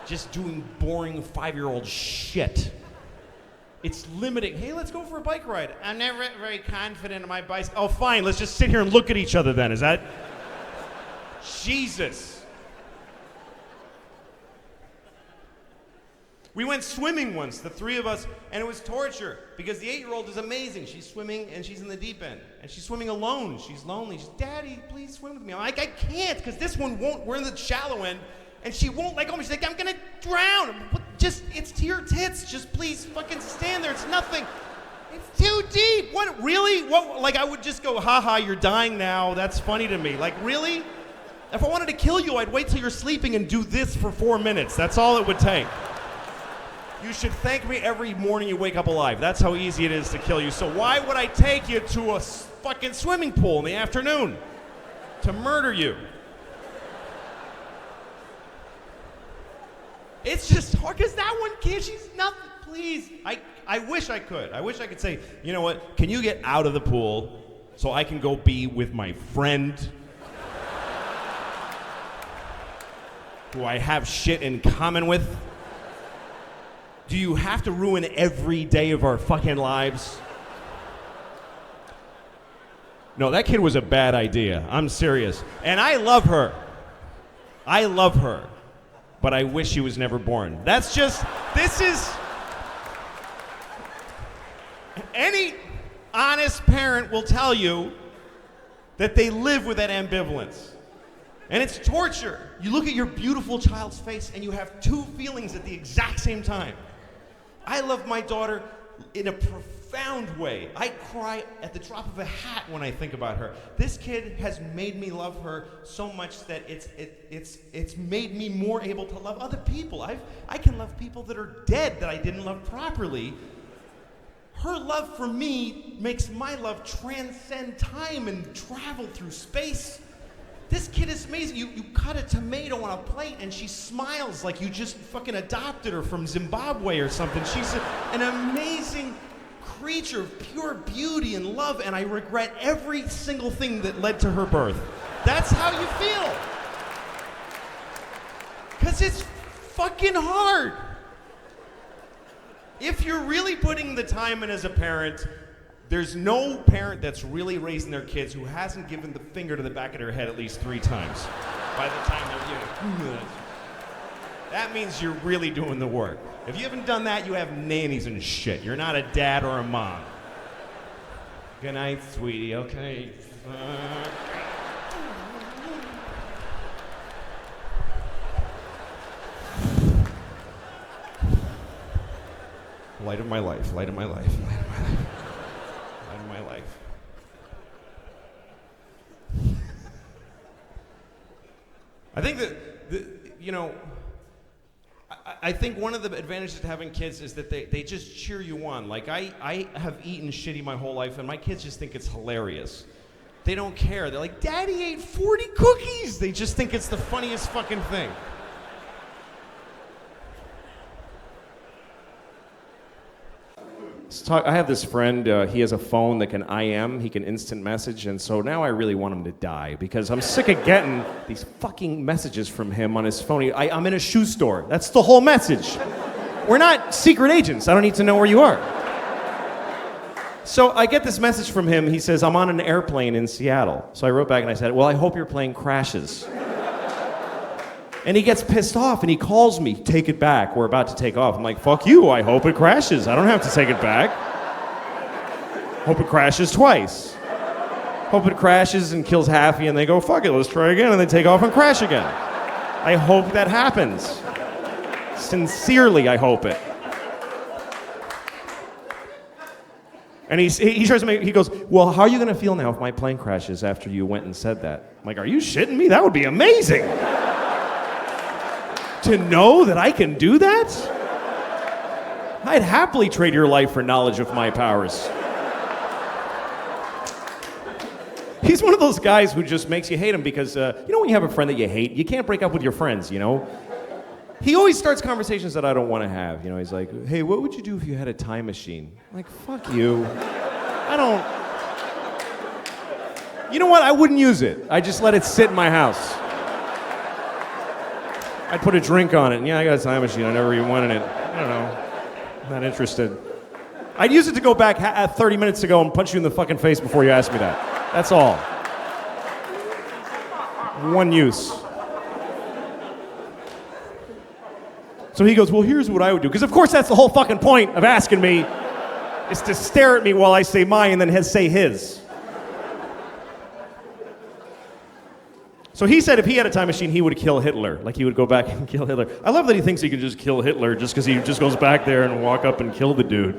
just doing boring 5-year-old shit. It's limiting. Hey, let's go for a bike ride. I'm never very confident in my bicycle. Oh, fine. Let's just sit here and look at each other then. Is that? Jesus. We went swimming once, the three of us, and it was torture because the 8-year-old is amazing. She's swimming and she's in the deep end. And she's swimming alone. She's lonely. She's, Daddy, please swim with me. I'm like, I can't because this one won't. We're in the shallow end. And she won't let go. She's like, I'm gonna drown. Just, it's to your tits. Just please fucking stand there. It's nothing. It's too deep. What, really? What, like, I would just go, haha, you're dying now. That's funny to me. Like, really? If I wanted to kill you, I'd wait till you're sleeping and do this for 4 minutes. That's all it would take. You should thank me every morning you wake up alive. That's how easy it is to kill you. So why would I take you to a fucking swimming pool in the afternoon to murder you? It's just hard because that one kid, she's nothing. Please, I wish I could. I wish I could say, you know what? Can you get out of the pool so I can go be with my friend who I have shit in common with? Do you have to ruin every day of our fucking lives? No, that kid was a bad idea. I'm serious. And I love her. I love her. But I wish she was never born. That's just, this is, any honest parent will tell you that they live with that ambivalence. And it's torture. You look at your beautiful child's face and you have two feelings at the exact same time. I love my daughter in a profound way. I cry at the drop of a hat when I think about her. This kid has made me love her so much that it's made me more able to love other people. I can love people that are dead that I didn't love properly. Her love for me makes my love transcend time and travel through space. This kid is amazing. You cut a tomato on a plate and she smiles like you just fucking adopted her from Zimbabwe or something. She's an amazing creature of pure beauty and love, and I regret every single thing that led to her birth. That's how you feel. Because it's fucking hard. If you're really putting the time in as a parent, there's no parent that's really raising their kids who hasn't given the finger to the back of their head at least 3 times by the time they're young. That means you're really doing the work. If you haven't done that, you have nannies and shit. You're not a dad or a mom. Good night, sweetie. Okay. Light of my life, light of my life, light of my life. Light of my life. I think that, I think one of the advantages to having kids is that they just cheer you on. Like, I have eaten shitty my whole life, and my kids just think it's hilarious. They don't care. They're like, Daddy ate 40 cookies! They just think it's the funniest fucking thing. I have this friend, he has a phone that can IM, he can instant message, and so now I really want him to die because I'm sick of getting these fucking messages from him on his phone. I'm in a shoe store. That's the whole message. We're not secret agents. I don't need to know where you are. So I get this message from him. He says, I'm on an airplane in Seattle. So I wrote back and I said, well, I hope your plane crashes. And he gets pissed off and he calls me, take it back, we're about to take off. I'm like, fuck you, I hope it crashes. I don't have to take it back. Hope it crashes twice. Hope it crashes and kills Haffy and they go, fuck it, let's try again, and they take off and crash again. I hope that happens. Sincerely, I hope it. And he tries to make, he goes, well, how are you gonna feel now if my plane crashes after you went and said that? I'm like, are you shitting me? That would be amazing. To know that I can do that? I'd happily trade your life for knowledge of my powers. He's one of those guys who just makes you hate him because, you know when you have a friend that you hate, you can't break up with your friends, you know? He always starts conversations that I don't want to have. You know, he's like, hey, what would you do if you had a time machine? I'm like, fuck you. I don't... You know what? I wouldn't use it. I just let it sit in my house. I'd put a drink on it, and yeah, I got a time machine. I never even wanted it. I don't know. I'm not interested. I'd use it to go back 30 minutes ago and punch you in the fucking face before you ask me that. That's all. One use. So he goes, well, here's what I would do. Because of course that's the whole fucking point of asking me, is to stare at me while I say mine and then say his. So he said if he had a time machine, he would kill Hitler. Like he would go back and kill Hitler. I love that he thinks he can just kill Hitler just because he just goes back there and walk up and kill the dude.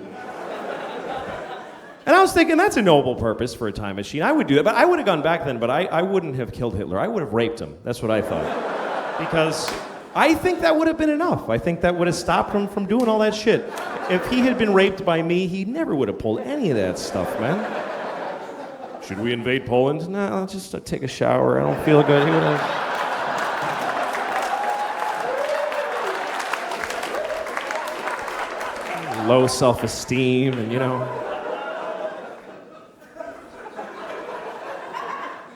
And I was thinking, that's a noble purpose for a time machine. I would do that, but I would have gone back then, but I wouldn't have killed Hitler. I would have raped him. That's what I thought. Because I think that would have been enough. I think that would have stopped him from doing all that shit. If he had been raped by me, he never would have pulled any of that stuff, man. Should we invade Poland? No, I'll just take a shower. I don't feel good. He would have... Low self-esteem and, you know...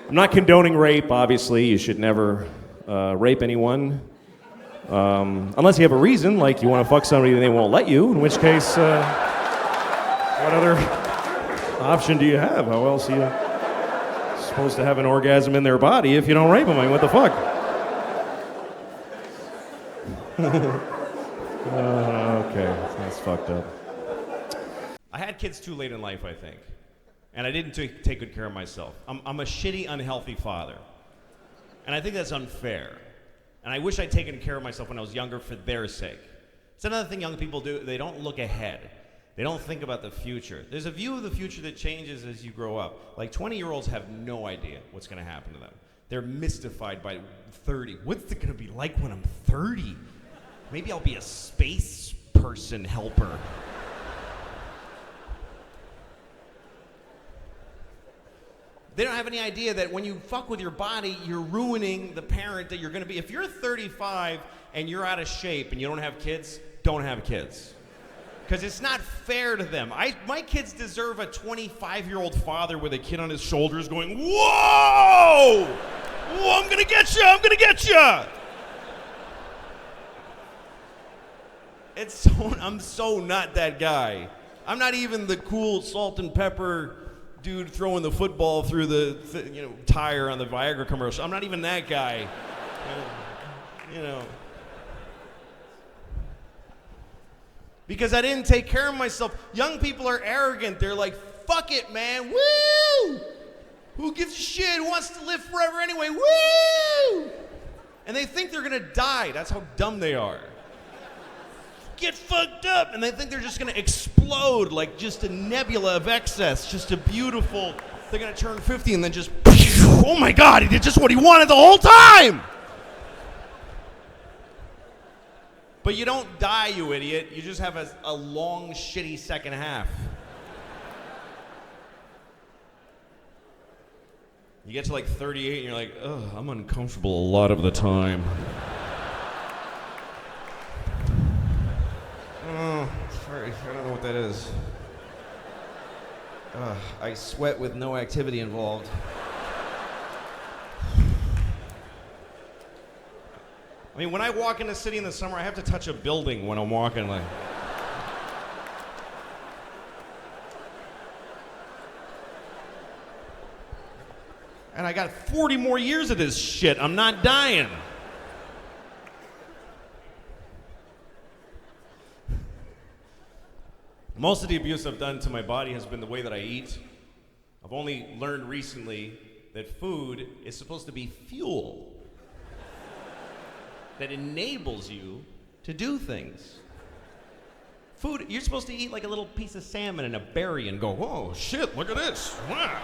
I'm not condoning rape, obviously. You should never rape anyone. Unless you have a reason, like you want to fuck somebody and they won't let you, in which case, what other option do you have? How else are you supposed to have an orgasm in their body if you don't rape them? I mean, what the fuck? Okay, that's fucked up. I had kids too late in life, I think. And I didn't take good care of myself. I'm a shitty, unhealthy father. And I think that's unfair. And I wish I'd taken care of myself when I was younger for their sake. It's another thing young people do. They don't look ahead. They don't think about the future. There's a view of the future that changes as you grow up. Like 20-year-olds have no idea what's going to happen to them. They're mystified by 30. What's it going to be like when I'm 30? Maybe I'll be a space person helper. They don't have any idea that when you fuck with your body, you're ruining the parent that you're going to be. If you're 35 and you're out of shape and you don't have kids, don't have kids. Because it's not fair to them. My kids deserve a 25-year-old father with a kid on his shoulders going, whoa! Whoa, I'm going to get you! I'm going to get you! I'm so not that guy. I'm not even the cool salt and pepper dude throwing the football through the tire on the Viagra commercial. I'm not even that guy. You know. Because I didn't take care of myself. Young people are arrogant. They're like, fuck it, man. Woo! Who gives a shit? Who wants to live forever anyway? Woo! And they think they're gonna die. That's how dumb they are. Get fucked up, and they think they're just gonna explode like just a nebula of excess, just a beautiful, they're gonna turn 50 and then just, oh my God, he did just what he wanted the whole time! But you don't die, you idiot. You just have a long, shitty second half. You get to like 38 and you're like, ugh, I'm uncomfortable a lot of the time. I don't know what that is. I sweat with no activity involved. I mean, when I walk in the city in the summer, I have to touch a building when I'm walking. Like, and I got 40 more years of this shit. I'm not dying. Most of the abuse I've done to my body has been the way that I eat. I've only learned recently that food is supposed to be fuel that enables you to do things. Food, you're supposed to eat like a little piece of salmon and a berry and go, whoa, shit, look at this. Wow.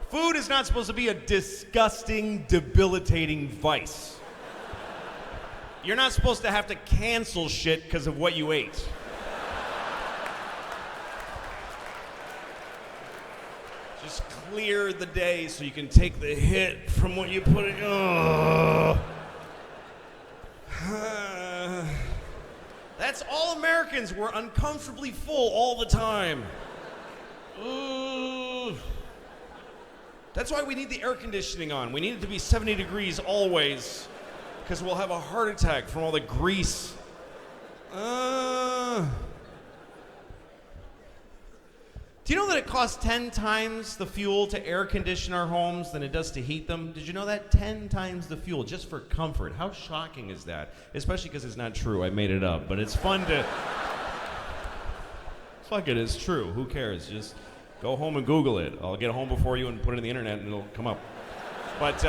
Food is not supposed to be a disgusting, debilitating vice. You're not supposed to have to cancel shit because of what you ate. Just clear the day so you can take the hit from what you put in. That's all Americans. We're uncomfortably full all the time. That's why we need the air conditioning on. We need it to be 70 degrees always, because we'll have a heart attack from all the grease. Do you know that it costs 10 times the fuel to air condition our homes than it does to heat them? Did you know that? 10 times the fuel, just for comfort. How shocking is that? Especially because it's not true. I made it up, but it's fun to... Fuck it, it's true. Who cares? Just go home and Google it. I'll get home before you and put it in the internet and it'll come up. But,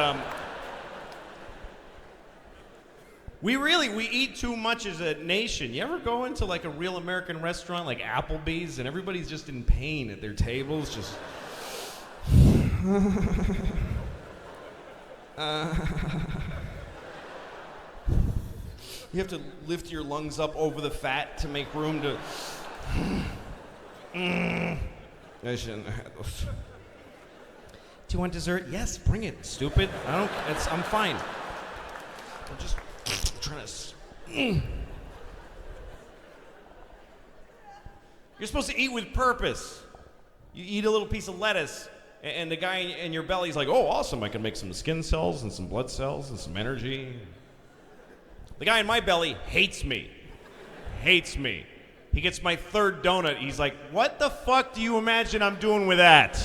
we eat too much as a nation. You ever go into like a real American restaurant like Applebee's and everybody's just in pain at their tables, just... You have to lift your lungs up over the fat to make room to... I shouldn't have had those. Do you want dessert? Yes, bring it, stupid. I'm fine. I'm just... trying to... You're supposed to eat with purpose. You eat a little piece of lettuce, and the guy in your belly's like, oh, awesome, I can make some skin cells and some blood cells and some energy. The guy in my belly hates me. Hates me. He gets my third donut. He's like, what the fuck do you imagine I'm doing with that?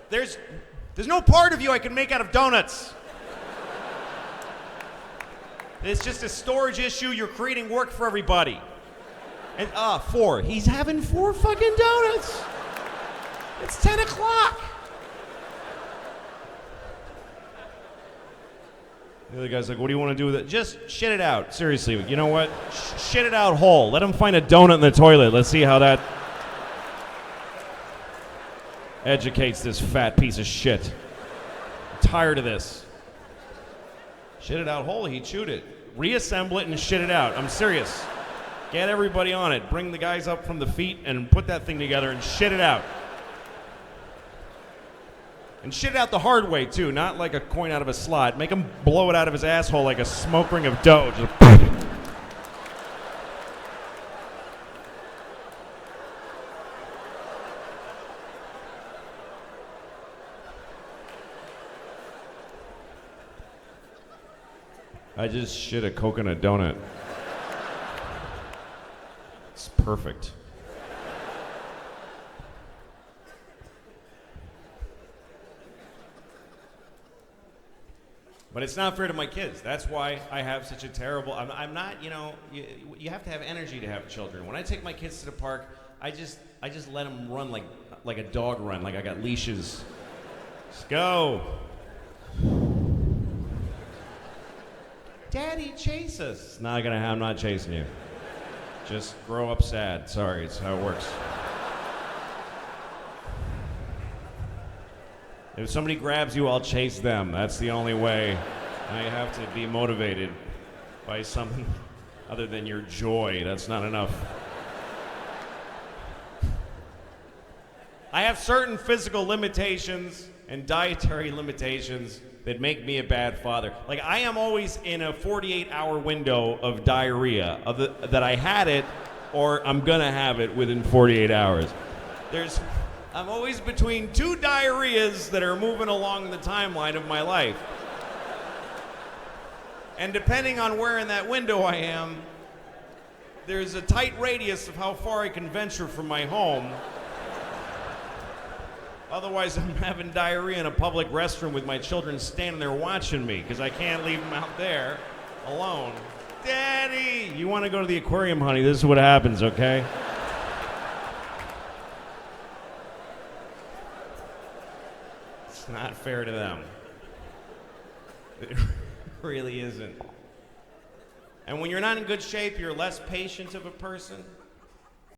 There's no part of you I can make out of donuts. It's just a storage issue. You're creating work for everybody. And 4. He's having 4 fucking donuts. It's 10 o'clock. The other guy's like, what do you want to do with it? Just shit it out. Seriously, you know what? Shit it out whole. Let him find a donut in the toilet. Let's see how that educates this fat piece of shit. I'm tired of this. Shit it out whole. He chewed it. Reassemble it and shit it out. I'm serious. Get everybody on it. Bring the guys up from the feet and put that thing together and shit it out. And shit it out the hard way, too, not like a coin out of a slot. Make him blow it out of his asshole like a smoke ring of dough. Just I just shit a coconut donut. It's perfect. But it's not fair to my kids. That's why I have such a terrible... I'm not, you know... You have to have energy to have children. When I take my kids to the park, I just let them run like a dog run, like I got leashes. Just go. Daddy, chase us. I'm not chasing you. Just grow up sad. Sorry, it's how it works. If somebody grabs you, I'll chase them. That's the only way. I have to be motivated by something other than your joy. That's not enough. I have certain physical limitations, and dietary limitations that make me a bad father. Like, I am always in a 48-hour window of diarrhea, that I had it or I'm gonna have it within 48 hours. I'm always between two diarrheas that are moving along the timeline of my life. And depending on where in that window I am, there's a tight radius of how far I can venture from my home. Otherwise, I'm having diarrhea in a public restroom with my children standing there watching me because I can't leave them out there alone. Daddy, you want to go to the aquarium, honey? This is what happens, okay? It's not fair to them. It really isn't. And when you're not in good shape, you're less patient of a person.